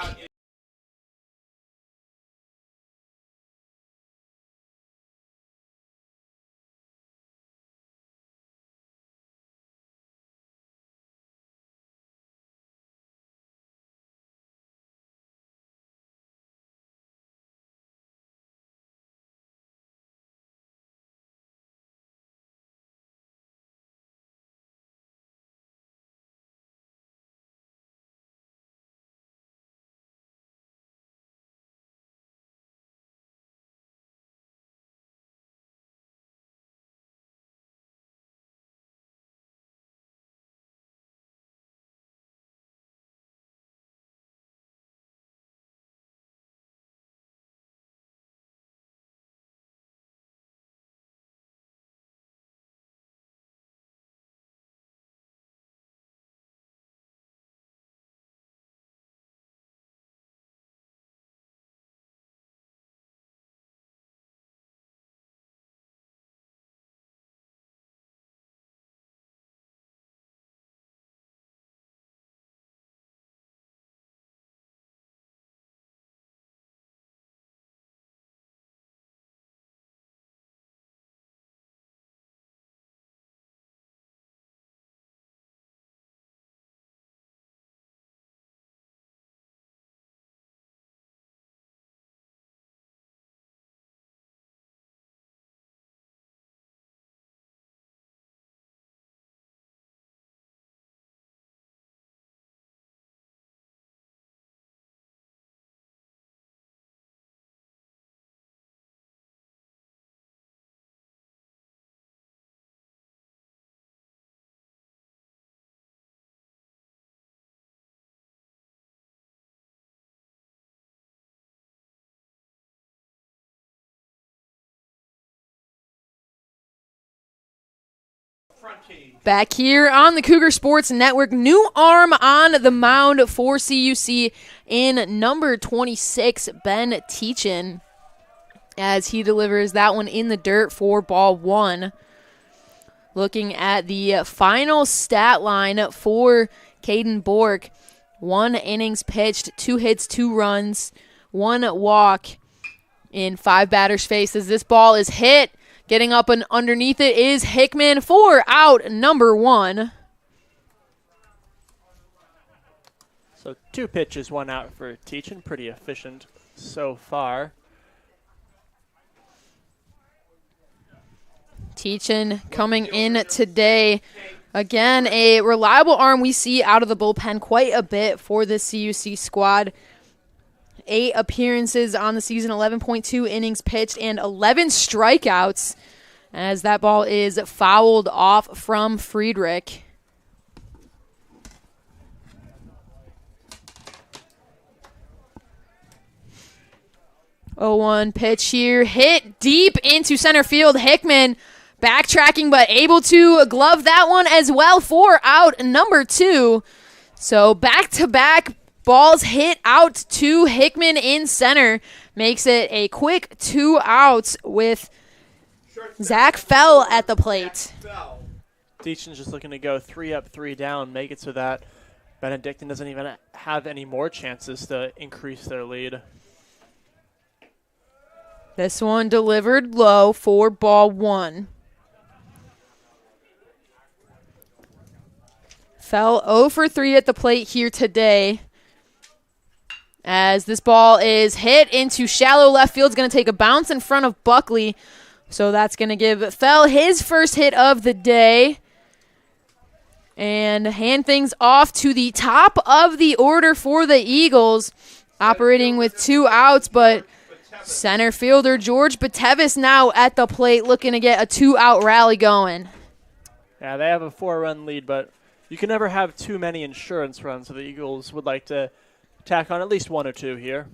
Back here on the Cougar Sports Network, new arm on the mound for CUC in number 26, Ben Teachin, as he delivers that one in the dirt for ball 1. Looking at the final stat line for Caden Bork, 1 innings pitched, 2 hits, 2 runs, 1 walk in 5 batters faced as this ball is hit. Getting up and underneath it is Hickman for out number 1. So 2 pitches, 1 out for Teachin. Pretty efficient so far. Teachin coming in today. Again, a reliable arm we see out of the bullpen quite a bit for this CUC squad. 8 appearances on the season, 11.2 innings pitched, and 11 strikeouts as that ball is fouled off from Friedrich. Oh, 1 pitch here, hit deep into center field. Hickman backtracking, but able to glove that one as well for out number 2. So back-to-back Ball's hit out to Hickman in center. Makes it a quick 2 outs with Zach Fell at the plate. Deachin's just looking to go 3 up, 3 down, make it so that Benedictine doesn't even have any more chances to increase their lead. This one delivered low for ball 1. Fell 0 for 3 at the plate here today. As this ball is hit into shallow left field, it's going to take a bounce in front of Buckley. So that's going to give Fell his first hit of the day. And hand things off to the top of the order for the Eagles. Operating with 2 outs, but center fielder George Batevis now at the plate looking to get a 2-out rally going. Yeah, they have a 4-run lead, but you can never have too many insurance runs, so the Eagles would like to tack on at least 1 or 2 here.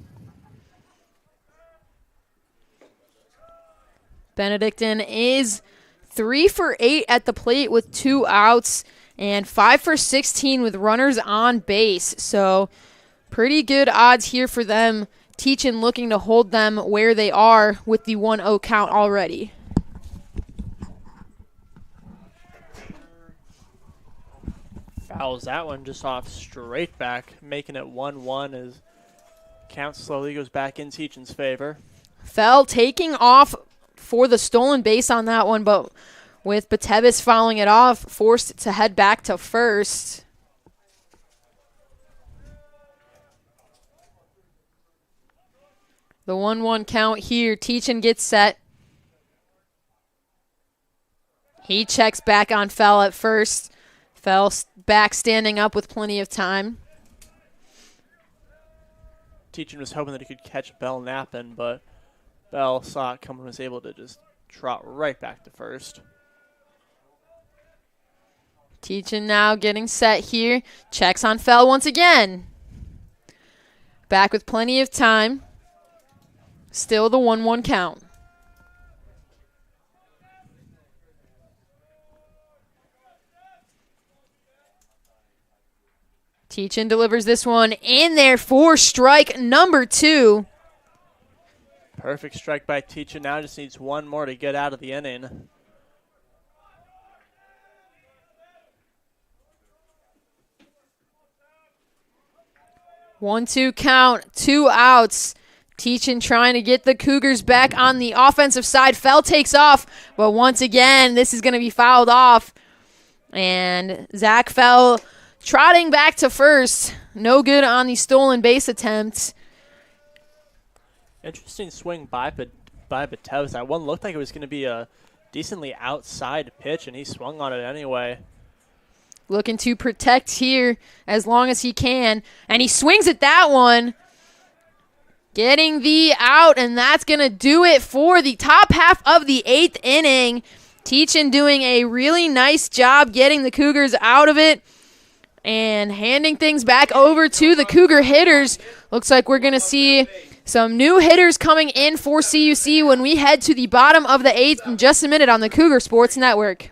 Benedictine is 3 for 8 at the plate with 2 outs and 5 for 16 with runners on base. So pretty good odds here for them. Teachin looking to hold them where they are with the 1-0 count already. Fouls that one just off straight back, making it 1-1 as count slowly goes back in Teachin's favor. Fell taking off for the stolen base on that one, but with Batevis fouling it off, forced to head back to first. The 1-1 count here. Teachin gets set. He checks back on Fell at first. Fell back standing up with plenty of time. Teachin was hoping that he could catch Bell napping, but Bell saw it coming and was able to just trot right back to first. Teachin now getting set here. Checks on Fell once again. Back with plenty of time. Still the 1-1 count. Teachin delivers this one in there for strike number 2. Perfect strike by Teachin. Now just needs 1 more to get out of the inning. One-two count, 2 outs. Teachin trying to get the Cougars back on the offensive side. Fell takes off, but once again, this is going to be fouled off. And Zach Fell trotting back to first. No good on the stolen base attempt. Interesting swing by Batevis. That one looked like it was going to be a decently outside pitch, and he swung on it anyway. Looking to protect here as long as he can. And he swings at that one. Getting the out, and that's going to do it for the top half of the 8th inning. Teachin doing a really nice job getting the Cougars out of it and handing things back over to the Cougar hitters. Looks like we're going to see some new hitters coming in for CUC when we head to the bottom of the 8th in just a minute on the Cougar Sports Network.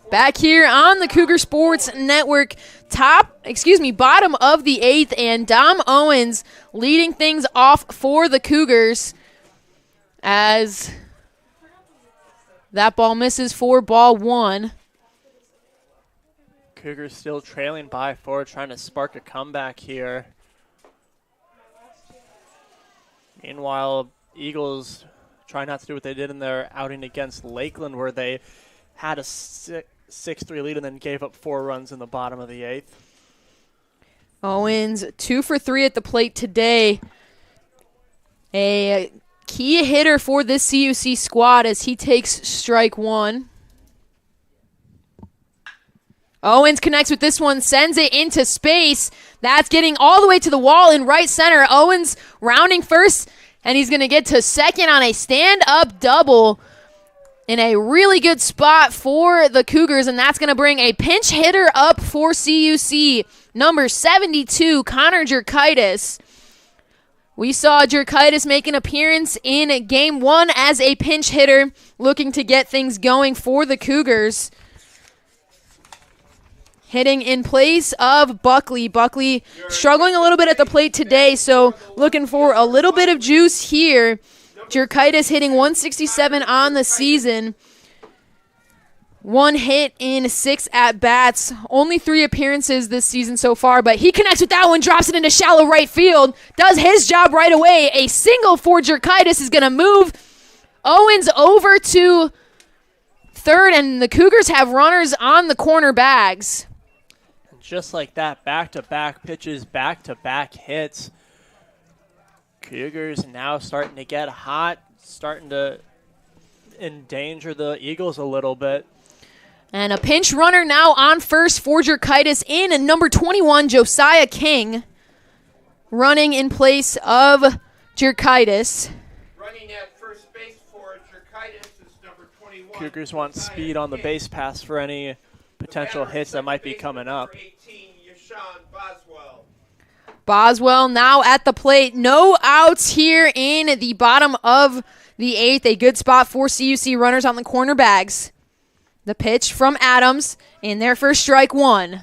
Back here on the Cougar Sports Network, bottom of the 8th, and Dom Owens leading things off for the Cougars as that ball misses for ball 1. Cougars still trailing by 4, trying to spark a comeback here. Meanwhile, Eagles try not to do what they did in their outing against Lakeland, where they had a 6-3 lead and then gave up 4 runs in the bottom of the 8th. Owens 2 for 3 at the plate today. A key hitter for this CUC squad as he takes strike 1. Owens connects with this one, sends it into space. That's getting all the way to the wall in right center. Owens rounding first, and he's going to get to second on a stand-up double in a really good spot for the Cougars, and that's going to bring a pinch hitter up for CUC, number 72, Connor Jerkitis. We saw Jerkitis make an appearance in Game 1 as a pinch hitter, looking to get things going for the Cougars. Hitting in place of Buckley. Buckley struggling a little bit at the plate today, so looking for a little bit of juice here. Jerkitis hitting 167 on the season. 1 hit in 6 at-bats. Only 3 appearances this season so far, but he connects with that one, drops it into shallow right field, does his job right away. A single for Jerkitis is going to move Owens over to third, and the Cougars have runners on the corner bags. Just like that, back-to-back pitches, back-to-back hits. Cougars now starting to get hot, starting to endanger the Eagles a little bit. And a pinch runner now on first for Jerkitis in number 21, Josiah King, running in place of Jerkitis. Running at first base for Jerkitis is number 21. Cougars want speed on the base pass for any potential hits that might be coming up. 18, Yashawn Boswell. Boswell now at the plate. No outs here in the bottom of the 8th. A good spot for CUC runners on the corner bags. The pitch from Adams in there for strike 1.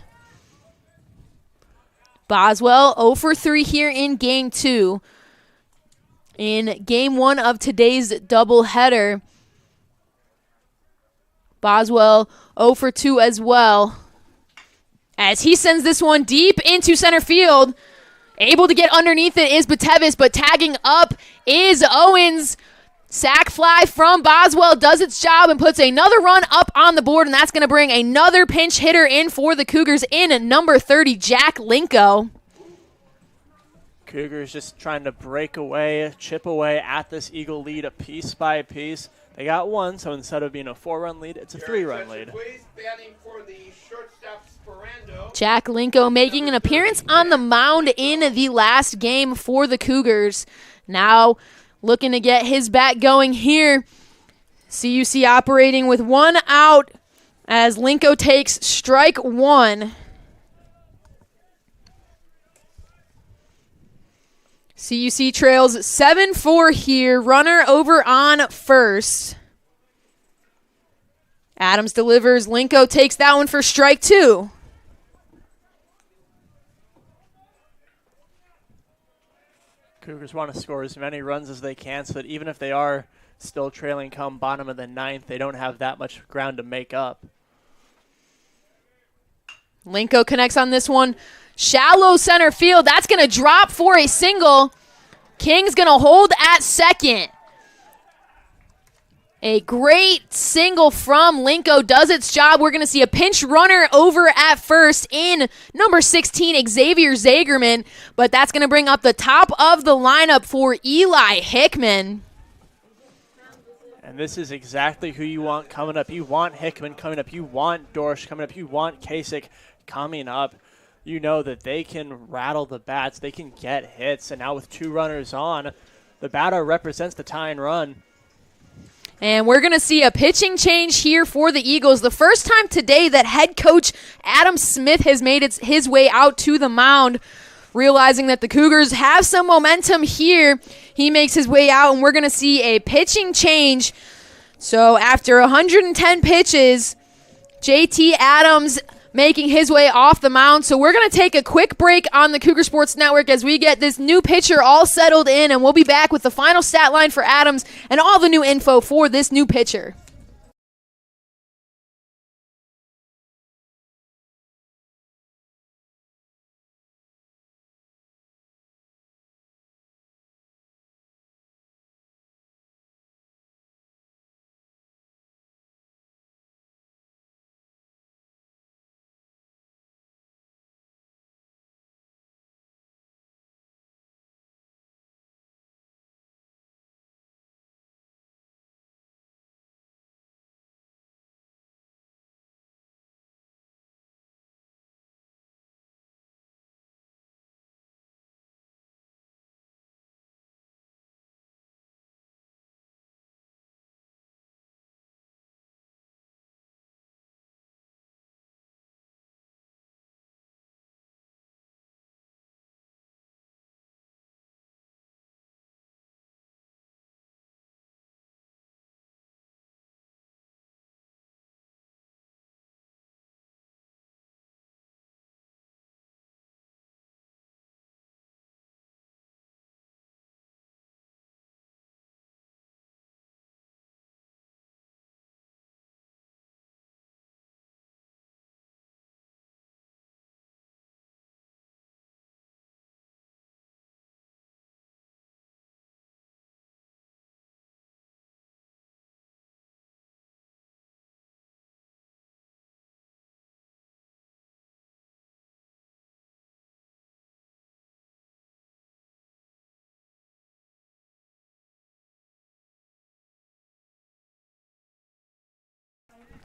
Boswell 0 for 3 here in Game 2. In Game 1 of today's doubleheader, Boswell 0 for 2 as well, as he sends this one deep into center field. Able to get underneath it is Batevis, but tagging up is Owens. Sac fly from Boswell does its job and puts another run up on the board, and that's going to bring another pinch hitter in for the Cougars in number 30, Jack Linko. Cougars just trying to break away, chip away at this Eagle lead piece by piece. They got 1, so instead of being a 4-run lead, it's a 3-run lead. Jack Linko making an appearance on the mound in the last game for the Cougars. Now looking to get his bat going here. CUC operating with 1 out as Linko takes strike 1. CUC trails 7-4 here. Runner over on first. Adams delivers. Linko takes that one for strike 2. Cougars want to score as many runs as they can so that even if they are still trailing come bottom of the 9th, they don't have that much ground to make up. Linko connects on this one. Shallow center field. That's going to drop for a single. King's going to hold at second. A great single from Linko does its job. We're going to see a pinch runner over at first in number 16, Xavier Zagerman. But that's going to bring up the top of the lineup for Eli Hickman. And this is exactly who you want coming up. You want Hickman coming up. You want Dorsch coming up. You want Kasich coming up. You know that they can rattle the bats. They can get hits. And now with 2 runners on, the batter represents the tying run. And we're going to see a pitching change here for the Eagles. The first time today that head coach Adam Smith has made his way out to the mound, realizing that the Cougars have some momentum here. He makes his way out, and we're going to see a pitching change. So after 110 pitches, JT Adams making his way off the mound. So we're going to take a quick break on the Cougar Sports Network as we get this new pitcher all settled in, and we'll be back with the final stat line for Adams and all the new info for this new pitcher.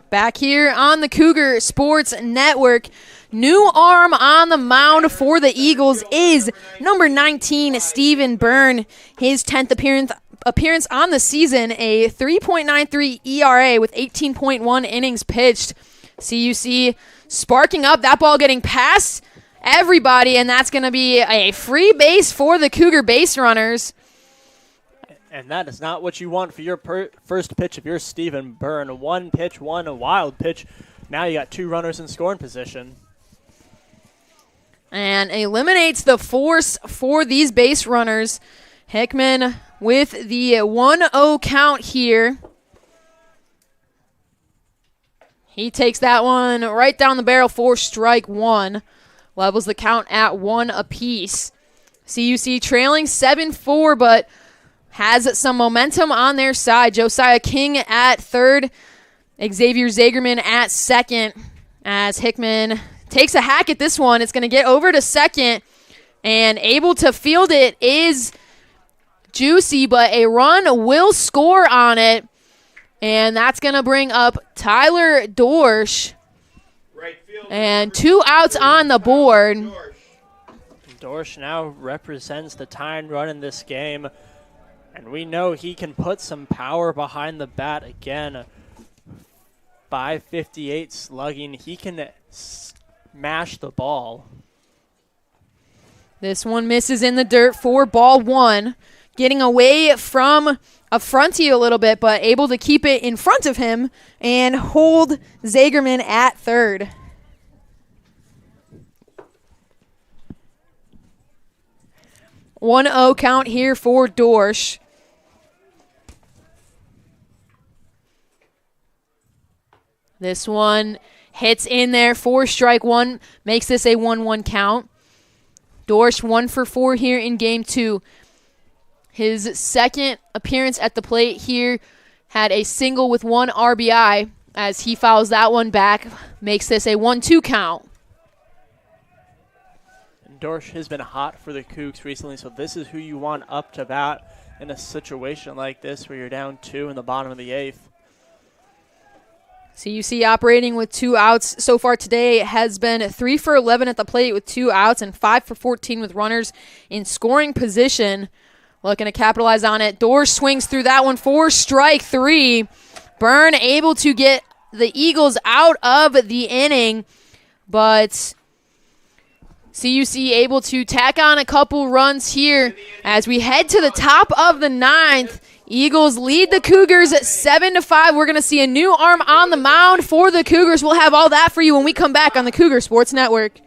Back here on the Cougar Sports Network, new arm on the mound for the Eagles is number 19, Steven Byrne. His 10th appearance on the season, a 3.93 ERA with 18.1 innings pitched. CUC sparking up, that ball getting past everybody, and that's going to be a free base for the Cougar base runners. And that is not what you want for your first pitch if you're Steven Byrne. One pitch, a wild pitch. Now you got two runners in scoring position. And eliminates the force for these base runners. Hickman with the 1-0 count here. He takes that one right down the barrel for strike one. Levels the count at 1 apiece. CUC trailing 7-4, but has some momentum on their side. Josiah King at third. Xavier Zagerman at second. As Hickman takes a hack at this one. It's going to get over to second. And able to field it is Juicy, but a run will score on it. And that's going to bring up Tyler Dorsch. And 2 outs on the board. Dorsch now represents the tying run in this game. And we know he can put some power behind the bat again. 558 slugging. He can smash the ball. This one misses in the dirt for ball one. Getting away from a fronty a little bit, but able to keep it in front of him and hold Zagerman at third. One 1-0 count here for Dorsch. This one hits in there for strike one, makes this a 1-1 count. Dorsch 1 for 4 here in game 2. His second appearance at the plate here had a single with 1 RBI as he fouls that one back, makes this a 1-2 count. Dorsch has been hot for the Cougs recently, so this is who you want up to bat in a situation like this where you're down 2 in the bottom of the 8th. CUC operating with 2 outs so far today has been 3 for 11 at the plate with 2 outs and 5 for 14 with runners in scoring position. Looking to capitalize on it. Dorsch swings through that one for strike 3. Byrne able to get the Eagles out of the inning, but CUC able to tack on a couple runs here as we head to the top of the 9th. Eagles lead the Cougars at 7-5. We're going to see a new arm on the mound for the Cougars. We'll have all that for you when we come back on the Cougar Sports Network.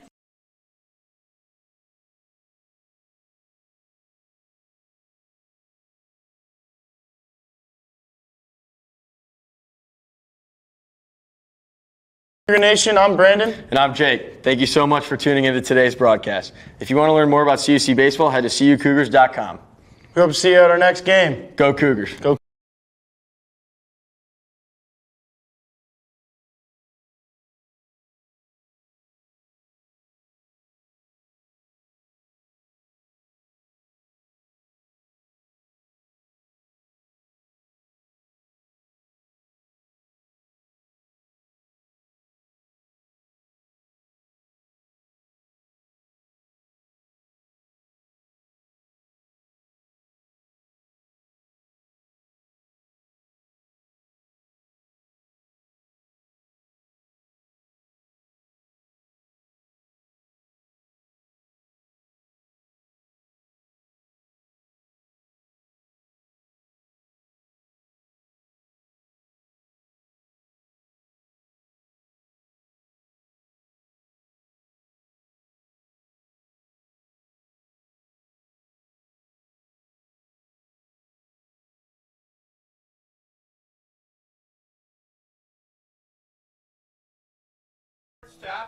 Cougar Nation, I'm Brandon. And I'm Jake. Thank you so much for tuning into today's broadcast. If you want to learn more about CUC baseball, head to cucougars.com. We hope to see you at our next game. Go Cougars. Go.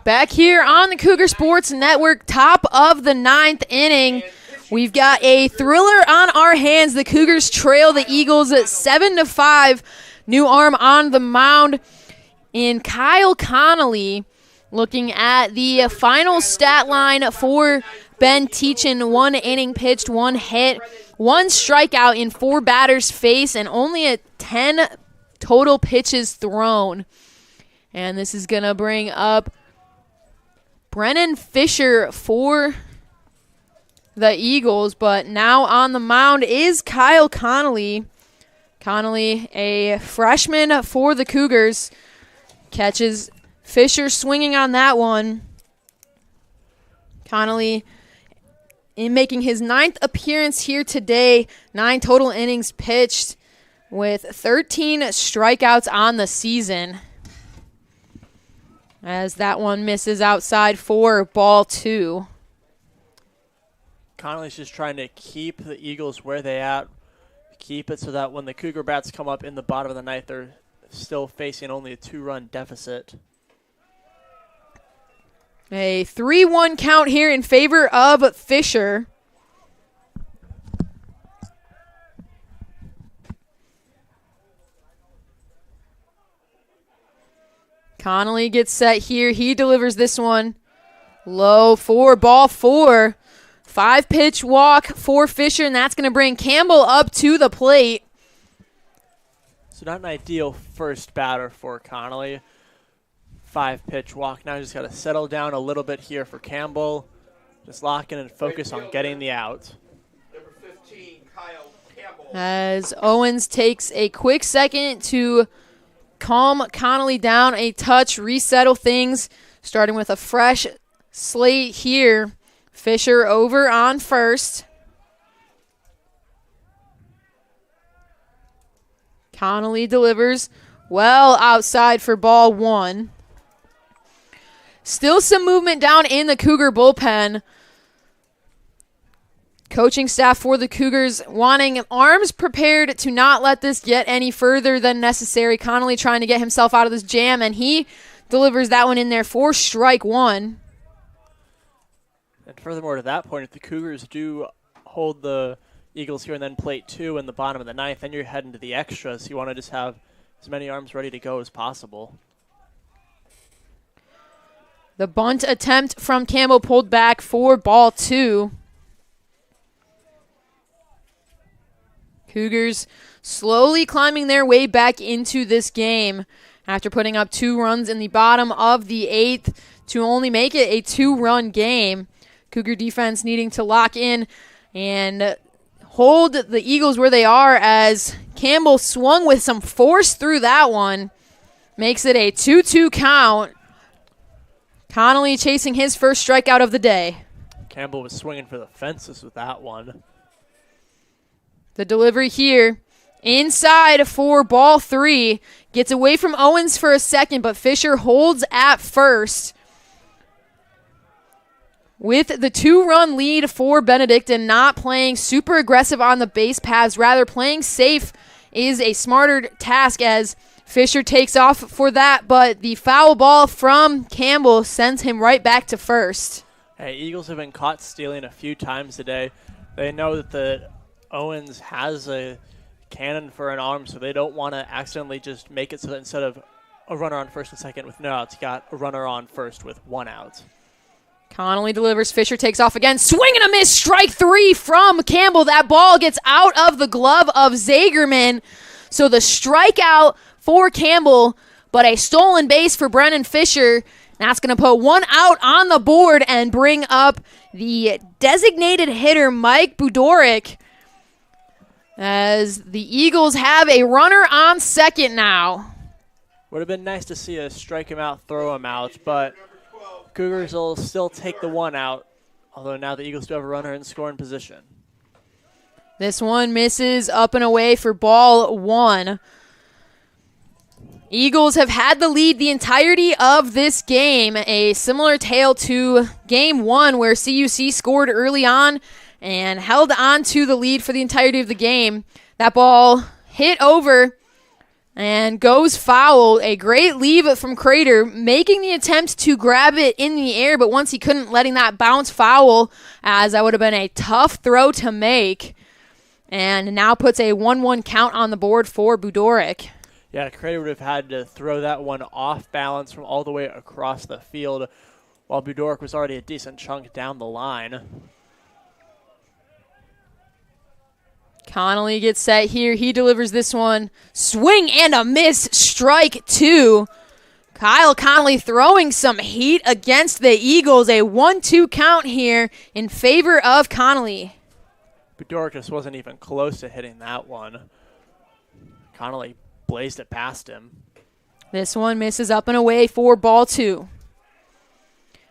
Back here on the Cougar Sports Network, top of the 9th inning. We've got a thriller on our hands. The Cougars trail the Eagles at 7-5. New arm on the mound. And Kyle Connolly looking at the final stat line for Ben Teachin. 1 inning pitched, 1 hit, 1 strikeout in 4 batters face, and only 10 total pitches thrown. And this is going to bring up Brennan Fisher for the Eagles, but now on the mound is Kyle Connolly. Connolly, a freshman for the Cougars, catches Fisher swinging on that one. Connolly in making his 9th appearance here today, 9 total innings pitched with 13 strikeouts on the season. As that one misses outside for ball 2. Connolly's just trying to keep the Eagles where they at, keep it so that when the Cougar bats come up in the bottom of the 9th, they're still facing only a 2-run deficit. A 3-1 count here in favor of Fisher. Connolly gets set here. He delivers this one low for ball 4. 5-pitch walk for Fisher, and that's going to bring Campbell up to the plate. So not an ideal first batter for Connolly. 5-pitch walk. Now just got to settle down a little bit here for Campbell. Just lock in and focus on getting the out. Number 15, Kyle Campbell. As Owens takes a quick second to calm Connolly down a touch, resettle things, starting with a fresh slate here. Fisher over on first. Connolly delivers well outside for ball 1. Still some movement down in the Cougar bullpen. Coaching staff for the Cougars wanting arms prepared to not let this get any further than necessary. Connolly trying to get himself out of this jam, and he delivers that one in there for strike 1. And furthermore to that point, if the Cougars do hold the Eagles here and then plate 2 in the bottom of the 9th, then you're heading to the extras. You want to just have as many arms ready to go as possible. The bunt attempt from Campbell pulled back for ball 2. Cougars slowly climbing their way back into this game after putting up 2 runs in the bottom of the 8th to only make it a 2-run game. Cougar defense needing to lock in and hold the Eagles where they are as Campbell swung with some force through that one. Makes it a 2-2 count. Connolly chasing his first strikeout of the day. Campbell was swinging for the fences with that one. The delivery here Inside for ball 3. Gets away from Owens for a second, but Fisher holds at first. With the 2-run lead for Benedictine, not playing super aggressive on the base paths, rather playing safe is a smarter task as Fisher takes off for that, but the foul ball from Campbell sends him right back to first. Hey, Eagles have been caught stealing a few times today. They know that the Owens has a cannon for an arm, so they don't want to accidentally just make it so that instead of a runner on first and second with no outs, you got a runner on first with 1 out. Connolly delivers. Fisher takes off again. Swing and a miss. Strike 3 from Campbell. That ball gets out of the glove of Zagerman. So the strikeout for Campbell, but a stolen base for Brennan Fisher. That's going to put 1 out on the board and bring up the designated hitter, Mike Budoric, as the Eagles have a runner on second now. Would have been nice to see us strike him out, throw him out, but Cougars will still take the 1 out, although now the Eagles do have a runner in scoring position. This one misses up and away for ball 1. Eagles have had the lead the entirety of this game, a similar tale to game 1 where CUC scored early on and held on to the lead for the entirety of the game. That ball hit over and goes foul. A great leave from Crater, making the attempt to grab it in the air, but once he couldn't, letting that bounce foul, as that would have been a tough throw to make. And now puts a 1-1 count on the board for Budoric. Yeah, Crater would have had to throw that one off balance from all the way across the field, while Budoric was already a decent chunk down the line. Connolly gets set here. He delivers this one. Swing and a miss. Strike 2. Kyle Connolly throwing some heat against the Eagles. A 1-2 count here in favor of Connolly. Budoric just wasn't even close to hitting that one. Connolly blazed it past him. This one misses up and away for ball 2.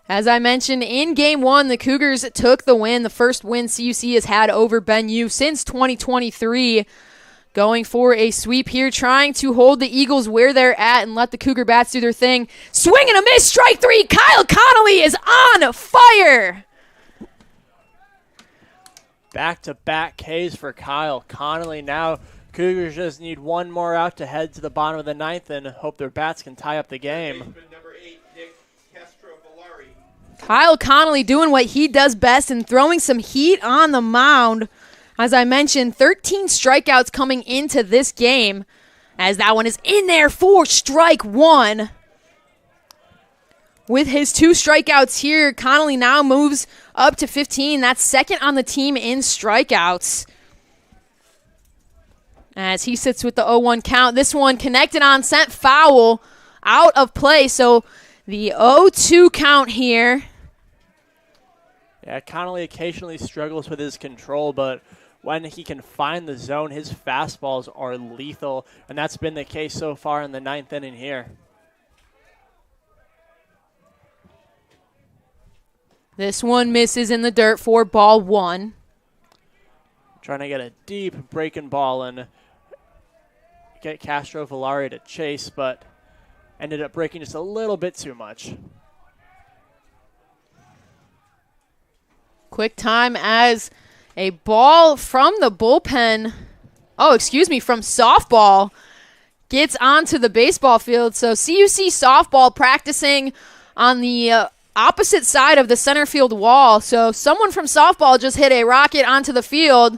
As I mentioned, in game 1, the Cougars took the win, the first win CUC has had over Ben U since 2023. Going for a sweep here, trying to hold the Eagles where they're at and let the Cougar Bats do their thing. Swing and a miss, strike 3. Kyle Connolly is on fire. Back-to-back Ks for Kyle Connolly. Now Cougars just need 1 more out to head to the bottom of the 9th and hope their Bats can tie up the game. Kyle Connolly doing what he does best and throwing some heat on the mound. As I mentioned, 13 strikeouts coming into this game, as that one is in there for strike 1. With his 2 strikeouts here, Connolly now moves up to 15. That's second on the team in strikeouts. As he sits with the 0-1 count. This one connected on, sent foul, out of play. So the 0-2 count here. Yeah, Connolly occasionally struggles with his control, but when he can find the zone, his fastballs are lethal, and that's been the case so far in the 9th inning here. This one misses in the dirt for ball 1. Trying to get a deep breaking ball and get Castro Villari to chase, but ended up breaking just a little bit too much. Quick time as a ball from the bullpen, from softball, gets onto the baseball field. So CUC softball practicing on the opposite side of the center field wall. So someone from softball just hit a rocket onto the field,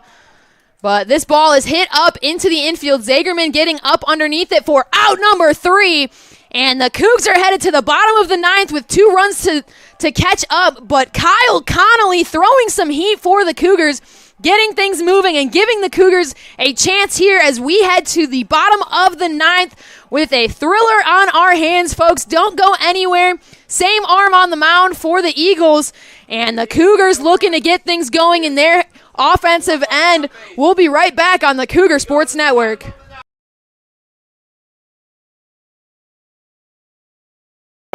but this ball is hit up into the infield. Zagerman getting up underneath it for out number 3. And the Cougs are headed to the bottom of the 9th with 2 runs to catch up. But Kyle Connolly throwing some heat for the Cougars, getting things moving and giving the Cougars a chance here as we head to the bottom of the 9th with a thriller on our hands, folks. Don't go anywhere. Same arm on the mound for the Eagles. And the Cougars looking to get things going in their offensive end. We'll be right back on the Cougar Sports Network.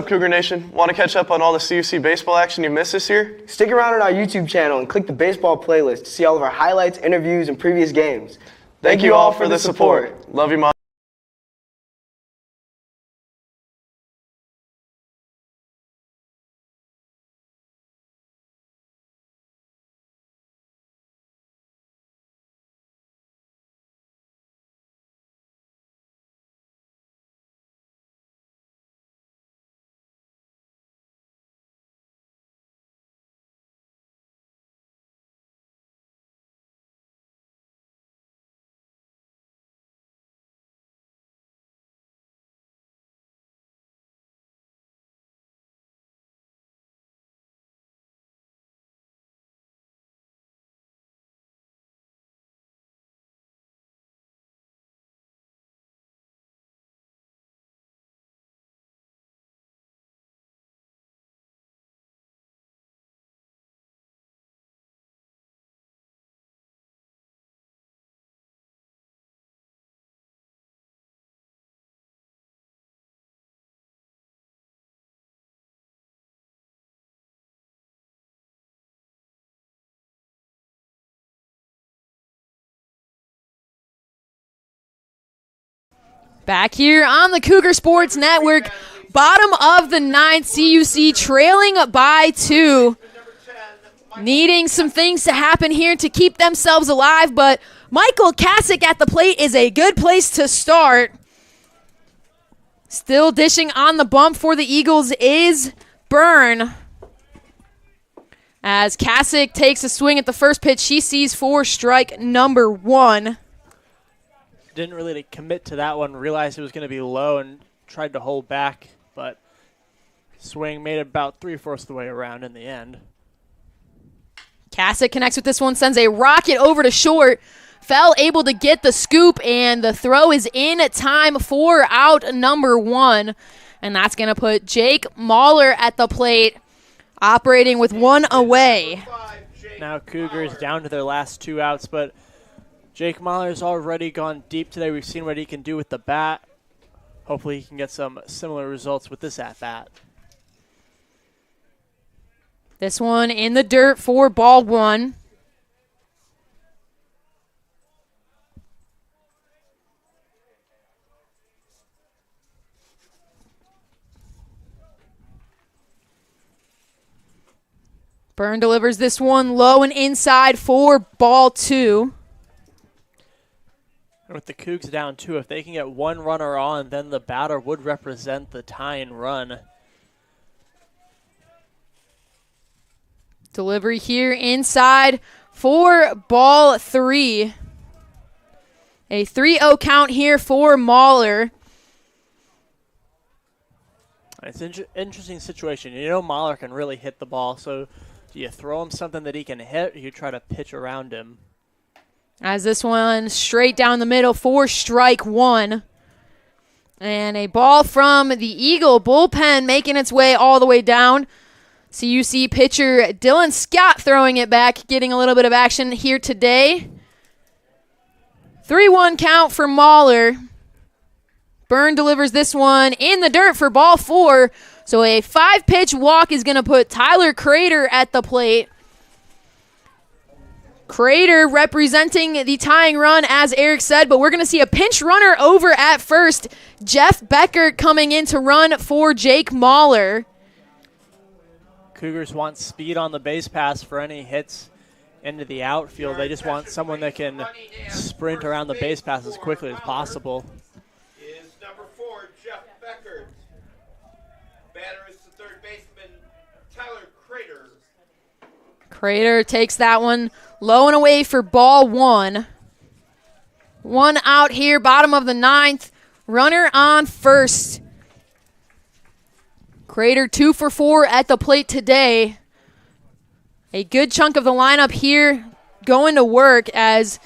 Cougar Nation, want to catch up on all the CUC baseball action you missed this year? Stick around on our YouTube channel and click the baseball playlist to see all of our highlights, interviews, and previous games. Thank you all for the support. Love you, Mom. Back here on the Cougar Sports Network, bottom of the ninth, CUC trailing by 2. Needing some things to happen here to keep themselves alive, but Michael Kasich at the plate is a good place to start. Still dishing on the bump for the Eagles is Byrne. As Kasich takes a swing at the first pitch, she sees for strike number 1. Didn't really commit to that one, realized it was going to be low and tried to hold back, but swing made it about 3/4 of the way around in the end. Kasich connects with this one, sends a rocket over to short. Fell able to get the scoop, and the throw is in time for out number 1. And that's going to put Jake Mahler at the plate, operating with 1 away. Now Cougars down to their last 2 outs, but Jake Mahler's already gone deep today. We've seen what he can do with the bat. Hopefully he can get some similar results with this at-bat. This one in the dirt for ball 1. Byrne delivers this one low and inside for ball 2. And with the Cougs down 2, if they can get 1 runner on, then the batter would represent the tying run. Delivery here inside for ball 3. A 3-0 count here for Mahler. It's an interesting situation. You know Mahler can really hit the ball, so do you throw him something that he can hit, or you try to pitch around him? As this one straight down the middle for strike 1. And a ball from the Eagle bullpen making its way all the way down. CUC pitcher Dylan Scott throwing it back, getting a little bit of action here today. 3-1 count for Mahler. Byrne delivers this one in the dirt for ball 4. So a 5-pitch walk is going to put Tyler Crater at the plate. Crater representing the tying run, as Eric said, but we're going to see a pinch runner over at first. Jeff Becker coming in to run for Jake Mahler. Cougars want speed on the base pass for any hits into the outfield. They just want someone that can sprint around the base pass as quickly as possible. Is number 4, Jeff Becker. Batter is the third baseman, Tyler Crater. Crater takes that one low and away for ball 1. 1 out here, bottom of the 9th. Runner on first. Crater 2 for 4 at the plate today. A good chunk of the lineup here going to work, as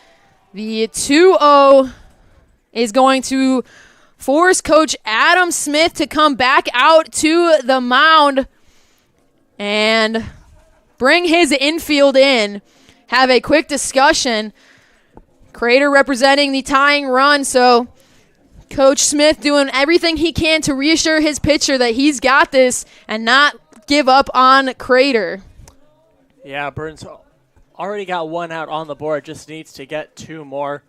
the 2-0 is going to force Coach Adam Smith to come back out to the mound and bring his infield in. Have a quick discussion. Crater representing the tying run, so Coach Smith doing everything he can to reassure his pitcher that he's got this and not give up on Crater. Yeah, Burns already got 1 out on the board, just needs to get 2 more.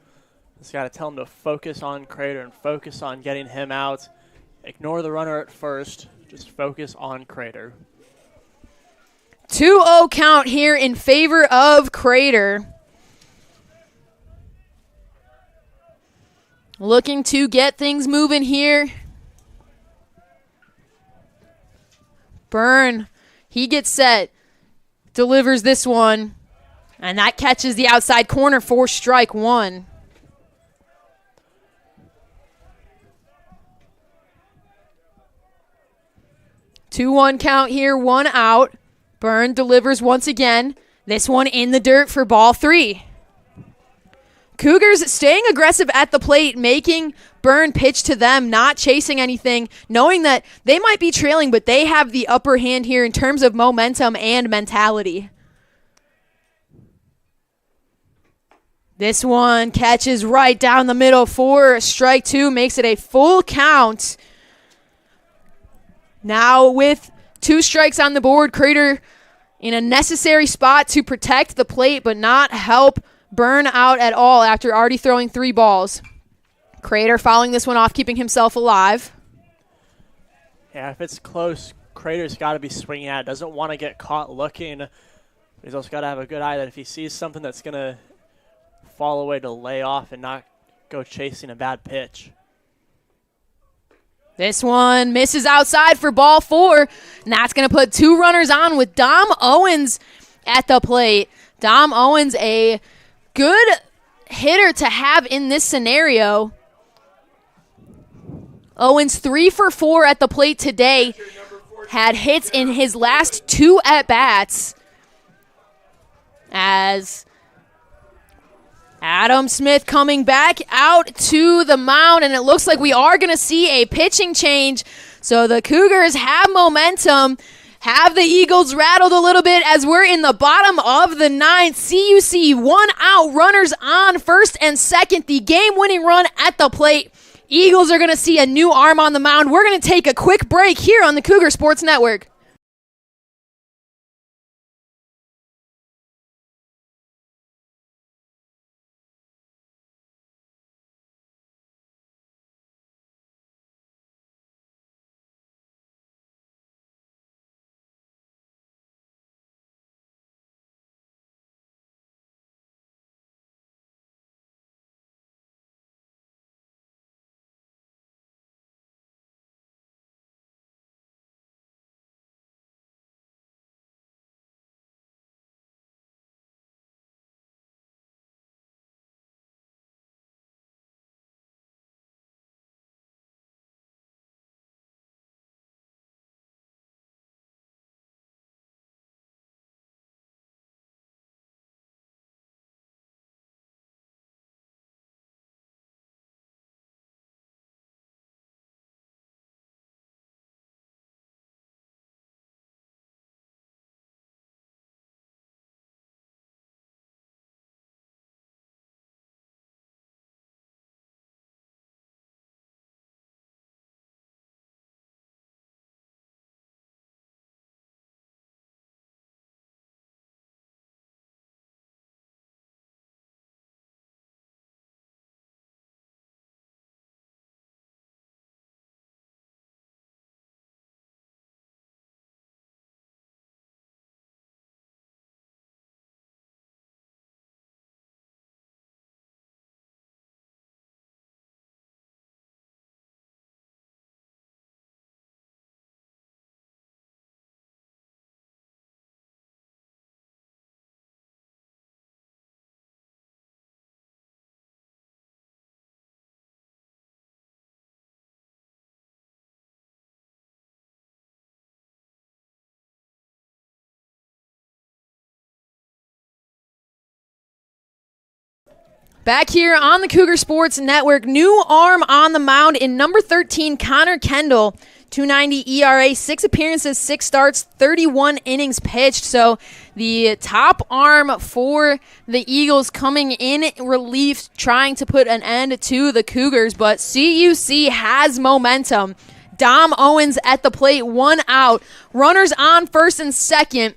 Just got to tell him to focus on Crater and focus on getting him out. Ignore the runner at first. Just focus on Crater. 2-0 count here in favor of Crater. Looking to get things moving here. Byrne, he gets set, delivers this one, and that catches the outside corner for strike one. Two-one count here, one out. Byrne delivers once again. This one in the dirt for ball three. Cougars staying aggressive at the plate, making Byrne pitch to them, not chasing anything, knowing that they might be trailing, but they have the upper hand here in terms of momentum and mentality. This one catches right down the middle for strike two, makes it a full count. Now with 2 strikes on the board, Crater in a necessary spot to protect the plate but not help Byrne out at all after already throwing 3 balls. Crater fouling this one off, keeping himself alive. Yeah, if it's close, Crater's got to be swinging at it. Doesn't want to get caught looking. But he's also got to have a good eye that if he sees something that's going to fall away, to lay off and not go chasing a bad pitch. This one misses outside for ball 4, and that's going to put 2 runners on with Dom Owens at the plate. Dom Owens, a good hitter to have in this scenario. Owens 3 for 4 at the plate today. Had hits in his last 2 at-bats. As Adam Smith coming back out to the mound, and it looks like we are going to see a pitching change. So the Cougars have momentum, have the Eagles rattled a little bit as we're in the bottom of the 9th. CUC 1 out, runners on first and second, the game-winning run at the plate. Eagles are going to see a new arm on the mound. We're going to take a quick break here on the Cougar Sports Network. Back here on the Cougar Sports Network, new arm on the mound in number 13, Connor Kendall. 2.90 ERA, 6 appearances, 6 starts, 31 innings pitched. So the top arm for the Eagles coming in relief, trying to put an end to the Cougars. But CUC has momentum. Dom Owens at the plate, 1 out. Runners on first and second.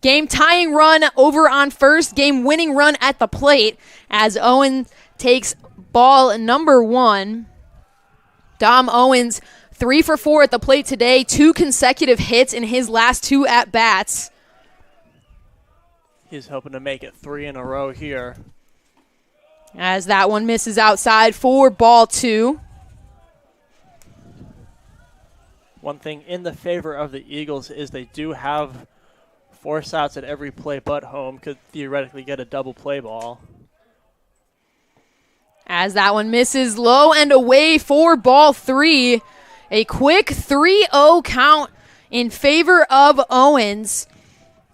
Game tying run over on first, game winning run at the plate as Owen takes ball number 1. Dom Owens, 3 for 4 at the plate today, 2 consecutive hits in his last 2 at-bats. He's hoping to make it 3 in a row here. As that one misses outside for ball 2. One thing in the favor of the Eagles is they do have force outs at every play but home, could theoretically get a double play ball. As that one misses low and away for ball 3. A quick 3-0 count in favor of Owens.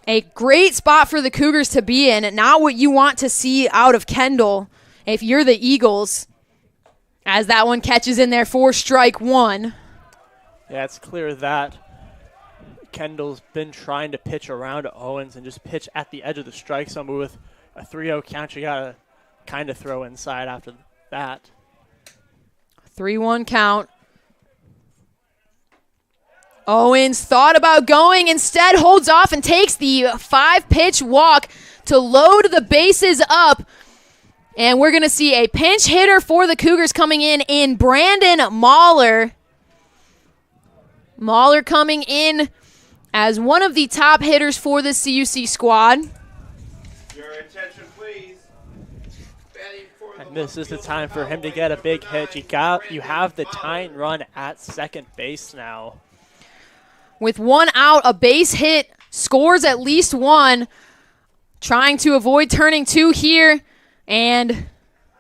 A great spot for the Cougars to be in. Not what you want to see out of Kendall if you're the Eagles. As that one catches in there for strike 1. Yeah, it's clear that Kendall's been trying to pitch around Owens and just pitch at the edge of the strike zone. But with a 3-0 count, you got to kind of throw inside after that. 3-1 count. Owens thought about going, instead holds off and takes the 5-pitch walk to load the bases up. And we're going to see a pinch hitter for the Cougars coming in Brandon Mahler. Mahler coming in as one of the top hitters for the CUC squad. Your attention, please. And this is the time for him to get a big hit. You have the tying run at second base now. With 1 out, a base hit, scores at least 1. Trying to avoid turning 2 here. And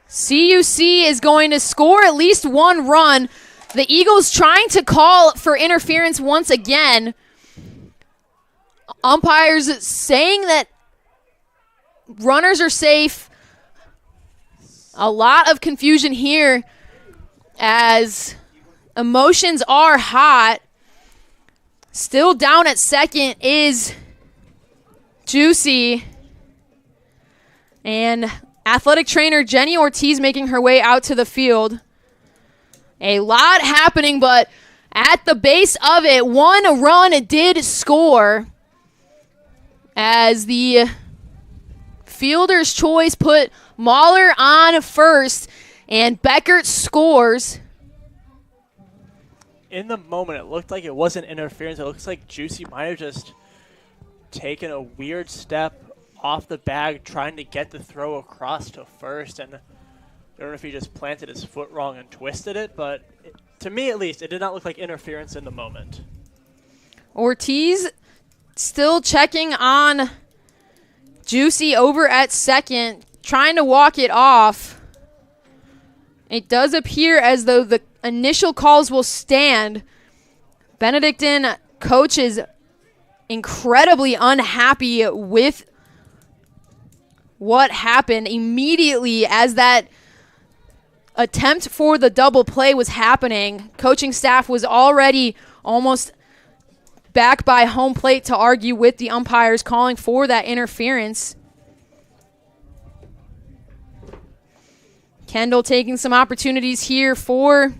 CUC is going to score at least 1 run. The Eagles trying to call for interference once again. Umpires saying that runners are safe. A lot of confusion here as emotions are hot. Still down at second is Juicy. And athletic trainer Jenny Ortiz making her way out to the field. A lot happening, but at the base of it, 1 run did score as the fielder's choice put Mahler on first, and Beckert scores. In the moment, it looked like it wasn't interference. It looks like Juicy might have just taken a weird step off the bag trying to get the throw across to first, and I don't know if he just planted his foot wrong and twisted it, but to me at least, it did not look like interference in the moment. Ortiz still checking on Juicy over at second, trying to walk it off. It does appear as though the initial calls will stand. Benedictine coach is incredibly unhappy with what happened immediately as that attempt for the double play was happening. Coaching staff was already almost back by home plate to argue with the umpires calling for that interference. Kendall taking some opportunities here for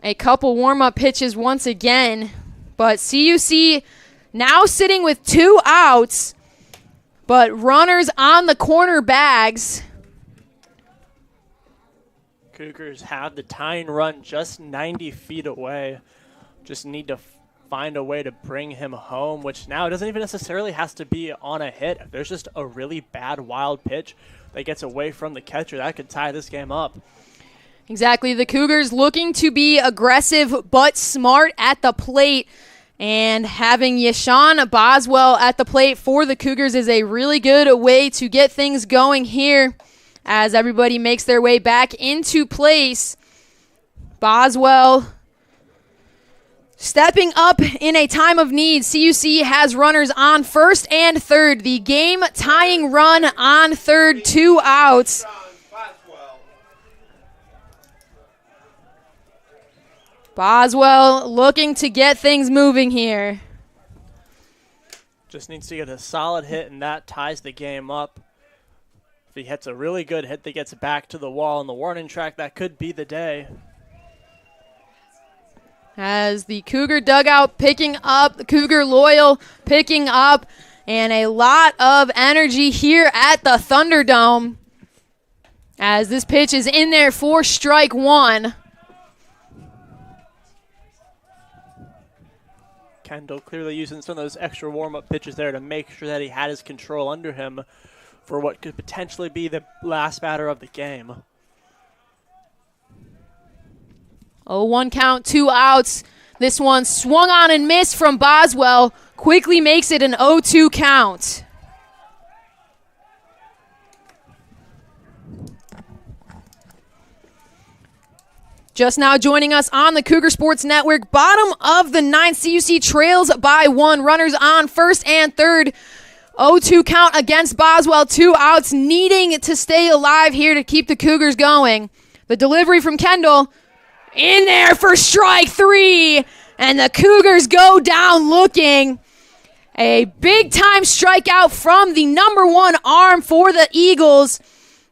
a couple warm-up pitches once again. But CUC now sitting with 2 outs, but runners on the corner bags. Cougars have the tying run just 90 feet away. Just need to find a way to bring him home, which now doesn't even necessarily has to be on a hit. If there's just a really bad wild pitch that gets away from the catcher, that could tie this game up. Exactly. The Cougars looking to be aggressive but smart at the plate. And having Yashawn Boswell at the plate for the Cougars is a really good way to get things going here as everybody makes their way back into place. Boswell stepping up in a time of need. CUC has runners on first and third. The game tying run on third, 2 outs. Boswell looking to get things moving here. Just needs to get a solid hit, and that ties the game up. If he hits a really good hit that gets back to the wall on the warning track, that could be the day. As the Cougar dugout picking up, the Cougar loyal picking up, and a lot of energy here at the Thunderdome. As this pitch is in there for strike one. Kendall clearly using some of those extra warm-up pitches there to make sure that he had his control under him for what could potentially be the last batter of the game. 0-1 count, 2 outs. This one swung on and missed from Boswell. Quickly makes it an 0-2 count. Just now joining us on the Cougar Sports Network, bottom of the ninth, CUC trails by 1. Runners on first and third. 0-2 count against Boswell. 2 outs, needing to stay alive here to keep the Cougars going. The delivery from Kendall in there for strike 3. And the Cougars go down looking. A big-time strikeout from the number 1 arm for the Eagles.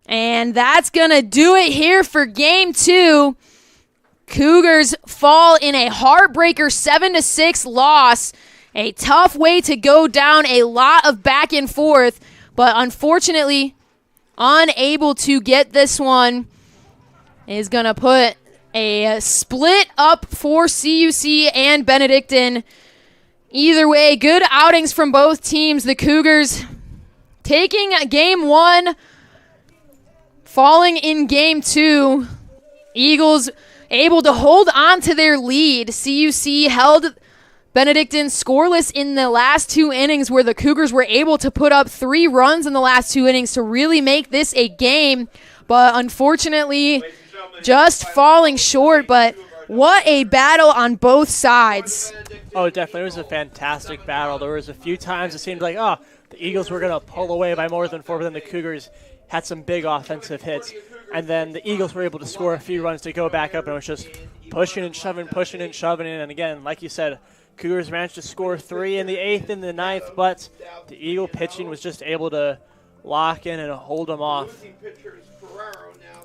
And that's going to do it here for game 2. Cougars fall in a heartbreaker 7-6 loss. A tough way to go down, a lot of back and forth, but unfortunately unable to get this one. Is going to put a split up for CUC and Benedictine. Either way, good outings from both teams. The Cougars taking game 1, falling in game 2. Eagles able to hold on to their lead. CUC held Benedictine scoreless in the last 2 innings, where the Cougars were able to put up 3 runs in the last 2 innings to really make this a game. But unfortunately, just falling short. But what a battle on both sides. Oh, definitely. It was a fantastic battle. There was a few times it seemed like, the Eagles were going to pull away by more than 4, but then the Cougars had some big offensive hits. And then the Eagles were able to score a few runs to go back up, and it was just pushing and shoving. And again, like you said, Cougars managed to score 3 in the 8th and the 9th, but the Eagle pitching was just able to lock in and hold them off.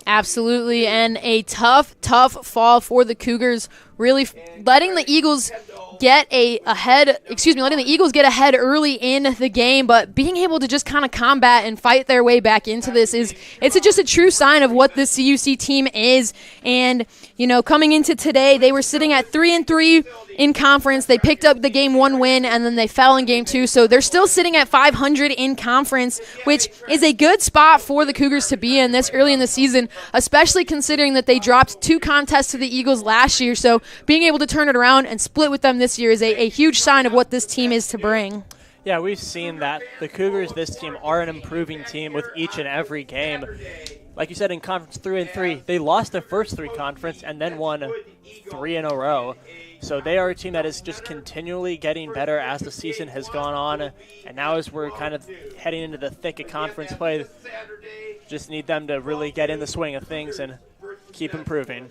Absolutely, and a tough fall for the Cougars, really letting the Eagles get letting the Eagles get ahead early in the game, but being able to just kind of combat and fight their way back into this it's just a true sign of what this CUC team is. And coming into today, they were sitting at 3-3 in conference. They picked up the game 1 win, and then they fell in game 2, so they're still sitting at 500 in conference, which is a good spot for the Cougars to be in this early in the season, especially considering that they dropped 2 contests to the Eagles last year. So being able to turn it around and split with them this year is a huge sign of what this team is to bring. Yeah, we've seen that. The Cougars, this team, are an improving team with each and every game. Like you said, in Conference 3-3, they lost their first 3 conference and then won 3 in a row. So they are a team that is just continually getting better as the season has gone on. And now as we're kind of heading into the thick of conference play, just need them to really get in the swing of things and keep improving.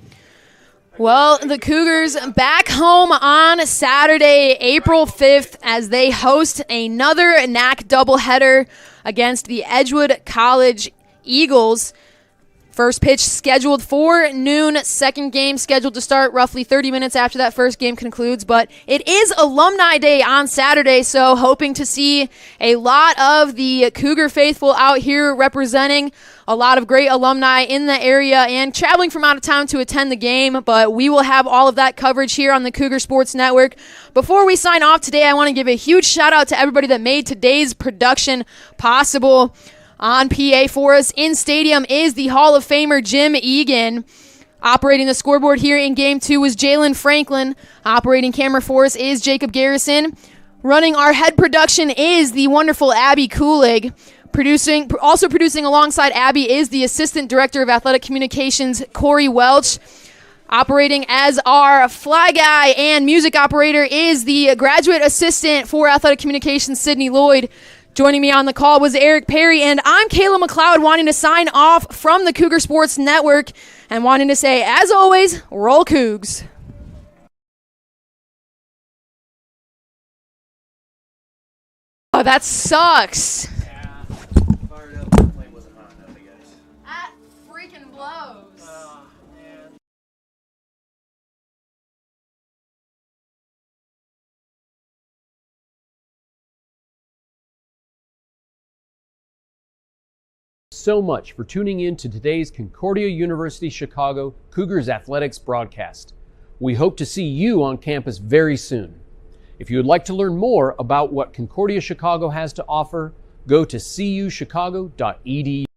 Well, the Cougars back home on Saturday, April 5th, as they host another NAC doubleheader against the Edgewood College Eagles. First pitch scheduled for noon, second game scheduled to start roughly 30 minutes after that first game concludes. But it is Alumni Day on Saturday, so hoping to see a lot of the Cougar faithful out here representing. A lot of great alumni in the area and traveling from out of town to attend the game, but we will have all of that coverage here on the Cougar Sports Network. Before we sign off today, I want to give a huge shout out to everybody that made today's production possible. On PA for us in stadium is the Hall of Famer Jim Egan. Operating the scoreboard here in Game 2 was Jalen Franklin. Operating camera for us is Jacob Garrison. Running our head production is the wonderful Abby Kulig. Also producing alongside Abby is the Assistant Director of Athletic Communications, Corey Welch. Operating as our fly guy and music operator is the Graduate Assistant for Athletic Communications, Sydney Lloyd. Joining me on the call was Eric Perry, and I'm Kayla McLeod, wanting to sign off from the Cougar Sports Network and wanting to say, as always, roll Cougs. Oh, that sucks. That freaking blows. so much for tuning in to today's Concordia University Chicago Cougars Athletics broadcast. We hope to see you on campus very soon. If you would like to learn more about what Concordia Chicago has to offer, go to cuchicago.edu.